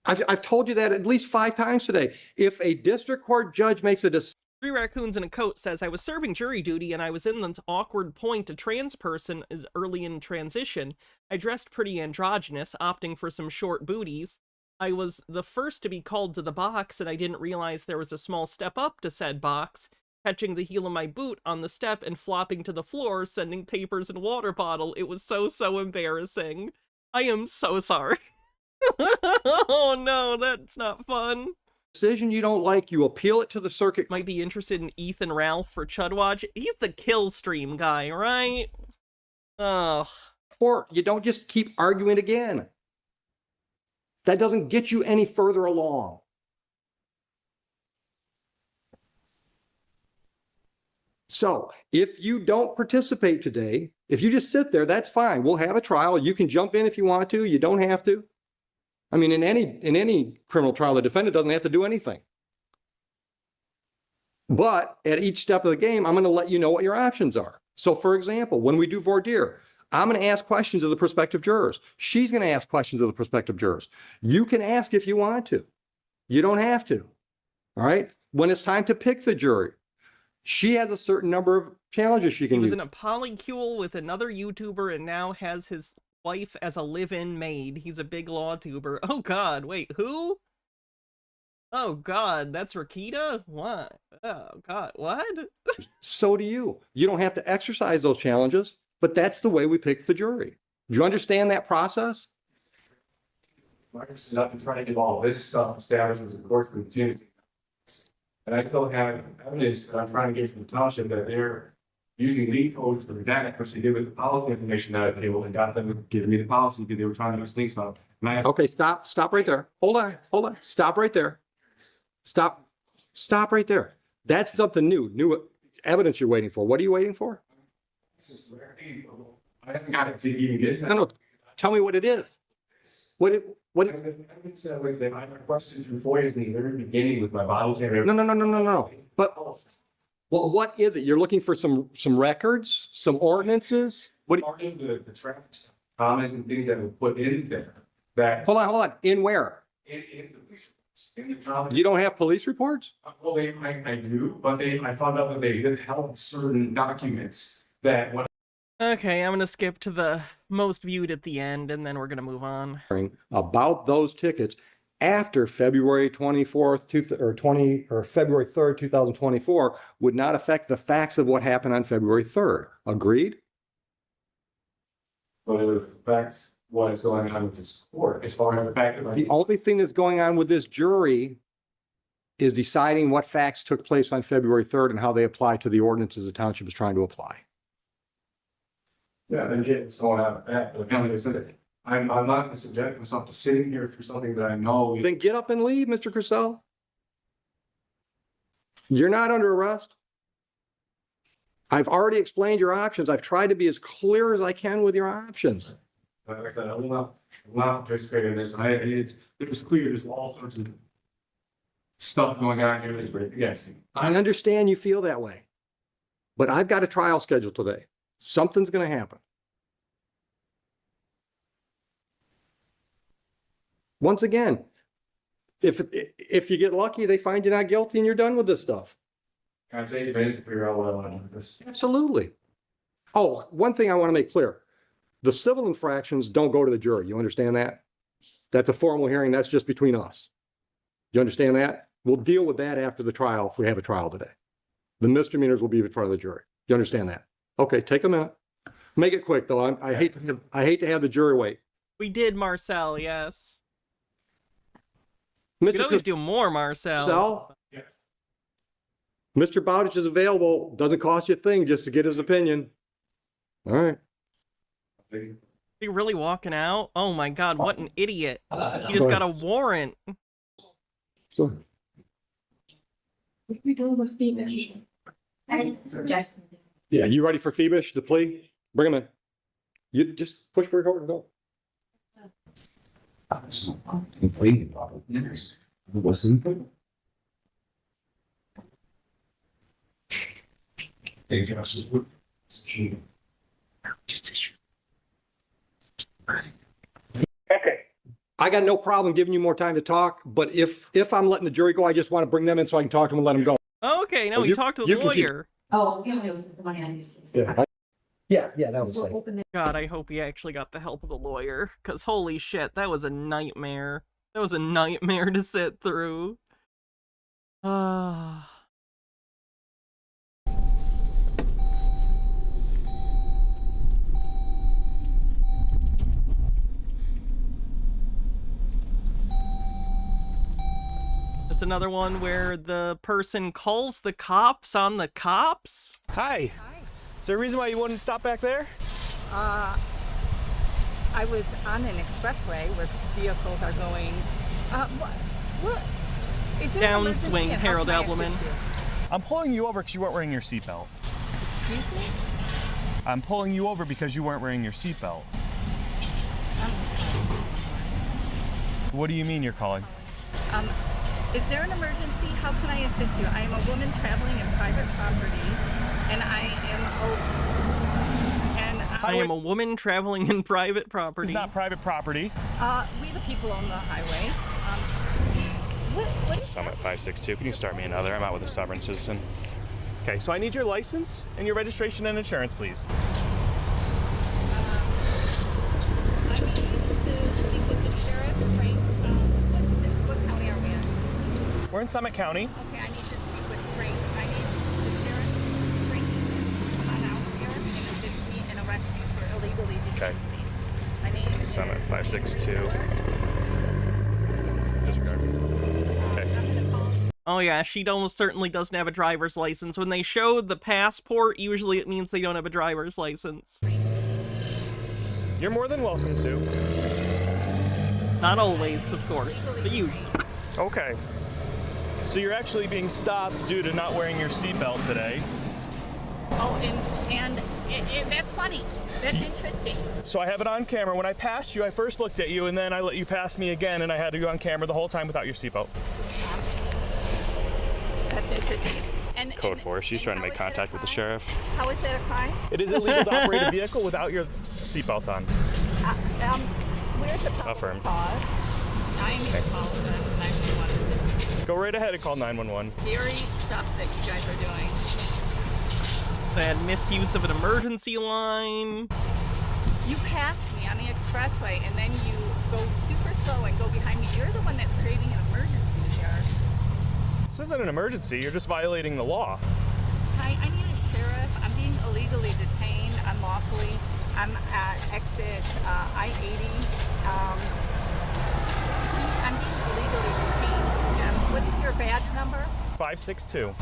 I've told you that at least 5 times today. If a district court judge makes a decision. 3 Raccoons in a Coat says, I was serving jury duty and I was in this awkward point a trans person is early in transition. I dressed pretty androgynous, opting for some short booties. I was the first to be called to the box and I didn't realize there was a small step up to said box. Catching the heel of my boot on the step and flopping to the floor, sending papers and water bottle. It was so embarrassing. I am so sorry. Oh no, that's not fun. Decision you don't like, you appeal it to the circuit. Might be interested in Ethan Ralph for Chudwatch. He's the kill stream guy, right? Oh. Or you don't just keep arguing again. That doesn't get you any further along. So if you don't participate today, if you just sit there, that's fine. We'll have a trial. You can jump in if you want to. You don't have to. I mean, in any criminal trial, the defendant doesn't have to do anything. But at each step of the game, I'm going to let you know what your options are. So for example, when we do voir dire, I'm going to ask questions of the prospective jurors. She's going to ask questions of the prospective jurors. You can ask if you want to. You don't have to. All right. When it's time to pick the jury, she has a certain number of challenges she can use. He was in a polycule with another YouTuber and now has his wife as a live-in maid. He's a big law tuber. Oh god, wait, who? Oh god, that's Rakita? What? Oh god, what? So do you. You don't have to exercise those challenges, but that's the way we pick the jury. Do you understand that process? Marcus has been trying to get all this stuff established with the courts and the and I still have evidence that I'm trying to get from the township that they're using lead codes for data, because they did with the policy information that they and got them giving me the policy because they were trying to mix stuff. Okay, stop right there. Hold on. Stop right there. Stop right there. That's something new evidence you're waiting for. What are you waiting for? This is where I haven't got it to even get to. No. Tell me what it is. What? Evidence that was that I requested from FOIA's in the very beginning with my bottle camera. No. But well, what is it? You're looking for some records, some ordinances? What? Part of the traffic comments and things that were put in there. That hold on. In where? In the police reports. You don't have police reports? Well, I do, but I found out that they withheld certain documents that when. Okay, I'm gonna skip to the most viewed at the end, and then we're gonna move on. About those tickets after February 24th or February 3rd, 2024 would not affect the facts of what happened on February 3rd. Agreed? But it would affect what is going on with this court as far as the fact that the only thing that's going on with this jury is deciding what facts took place on February 3rd and how they apply to the ordinances the township is trying to apply. Yeah, then it's going out of that. But apparently they said I'm not going to subject myself to sitting here through something that I know. Then get up and leave, Mr. Crisell. You're not under arrest. I've already explained your options. I've tried to be as clear as I can with your options. Like I said, I will not participate in this. It was clear there's all sorts of stuff going on here that's great against me. I understand you feel that way, but I've got a trial scheduled today. Something's going to happen. Once again, if you get lucky, they find you not guilty and you're done with this stuff. Can I take advantage to figure out what I want to do with this? Absolutely. Oh, one thing I want to make clear. The civil infractions don't go to the jury. You understand that? That's a formal hearing. That's just between us. You understand that? We'll deal with that after the trial if we have a trial today. The misdemeanors will be in front of the jury. You understand that? Okay, take a minute. Make it quick though. I hate to have the jury wait. We did, Marcel, yes. Mr. We could always do more, Marcel. Marcel? Yes. Mr. Bowditch is available. Doesn't cost you a thing just to get his opinion. All right. Is he really walking out? Oh my God, what an idiot. He just got a warrant. Sure. What are we doing with Phoebish? Yeah, you ready for Phoebish, the plea? Bring him in. You just push record and go. Okay. I got no problem giving you more time to talk, but if I'm letting the jury go, I just want to bring them in so I can talk to them and let them go. Okay, no, he talked to the lawyer. Oh, it was the money on these. Yeah, that was it. God, I hope he actually got the help of the lawyer, because holy shit, that was a nightmare. That was a nightmare to sit through. There's another one where the person calls the cops on the cops. Hi. Is there a reason why you wouldn't stop back there? I was on an expressway where vehicles are going. What? Is there an emergency Downswing, and how Harold can I assist Albleman. you? I'm pulling you over because you weren't wearing your seatbelt. Excuse me? I'm pulling you over because you weren't wearing your seatbelt. What do you mean you're calling? Is there an emergency? How can I assist you? I am a woman traveling in private property, and I am a woman traveling in private property. It's not private property. We the people own the highway. What is Summit 562. Can you start me another? I'm out with a sovereign citizen. Okay, so I need your license and your registration and insurance, please. I need to speak with the sheriff, Frank. What county are we in? We're in Summit County. Okay, I need to speak with Frank. I need the sheriff, Frank, to come on out here and assist me and arrest you for illegally detaining me. I need Summit 562. Disregard. Okay. Oh yeah, she almost certainly doesn't have a driver's license. When they show the passport, usually it means they don't have a driver's license. You're more than welcome to. Not always, of course, but usually. Okay. So you're actually being stopped due to not wearing your seatbelt today. Oh, and that's funny. That's interesting. So I have it on camera. When I passed you, I first looked at you, and then I let you pass me again, and I had you on camera the whole time without your seatbelt. That's interesting. Code 4. She's trying to make contact with the sheriff. How is that a crime? It is illegal to operate a vehicle without your seatbelt on. Where's the probable Affirmed. cause? I need to call the 911. Go right ahead and call 911. Scary stuff that you guys are doing. Bad misuse of an emergency line. You passed me on the expressway, and then you go super slow and go behind me. You're the one that's creating an emergency here. This isn't an emergency. You're just violating the law. Hi, I need a sheriff. I'm being illegally detained unlawfully. I'm at exit I-80. I'm being illegally detained. What is your badge number? 562.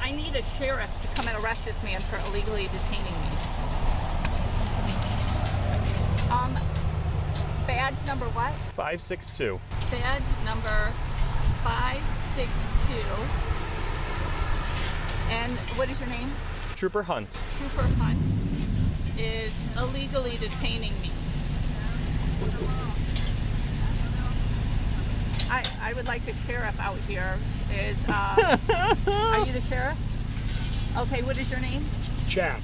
I need a sheriff to come and arrest this man for illegally detaining me. Badge number what? 562. Badge number 562. And what is your name? Trooper Hunt. Trooper Hunt is illegally detaining me. I would like the sheriff out here. Are you the sheriff? Okay, what is your name? Chad.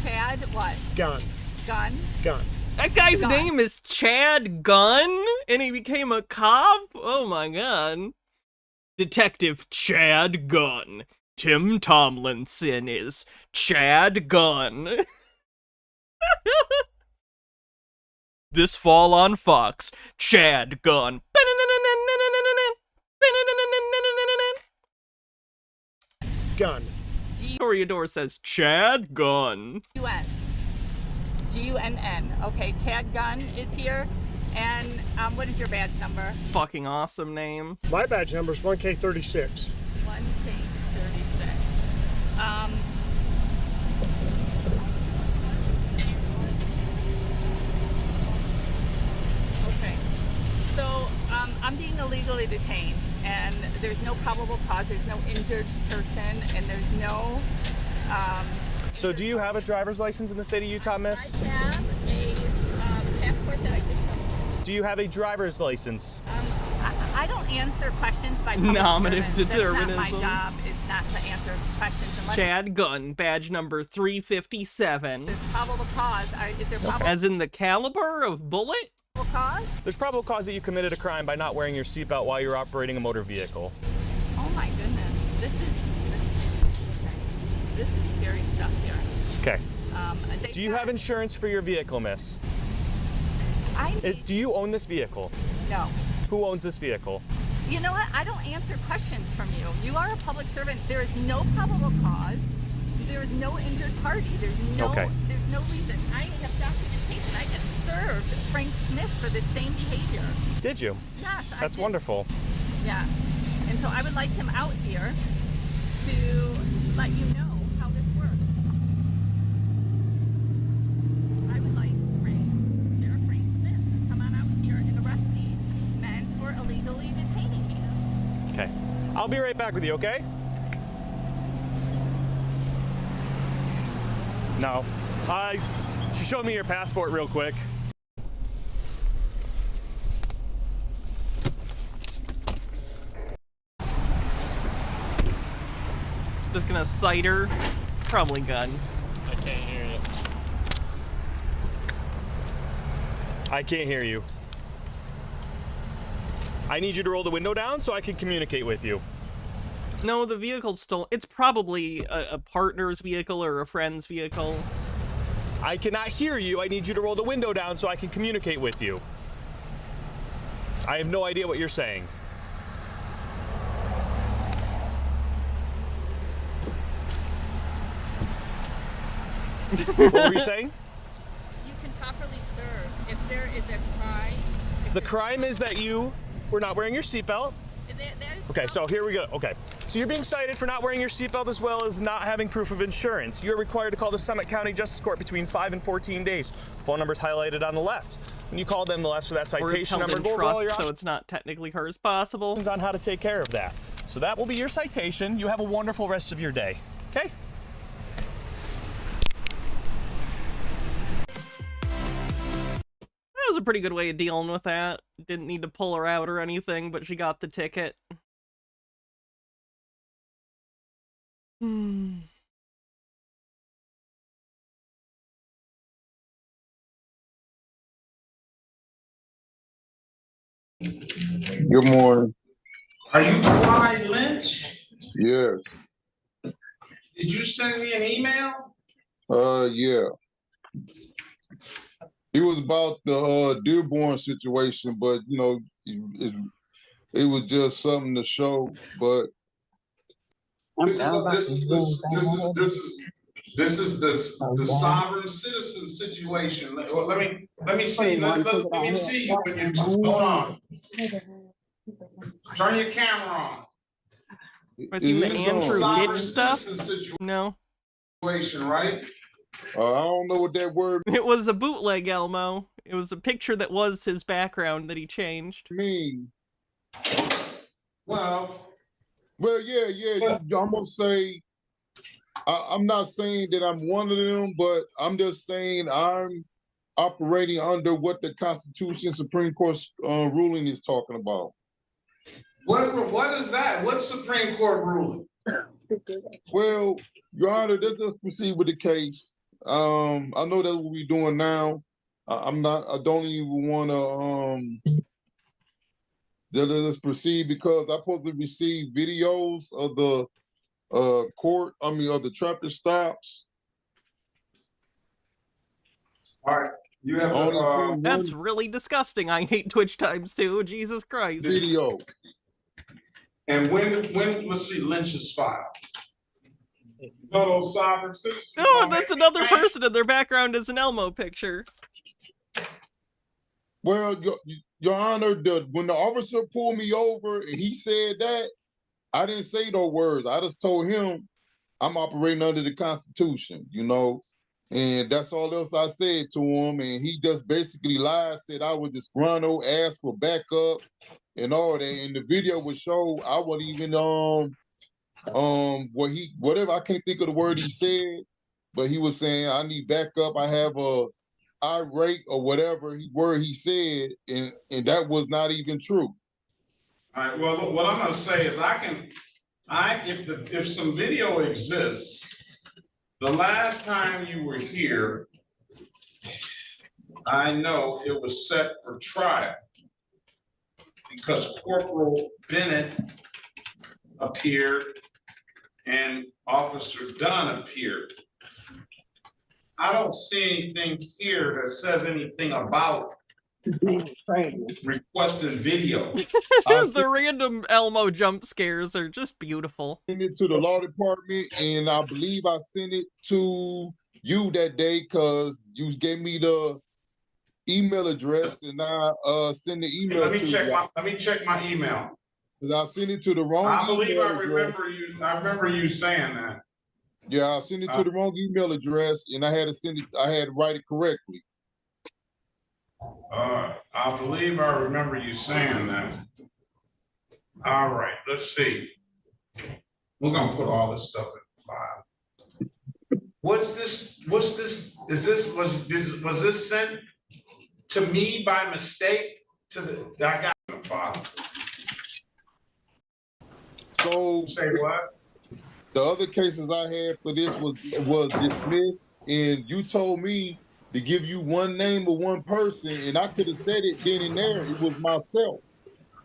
Chad what? Gunn. Gunn? Gunn. That guy's Gunn. name is Chad Gunn, and he became a cop? Oh my god. Detective Chad Gunn. Tim Tomlinson is Chad Gunn. This fall on Fox, Chad Gunn. Gunn. Toreador says Chad Gunn. G-U-N. G-U-N-N. Okay, Chad Gunn is here. And what is your badge number? Fucking awesome name. My badge number is 1K36. 1K36. Okay. So I'm being illegally detained, and there's no probable cause, there's no injured person, and there's no... So do you have a driver's license in the state of Utah, miss? I have a passport that I just showed. Do you have a driver's license? I don't answer questions by public Nominative servants. determinism. That's not my job. It's not to answer questions unless Chad Gunn, badge number 357. there's probable cause. Is there probable As in the caliber of bullet? cause? There's probable cause that you committed a crime by not wearing your seatbelt while you're operating a motor vehicle. Oh my goodness. This is scary stuff here. Okay. Do you have insurance for your vehicle, miss? Do you own this vehicle? No. Who owns this vehicle? You know what? I don't answer questions from you. You are a public servant. There is no probable cause. There is no injured party. There's no reason. I have documentation. I just served Frank Smith for the same behavior. Did you? Yes. That's wonderful. Yes. And so I would like him out here to let you know how this works. I would like Sheriff Frank Smith to come on out here and arrest these men for illegally detaining me. Okay. I'll be right back with you, okay? No. She showed me your passport real quick. Just gonna cite her. Probably gun. I can't hear you. I can't hear you. I need you to roll the window down so I can communicate with you. No, the vehicle's stolen. It's probably a partner's vehicle or a friend's vehicle. I cannot hear you. I need you to roll the window down so I can communicate with you. I have no idea what you're saying. What were you saying? You can properly serve if there is a crime. The crime is that you were not wearing your seatbelt. Okay, so here we go. Okay, so you're being cited for not wearing your seatbelt as well as not having proof of insurance. You're required to call the Summit County Justice Court between 5 and 14 days. Phone number's highlighted on the left. When you call them, they'll ask for that citation number. Go over all your options, so it's not technically hers possible. On how to take care of that. So that will be your citation. You have a wonderful rest of your day. Okay? That was a pretty good way of dealing with that. Didn't need to pull her out or anything, but she got the ticket. Good morning. Are you Clyde Lynch? Yes. Did you send me an email? Yeah. It was about the Dearborn situation, but you know, it was just something to show. But This is the sovereign citizen situation. Let me see. Let me see you. Hold on. Turn your camera on. Was he the Andrew Ditch stuff? No. Situation, right? I don't know what that word. It was a bootleg, Elmo. It was a picture that was his background that he changed. Well, yeah. I'm gonna say. I'm not saying that I'm one of them, but I'm just saying I'm operating under what the Constitution Supreme Court ruling is talking about. What is that? What's Supreme Court ruling? Well, Your Honor, let's just proceed with the case. I know that's what we're doing now. I don't even want to. Let's proceed because I'm supposed to receive videos of the traffic stops. All right, you have That's really disgusting. I hate Twitch times too. Jesus Christ. Video. And when let's see Lynch's file. No, sovereign citizens. Oh, that's another person in their background is an Elmo picture. Well, Your Honor, when the officer pulled me over and he said that, I didn't say those words. I just told him I'm operating under the Constitution, you know, and that's all else I said to him. And he just basically lied, said I was disgruntled, asked for backup and all that. And the video would show I wasn't even whatever, I can't think of the word he said, but he was saying I need backup. I have a irate or whatever word he said, and that was not even true. All right. Well, what I'm going to say is if some video exists, the last time you were here, I know it was set for trial because Corporal Bennett appeared and Officer Dunn appeared. I don't see anything here that says anything about requesting video. The random Elmo jump scares are just beautiful. I sent it to the law department, and I believe I sent it to you that day because you gave me the email address, and I sent the email let me check my email. Because I sent it to the wrong I believe email I remember you saying that. Yeah, I sent it to the wrong email address, and I had to write it correctly. I believe I remember you saying that. All right, let's see. We're gonna put all this stuff in the file. What's this? Was this sent to me by mistake? I got the file. So say what? The other cases I had for this was dismissed, and you told me to give you one name of one person, and I could have said it then and there. It was myself.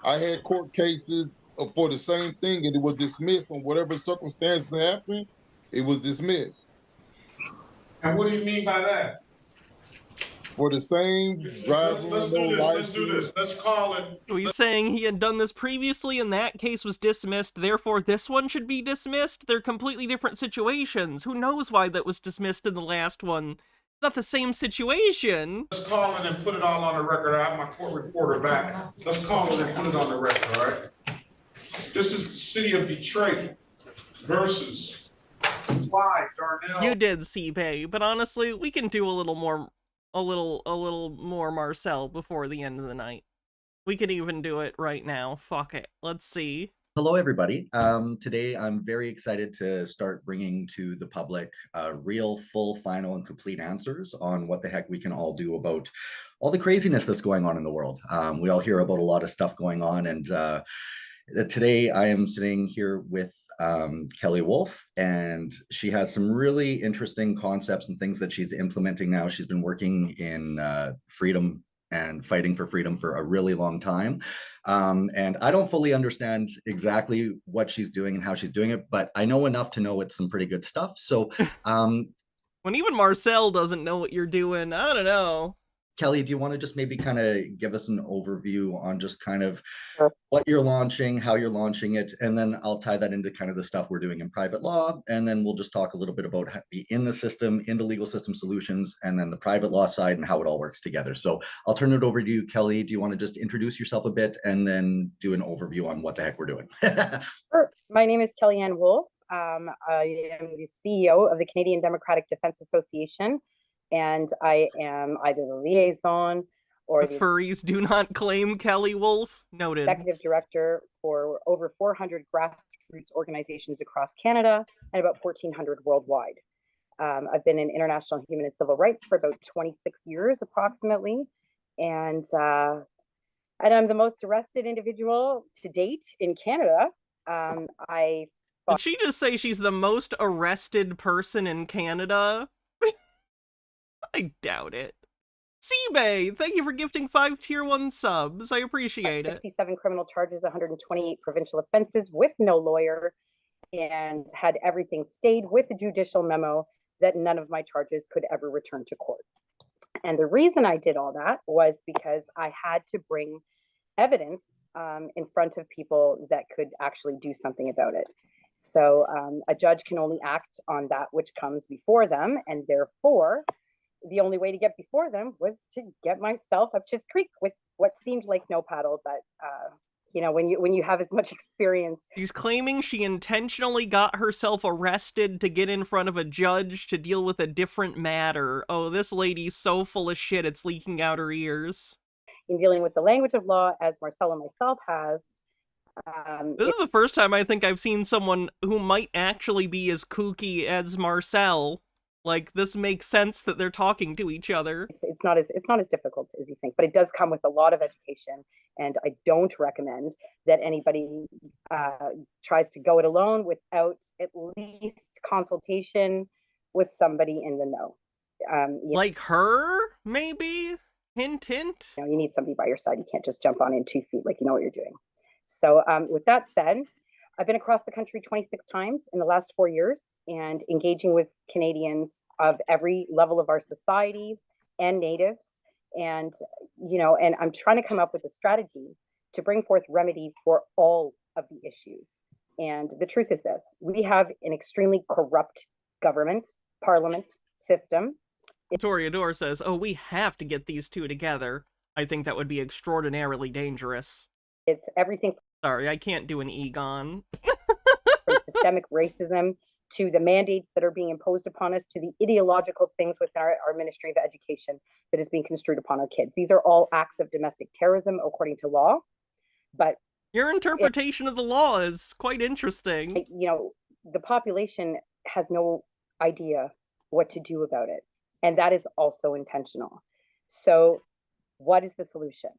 I had court cases for the same thing, and it was dismissed on whatever circumstances happened. It was dismissed. And what do you mean by that? For the same driving. Let's do this. Let's call it. Are you saying he had done this previously and that case was dismissed, therefore this one should be dismissed? They're completely different situations. Who knows why that was dismissed in the last one? It's not the same situation. Let's call it and put it all on the record. I have my court reporter back. Let's call it and put it on the record, all right? This is the city of Detroit versus Clyde Darnell. You did, CPay, but honestly, we can do a little more Marcel before the end of the night. We could even do it right now. Fuck it. Let's see. Hello, everybody. Today, I'm very excited to start bringing to the public real, full, final, and complete answers on what the heck we can all do about all the craziness that's going on in the world. We all hear about a lot of stuff going on, and today I am sitting here with Kelly Wolf, and she has some really interesting concepts and things that she's implementing now. She's been working in freedom and fighting for freedom for a really long time. And I don't fully understand exactly what she's doing and how she's doing it, but I know enough to know it's some pretty good stuff. So when even Marcel doesn't know what you're doing, I don't know. Kelly, do you want to just maybe kind of give us an overview on just kind of what you're launching, how you're launching it, and then I'll tie that into kind of the stuff we're doing in private law, and then we'll just talk a little bit about the in the legal system solutions, and then the private law side and how it all works together. So I'll turn it over to you, Kelly. Do you want to just introduce yourself a bit and then do an overview on what the heck we're doing? Sure. My name is Kellyanne Wolf. I am the CEO of the Canadian Democratic Defense Association, and I am either the liaison or the furries do not claim Kelly Wolf. Noted. Executive director for over 400 grassroots organizations across Canada and about 1,400 worldwide. I've been in international human and civil rights for about 26 years approximately, and I'm the most arrested individual to date in Canada. Did she just say she's the most arrested person in Canada? I doubt it. Seabay, thank you for gifting 5 tier 1 subs. I appreciate it. 67 criminal charges, 128 provincial offenses with no lawyer, and had everything stayed with the judicial memo that none of my charges could ever return to court. And the reason I did all that was because I had to bring evidence in front of people that could actually do something about it. So a judge can only act on that which comes before them, and therefore the only way to get before them was to get myself up Schitt's Creek with what seemed like no paddle, but you know, when you have as much experience. She's claiming she intentionally got herself arrested to get in front of a judge to deal with a different matter. Oh, this lady's so full of shit, it's leaking out her ears. In dealing with the language of law, as Marcel and myself have. This is the first time I think I've seen someone who might actually be as kooky as Marcel. Like, this makes sense that they're talking to each other. It's not as difficult as you think, but it does come with a lot of education. And I don't recommend that anybody tries to go it alone without at least consultation with somebody in the know. Like her, maybe? Hint, hint? You know, you need somebody by your side. You can't just jump on in 2 feet like you know what you're doing. So with that said, I've been across the country 26 times in the last 4 years and engaging with Canadians of every level of our society and natives. And, you know, and I'm trying to come up with a strategy to bring forth remedy for all of the issues. And the truth is this: we have an extremely corrupt government, parliament system. Toreador says, oh, we have to get these two together. I think that would be extraordinarily dangerous. It's everything. Sorry, I can't do an Egon. From systemic racism to the mandates that are being imposed upon us, to the ideological things within our Ministry of Education that is being construed upon our kids. These are all acts of domestic terrorism according to law. But your interpretation of the law is quite interesting. You know, the population has no idea what to do about it. And that is also intentional. So what is the solution?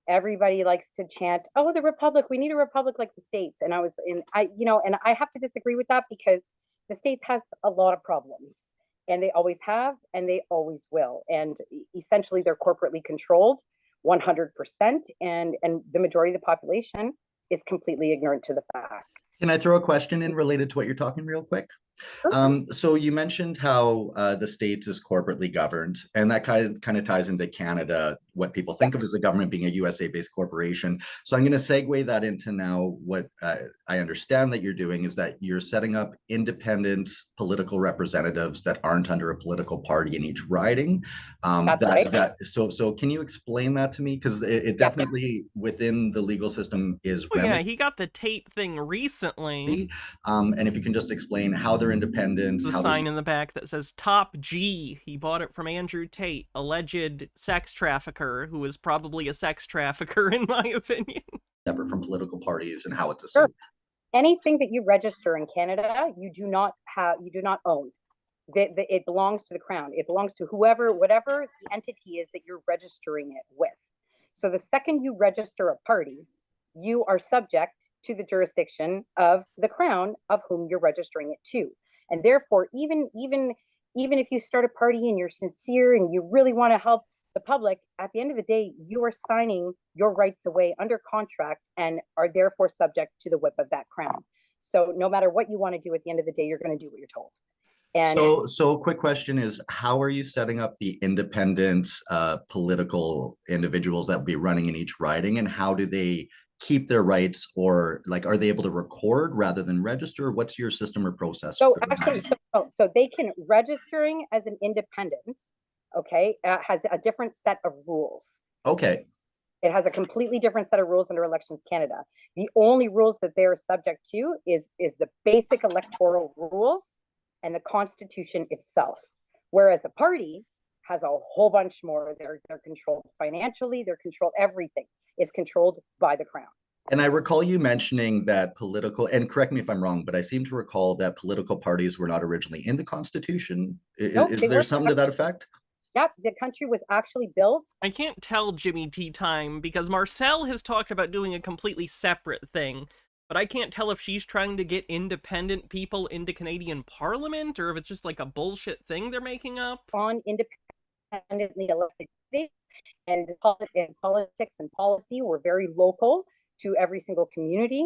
Everybody likes to chant, oh, the republic, we need a republic like the States. And I have to disagree with that, because the States has a lot of problems, and they always have, and they always will. And essentially they're corporately controlled 100%. And the majority of the population is completely ignorant to the fact. Can I throw a question in related to what you're talking real quick? So you mentioned how the States is corporately governed, and that kind of ties into Canada, what people think of as the government being a USA-based corporation. So I'm going to segue that into now what I understand that you're doing is that you're setting up independent political representatives that aren't under a political party in each riding. That's right. So can you explain that to me? Because it definitely within the legal system is. Oh, yeah, he got the Tate thing recently. And if you can just explain how they're independent. The sign in the back that says Top G. He bought it from Andrew Tate, alleged sex trafficker, who is probably a sex trafficker in my opinion. Separate from political parties and how it's Sure. assumed. Anything that you register in Canada, you do not own. It belongs to the Crown. It belongs to whatever the entity is that you're registering it with. So the second you register a party, you are subject to the jurisdiction of the Crown of whom you're registering it to. And therefore, even if you start a party and you're sincere and you really want to help the public, at the end of the day, you are signing your rights away under contract and are therefore subject to the whip of that Crown. So no matter what you want to do, at the end of the day, you're going to do what you're told. And so quick question is, how are you setting up the independent political individuals that will be running in each riding, and how do they keep their rights, or like, are they able to record rather than register? What's your system or process? So actually, so they can, registering as an independent, okay, has a different set of rules. Okay. It has a completely different set of rules under Elections Canada. The only rules that they're subject to is the basic electoral rules and the Constitution itself. Whereas a party has a whole bunch more. They're controlled financially, they're controlled, everything is controlled by the Crown. And I recall you mentioning that political, and correct me if I'm wrong, but I seem to recall that political parties were not originally in the Constitution. Nope, is there something to that effect? Yep, the country was actually built. I can't tell Jimmy Tea Time because Marcel has talked about doing a completely separate thing, but I can't tell if she's trying to get independent people into Canadian Parliament or if it's just like a bullshit thing they're making up. On independently elected states, and politics and policy were very local to every single community.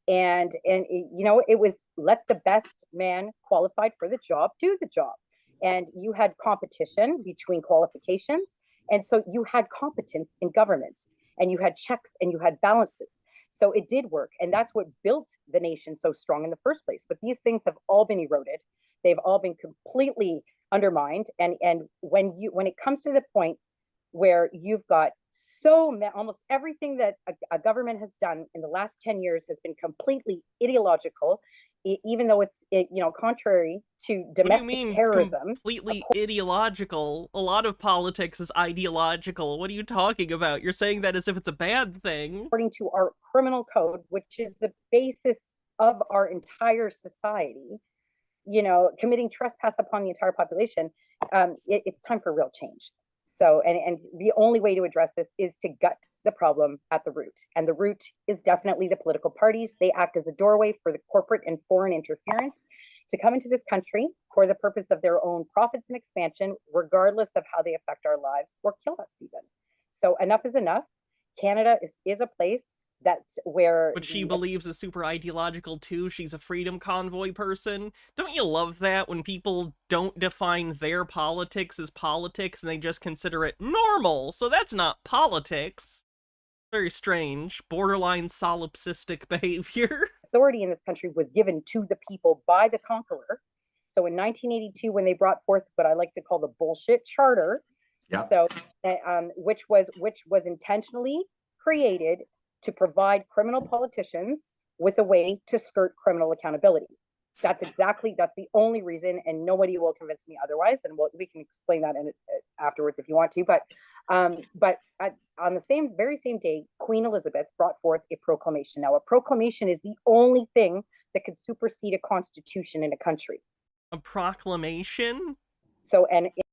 And you know, it was let the best man qualified for the job do the job. And you had competition between qualifications. And so you had competence in government, and you had checks and you had balances. So it did work. And that's what built the nation so strong in the first place. But these things have all been eroded. They've all been completely undermined. And when it comes to the point where you've got almost everything that a government has done in the last 10 years has been completely ideological, even though it's contrary to domestic terrorism. Completely ideological. A lot of politics is ideological. What are you talking about? You're saying that as if it's a bad thing. According to our criminal code, which is the basis of our entire society, committing trespass upon the entire population, it's time for real change. So, and the only way to address this is to gut the problem at the root. And the root is definitely the political parties. They act as a doorway for the corporate and foreign interference to come into this country for the purpose of their own profits and expansion, regardless of how they affect our lives or kill us even. So enough is enough. Canada is a place that's where... But she believes is super ideological too. She's a freedom convoy person. Don't you love that when people don't define their politics as politics and they just consider it normal? So that's not politics. Very strange. Borderline solipsistic behavior. Authority in this country was given to the people by the conqueror. So in 1982, when they brought forth what I like to call the bullshit charter, so which was intentionally created to provide criminal politicians with a way to skirt criminal accountability. That's the only reason, and nobody will convince me otherwise. And we can explain that afterwards if you want to. But on the very same day, Queen Elizabeth brought forth a proclamation. Now, a proclamation is the only thing that could supersede a constitution in a country. A proclamation? So,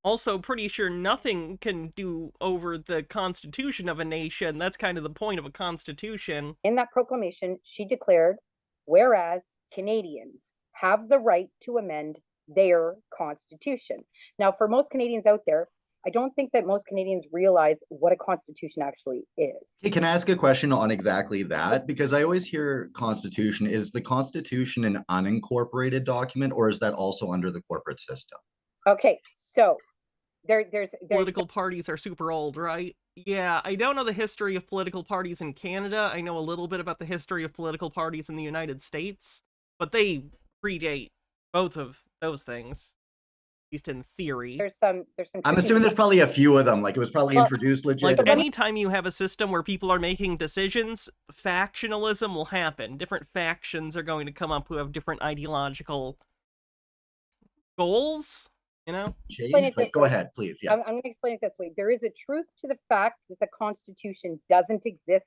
also pretty sure nothing can do over the constitution of a nation. That's kind of the point of a constitution. In that proclamation, she declared, whereas Canadians have the right to amend their constitution. Now, for most Canadians out there, I don't think that most Canadians realize what a constitution actually is. Hey, can I ask a question on exactly that? Because I always hear constitution. Is the constitution an unincorporated document, or is that also under the corporate system? Okay, so there's political parties are super old, right? Yeah, I don't know the history of political parties in Canada. I know a little bit about the history of political parties in the United States, but they predate both of those things, at least in theory. There's some I'm assuming there's probably a few of them. Like it was probably introduced legit. Like anytime you have a system where people are making decisions, factionalism will happen. Different factions are going to come up who have different ideological goals. Go ahead, please. Yeah, I'm going to explain it this way. There is a truth to the fact that the Constitution doesn't exist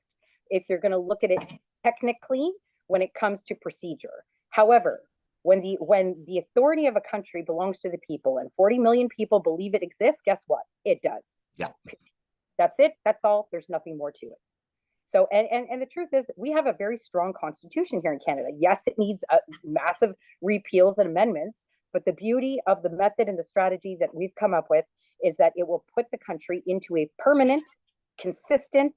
if you're going to look at it technically when it comes to procedure. However, when the authority of a country belongs to the people and 40 million people believe it exists, guess what? It does. Yeah. That's it. That's all. There's nothing more to it. So, and the truth is, we have a very strong constitution here in Canada. Yes, it needs massive repeals and amendments, but the beauty of the method and the strategy that we've come up with is that it will put the country into a permanent, consistent,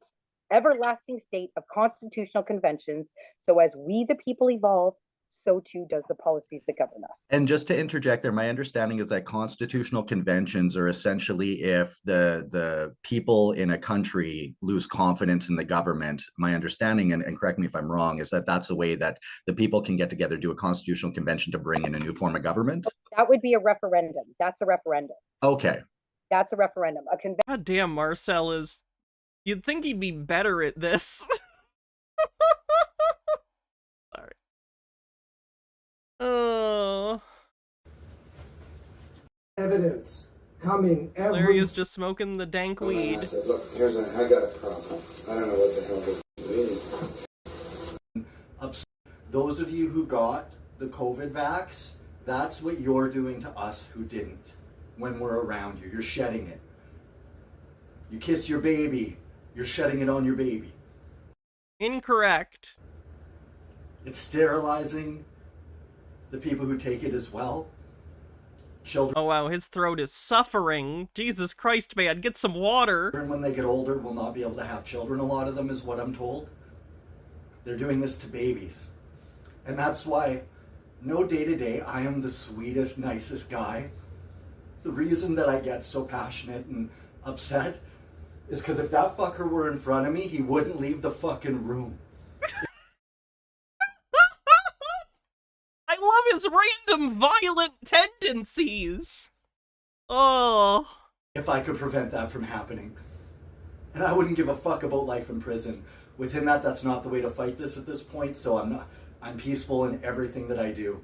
everlasting state of constitutional conventions. So as we, the people, evolve, so too does the policies that govern us. And just to interject there, my understanding is that constitutional conventions are essentially if the people in a country lose confidence in the government. My understanding, and correct me if I'm wrong, is that that's the way that the people can get together, do a constitutional convention to bring in a new form of government? That would be a referendum. That's a referendum. Okay. That's a referendum. A convention. God damn, Marcel is... You'd think he'd be better at this. Sorry. Oh. Evidence coming every... Larry's just smoking the dank weed. I said, look, I got a problem. I don't know what the hell this means. Those of you who got the COVID vax, that's what you're doing to us who didn't when we're around you. You're shedding it. You kiss your baby, you're shedding it on your baby. Incorrect. It's sterilizing the people who take it as well. Children. Oh wow, his throat is suffering. Jesus Christ, man, get some water. When they get older, will not be able to have children, a lot of them, is what I'm told. They're doing this to babies. And that's why, no day to day, I am the sweetest, nicest guy. The reason that I get so passionate and upset is because if that fucker were in front of me, he wouldn't leave the fucking room. I love his random violent tendencies. Oh. If I could prevent that from happening. And I wouldn't give a fuck about life in prison. Within that, that's not the way to fight this at this point, so I'm peaceful in everything that I do.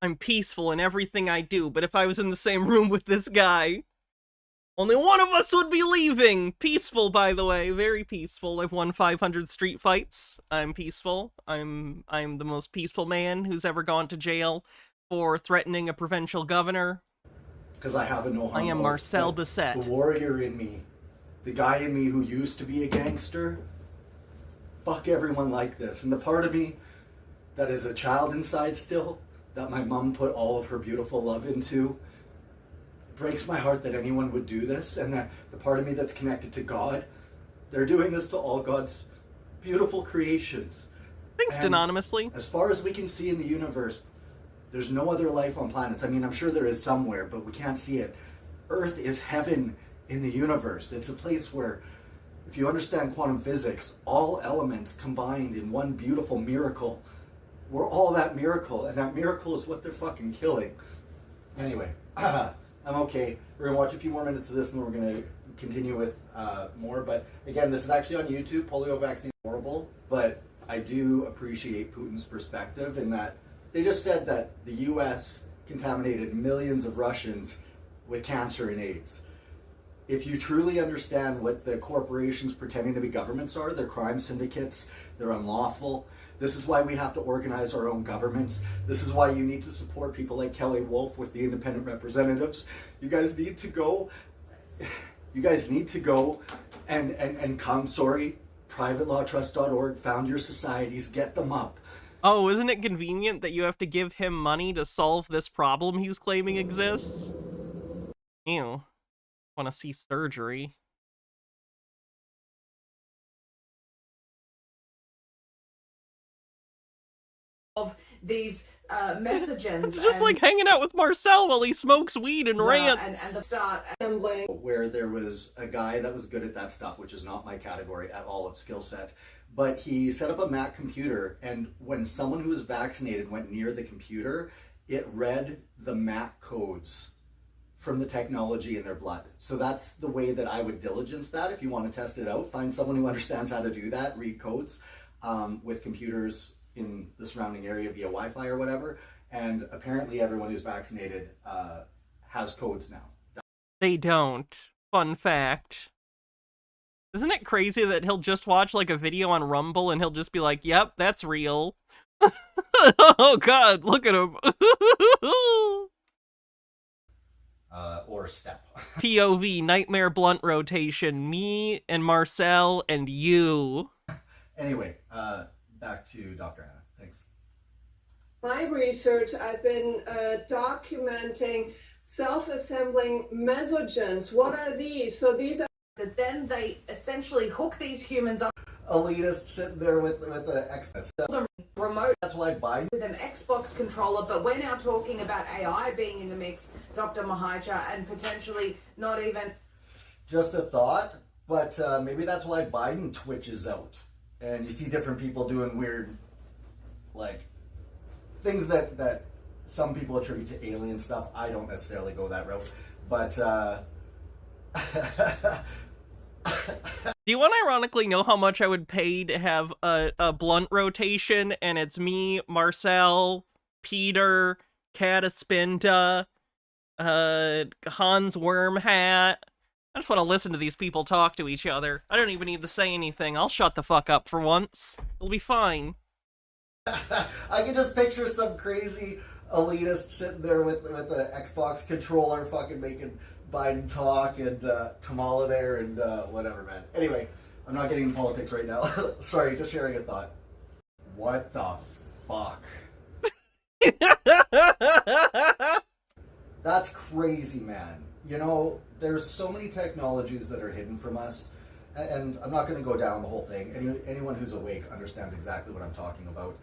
I'm peaceful in everything I do, but if I was in the same room with this guy, only one of us would be leaving! Peaceful, by the way, very peaceful. I've won 500 street fights. I'm peaceful. I'm the most peaceful man who's ever gone to jail for threatening a provincial governor. Because I have a no harm. I am Marcel Bissett. The warrior in me, the guy in me who used to be a gangster, fuck everyone like this. And the part of me that is a child inside still, that my mom put all of her beautiful love into, it breaks my heart that anyone would do this. And that the part of me that's connected to God, they're doing this to all God's beautiful creations. Thanks, anonymously. As far as we can see in the universe, there's no other life on planets. I mean, I'm sure there is somewhere, but we can't see it. Earth is heaven in the universe. It's a place where, if you understand quantum physics, all elements combined in one beautiful miracle. We're all that miracle, and that miracle is what they're fucking killing. Anyway, I'm okay. We're gonna watch a few more minutes of this, and then we're gonna continue with more. But again, this is actually on YouTube. Polio vaccine is horrible, but I do appreciate Putin's perspective in that they just said that the U.S. contaminated millions of Russians with cancer and AIDS. If you truly understand what the corporations pretending to be governments are, they're crime syndicates, they're unlawful. This is why we have to organize our own governments. This is why you need to support people like Kelly Wolf with the independent representatives. You guys need to go and come, privatelawtrust.org, found your societies, get them up. Oh, isn't it convenient that you have to give him money to solve this problem he's claiming exists? Ew. Want to see surgery. Of these messages. It's just like hanging out with Marcel while he smokes weed and rants. And the start assembling. Where there was a guy that was good at that stuff, which is not my category at all of skill set. But he set up a Mac computer, and when someone who was vaccinated went near the computer, it read the Mac codes from the technology in their blood. So that's the way that I would diligence that. If you want to test it out, find someone who understands how to do that, read codes with computers in the surrounding area via Wi-Fi or whatever. And apparently everyone who's vaccinated has codes now. They don't. Fun fact. Isn't it crazy that he'll just watch like a video on Rumble and he'll just be like, yep, that's real. Oh god, look at him. Or step. POV, nightmare blunt rotation, me and Marcel and you. Anyway, back to Dr. Anna. Thanks. My research, I've been documenting self-assembling mesogens. What are these? So these are that then they essentially hook these humans up. Elitist sitting there with the Xbox. Remote. That's why Biden With an Xbox controller, but we're now talking about AI being in the mix, Dr. Mahacha, and potentially not even. Just a thought, but maybe that's why Biden twitches out. And you see different people doing weird, like, things that some people attribute to alien stuff. I don't necessarily go that route, but Do you want to ironically know how much I would pay to have a blunt rotation and it's me, Marcel, Peter, Cataspinta, Hans Wormhat? I just want to listen to these people talk to each other. I don't even need to say anything. I'll shut the fuck up for once. It'll be fine. I can just picture some crazy elitist sitting there with the Xbox controller fucking making Biden talk and Kamala there and whatever, man. Anyway, I'm not getting into politics right now. Sorry, just sharing a thought. What the fuck? That's crazy, man. You know, there's so many technologies that are hidden from us, and I'm not going to go down the whole thing. Anyone who's awake understands exactly what I'm talking about.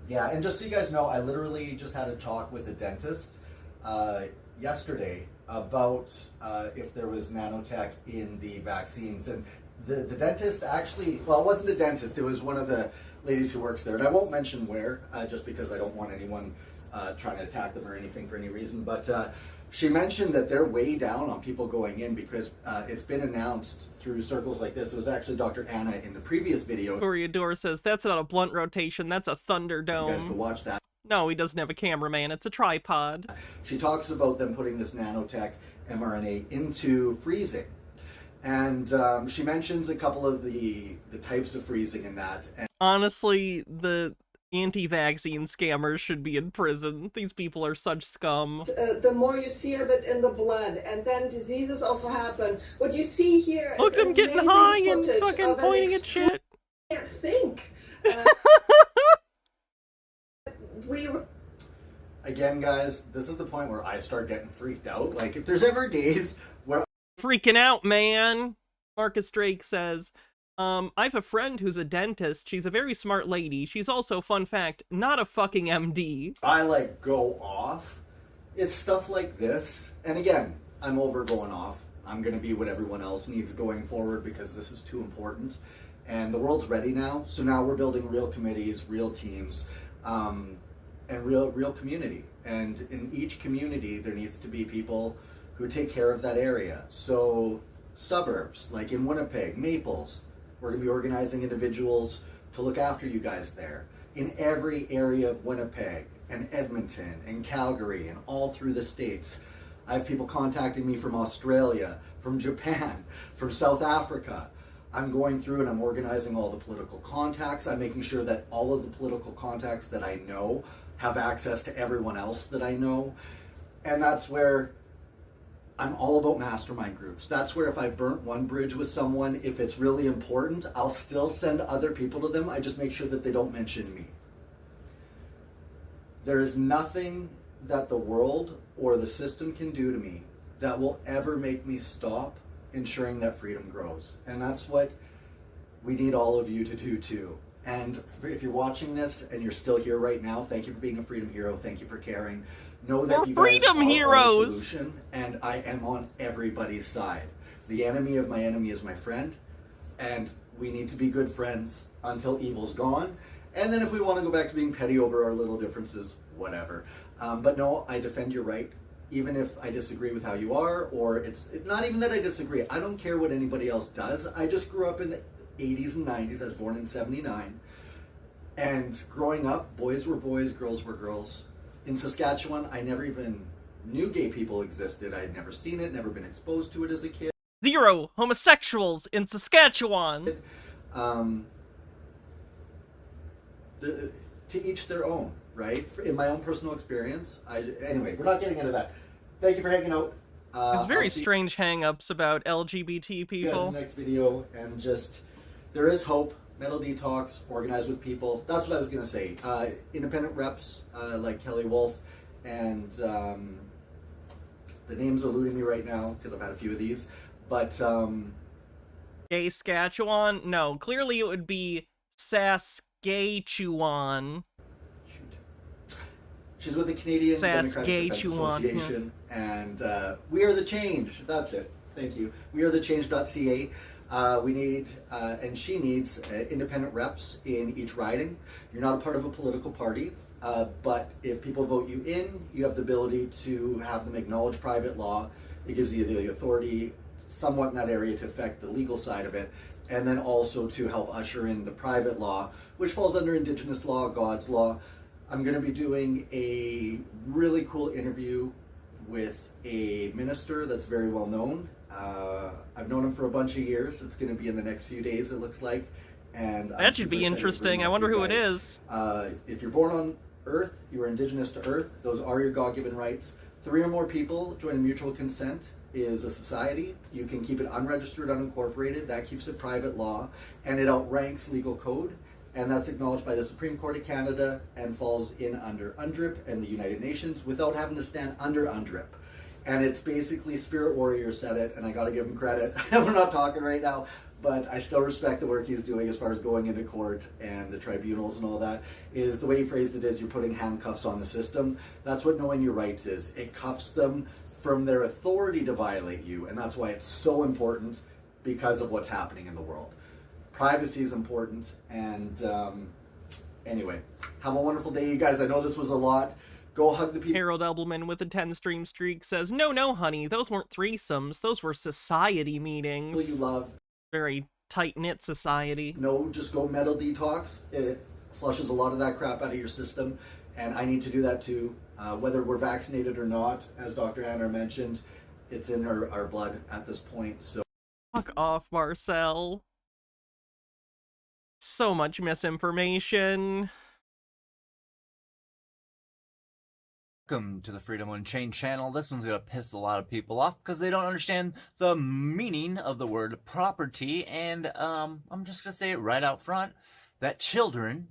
Yeah, and just so you guys know, I literally just had a talk with a dentist yesterday about if there was nanotech in the vaccines. And the dentist actually, well, it wasn't the dentist, it was one of the ladies who works there. And I won't mention where, just because I don't want anyone trying to attack them or anything for any reason. But she mentioned that they're way down on people going in because it's been announced through circles like this. It was actually Dr. Anna in the previous video. Toreador says, that's not a blunt rotation, that's a Thunderdome. You guys can watch that. No, he doesn't have a cameraman, it's a tripod. She talks about them putting this nanotech mRNA into freezing. And she mentions a couple of the types of freezing in that. And honestly, the anti-vaccine scammers should be in prison. These people are such scum. The more you see of it in the blood, and then diseases also happen. What you see here is look, I'm getting high and fucking pointing at shit. I can't think. Again, guys, this is the point where I start getting freaked out. Like, if there's ever days where freaking out, man. Marcus Drake says, I have a friend who's a dentist. She's a very smart lady. She's also, fun fact, not a fucking MD. I, like, go off, it's stuff like this. And again, I'm over going off. I'm going to be what everyone else needs going forward because this is too important. And the world's ready now. So now we're building real committees, real teams, and real community. And in each community, there needs to be people who take care of that area. So suburbs, like in Winnipeg, Maples, we're going to be organizing individuals to look after you guys there. In every area of Winnipeg and Edmonton and Calgary and all through the States. I have people contacting me from Australia, from Japan, from South Africa. I'm going through and I'm organizing all the political contacts. I'm making sure that all of the political contacts that I know have access to everyone else that I know. And that's where I'm all about mastermind groups. That's where if I burnt one bridge with someone, if it's really important, I'll still send other people to them. I just make sure that they don't mention me. There is nothing that the world or the system can do to me that will ever make me stop ensuring that freedom grows. And that's what we need all of you to do too. And if you're watching this and you're still here right now, thank you for being a freedom hero. Thank you for caring. Know that you guys are the solution, and I am on everybody's side. The enemy of my enemy is my friend, and we need to be good friends until evil's gone. And then if we want to go back to being petty over our little differences, whatever. But no, I defend your right, even if I disagree with how you are, or it's not even that I disagree. I don't care what anybody else does. I just grew up in the 80s and 90s. I was born in 79. And growing up, boys were boys, girls were girls. In Saskatchewan, I never even knew gay people existed. I had never seen it, never been exposed to it as a kid. 0 homosexuals in Saskatchewan. To each their own, right? In my own personal experience. Anyway, we're not getting into that. Thank you for hanging out. There's very strange hang-ups about LGBT people. See you guys in the next video, and just, there is hope. Metal detox, organize with people. That's what I was going to say. Independent reps like Kelly Wolf, and the name's eluding me right now because I've had a few of these. But gay Saskatchewan? No, clearly it would be Saskatchewan. She's with the Canadian Democratic Defense Association, and we are the change. That's it. Thank you. We are the change.ca. We need, and she needs, independent reps in each riding. You're not a part of a political party, but if people vote you in, you have the ability to have them acknowledge private law. It gives you the authority somewhat in that area to affect the legal side of it, and then also to help usher in the private law, which falls under Indigenous law, God's law. I'm going to be doing a really cool interview with a minister that's very well known. I've known him for a bunch of years. It's going to be in the next few days, it looks like. And that should be interesting. I wonder who it is. If you're born on Earth, you are Indigenous to Earth. Those are your God-given rights. 3 or more people join mutual consent is a society. You can keep it unregistered, unincorporated. That keeps it private law. And it outranks legal code. And that's acknowledged by the Supreme Court of Canada and falls in under UNDRIP and the United Nations without having to stand under UNDRIP. And it's basically Spirit Warrior said it, and I got to give him credit. We're not talking right now, but I still respect the work he's doing as far as going into court and the tribunals and all that, is the way he phrased it is you're putting handcuffs on the system. That's what knowing your rights is. It cuffs them from their authority to violate you, and that's why it's so important because of what's happening in the world. Privacy is important, and anyway, have a wonderful day, you guys. I know this was a lot. Go hug the people. Harold Elbelman with a 10-stream streak says, no, honey, those weren't threesomes. Those were society meetings. You love. Very tight-knit society. No, just go metal detox. It flushes a lot of that crap out of your system, and I need to do that too. Whether we're vaccinated or not, as Dr. Anna mentioned, it's in our blood at this point. So fuck off, Marcel. So much misinformation. Welcome to the Freedom Unchained channel. This one's gonna piss a lot of people off because they don't understand the meaning of the word property, and I'm just gonna say it right out front that children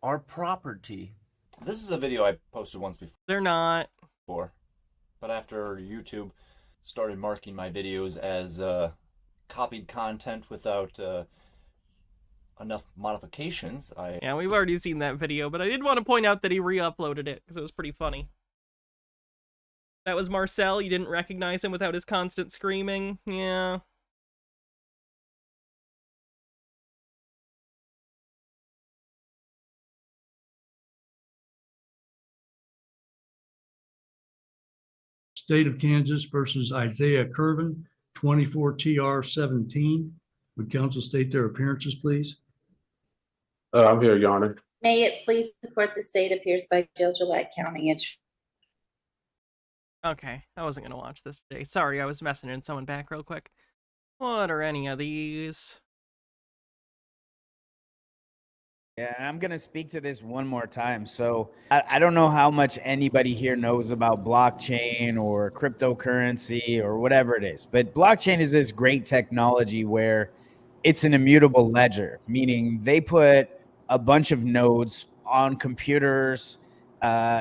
are property. This is a video I posted once before. They're not. But after YouTube started marking my videos as copied content without enough modifications, Yeah, we've already seen that video, but I did want to point out that he re-uploaded it because it was pretty funny. That was Marcel. You didn't recognize him without his constant screaming. Yeah. State of Kansas versus Isaiah Curvin, 24 TR 17. Would counsel state their appearances, please? I'm here, Your Honor. May it please the court, the state appears by Jill Gillette County. It's Okay, I wasn't gonna watch this today. Sorry, I was messing in someone back real quick. What are any of these? Yeah, I'm going to speak to this one more time. So I don't know how much anybody here knows about blockchain or cryptocurrency or whatever it is, but blockchain is this great technology where it's an immutable ledger, meaning they put a bunch of nodes on computers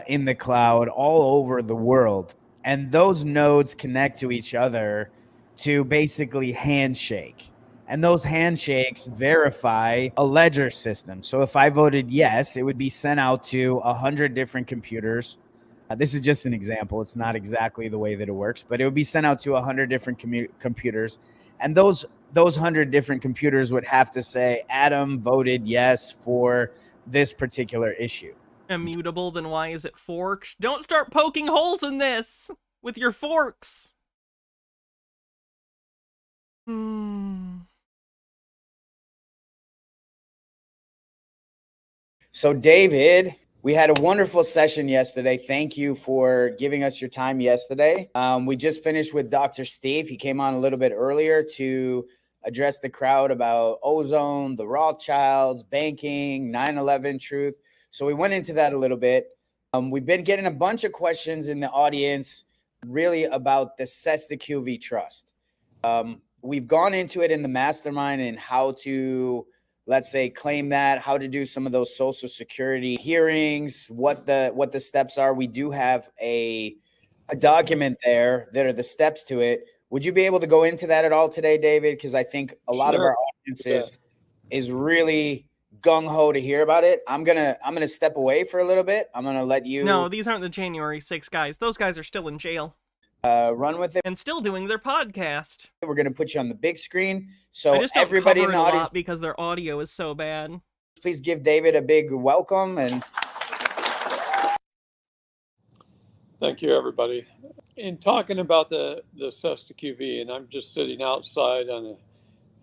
in the cloud all over the world. And those nodes connect to each other to basically handshake. And those handshakes verify a ledger system. So if I voted yes, it would be sent out to 100 different computers. This is just an example. It's not exactly the way that it works, but it would be sent out to 100 different computers. And those 100 different computers would have to say, Adam voted yes for this particular issue. Immutable, then why is it forked? Don't start poking holes in this with your forks. So David, we had a wonderful session yesterday. Thank you for giving us your time yesterday. We just finished with Dr. Steve. He came on a little bit earlier to address the crowd about ozone, the Rothschilds, banking, 9/11 truth. So we went into that a little bit. We've been getting a bunch of questions in the audience really about the Cesta QV Trust. We've gone into it in the mastermind and how to, let's say, claim that, how to do some of those Social Security hearings, what the steps are. We do have a document there that are the steps to it. Would you be able to go into that at all today, David? Because I think a lot of our audience is really gung-ho to hear about it. I'm gonna step away for a little bit. I'm gonna let you. No, these aren't the January 6 guys. Those guys are still in jail. Run with it. And still doing their podcast. We're gonna put you on the big screen, so I just don't everybody cover in the it a lot audience, because their audio is so bad. please give David a big welcome. And thank you, everybody. In talking about the Cesta QV, and I'm just sitting outside on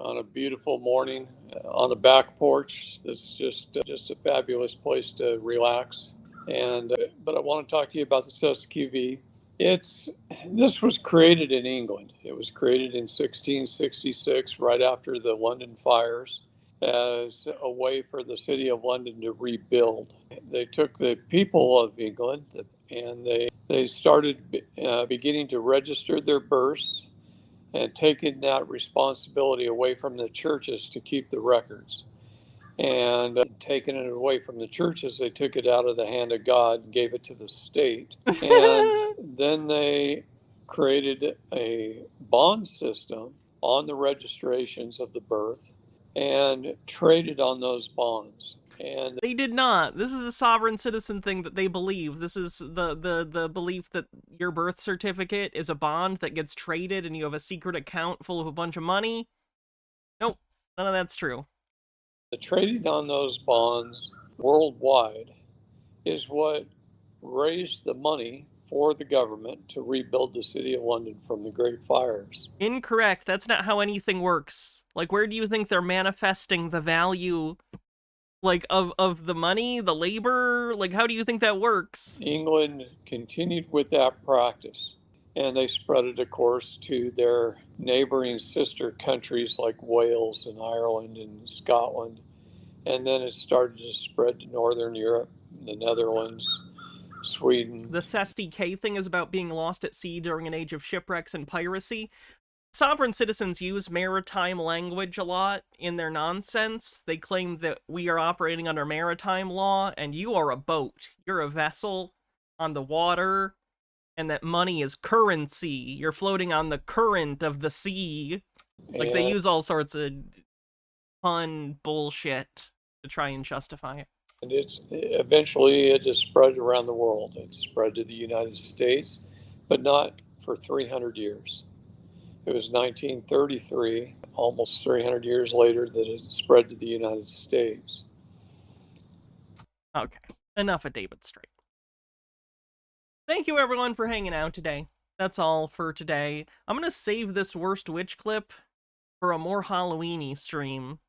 a beautiful morning on a back porch. That's just a fabulous place to relax. And but I want to talk to you about the Cesta QV. This was created in England. It was created in 1666, right after the London fires, as a way for the city of London to rebuild. They took the people of England and they started beginning to register their births and taking that responsibility away from the churches to keep the records. And taking it away from the churches, they took it out of the hand of God and gave it to the state. And then they created a bond system on the registrations of the birth and traded on those bonds. And they did not. This is a sovereign citizen thing that they believe. This is the belief that your birth certificate is a bond that gets traded and you have a secret account full of a bunch of money. Nope, none of that's true. the trading on those bonds worldwide is what raised the money for the government to rebuild the city of London from the Great Fires. Incorrect. That's not how anything works. Like, where do you think they're manifesting the value, like, of the money, the labor? Like, how do you think that works? England continued with that practice, and they spread it, of course, to their neighboring sister countries like Wales and Ireland and Scotland. And then it started to spread to Northern Europe, the Netherlands, Sweden. The SSDK thing is about being lost at sea during an age of shipwrecks and piracy. Sovereign citizens use maritime language a lot in their nonsense. They claim that we are operating under maritime law, and you are a boat. You're a vessel on the water, and that money is currency. You're floating on the current of the sea. Like, they use all sorts of fun bullshit to try and justify it. And eventually it just spread around the world. It spread to the United States, but not for 300 years. It was 1933, almost 300 years later, that it spread to the United States. Okay, enough of David Strait. Thank you everyone for hanging out today. That's all for today. I'm gonna save this worst witch clip for a more Halloween-y stream.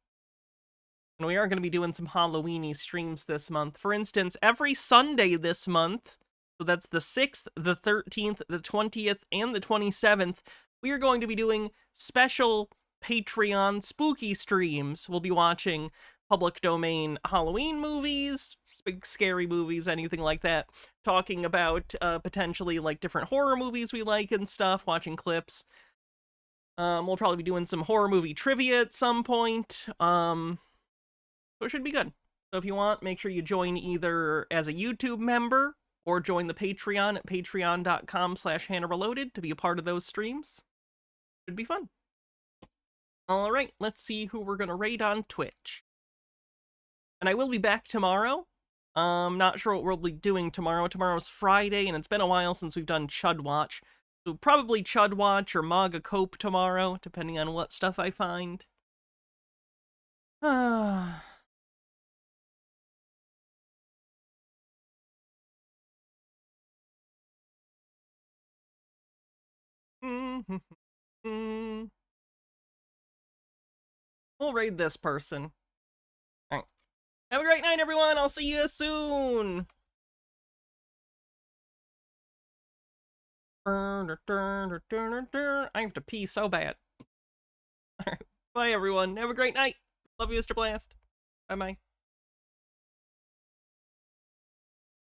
And we are going to be doing some Halloween-y streams this month. For instance, every Sunday this month, so that's the 6th, the 13th, the 20th, and the 27th, we are going to be doing special Patreon spooky streams. We'll be watching public domain Halloween movies, big scary movies, anything like that. Talking about potentially like different horror movies we like and stuff, watching clips. We'll probably be doing some horror movie trivia at some point. So it should be good. So if you want, make sure you join either as a YouTube member or join the Patreon at patreon.com/HannahReloaded to be a part of those streams. Should be fun. All right, let's see who we're going to raid on Twitch. And I will be back tomorrow. Not sure what we'll be doing tomorrow. Tomorrow's Friday, and it's been a while since we've done Chud Watch. So probably Chud Watch or Maga Cope tomorrow, depending on what stuff I find. We'll raid this person. All right. Have a great night, everyone. I'll see you soon. I have to pee so bad. All right. Bye, everyone. Have a great night. Love you, Mr. Blast. Bye-bye.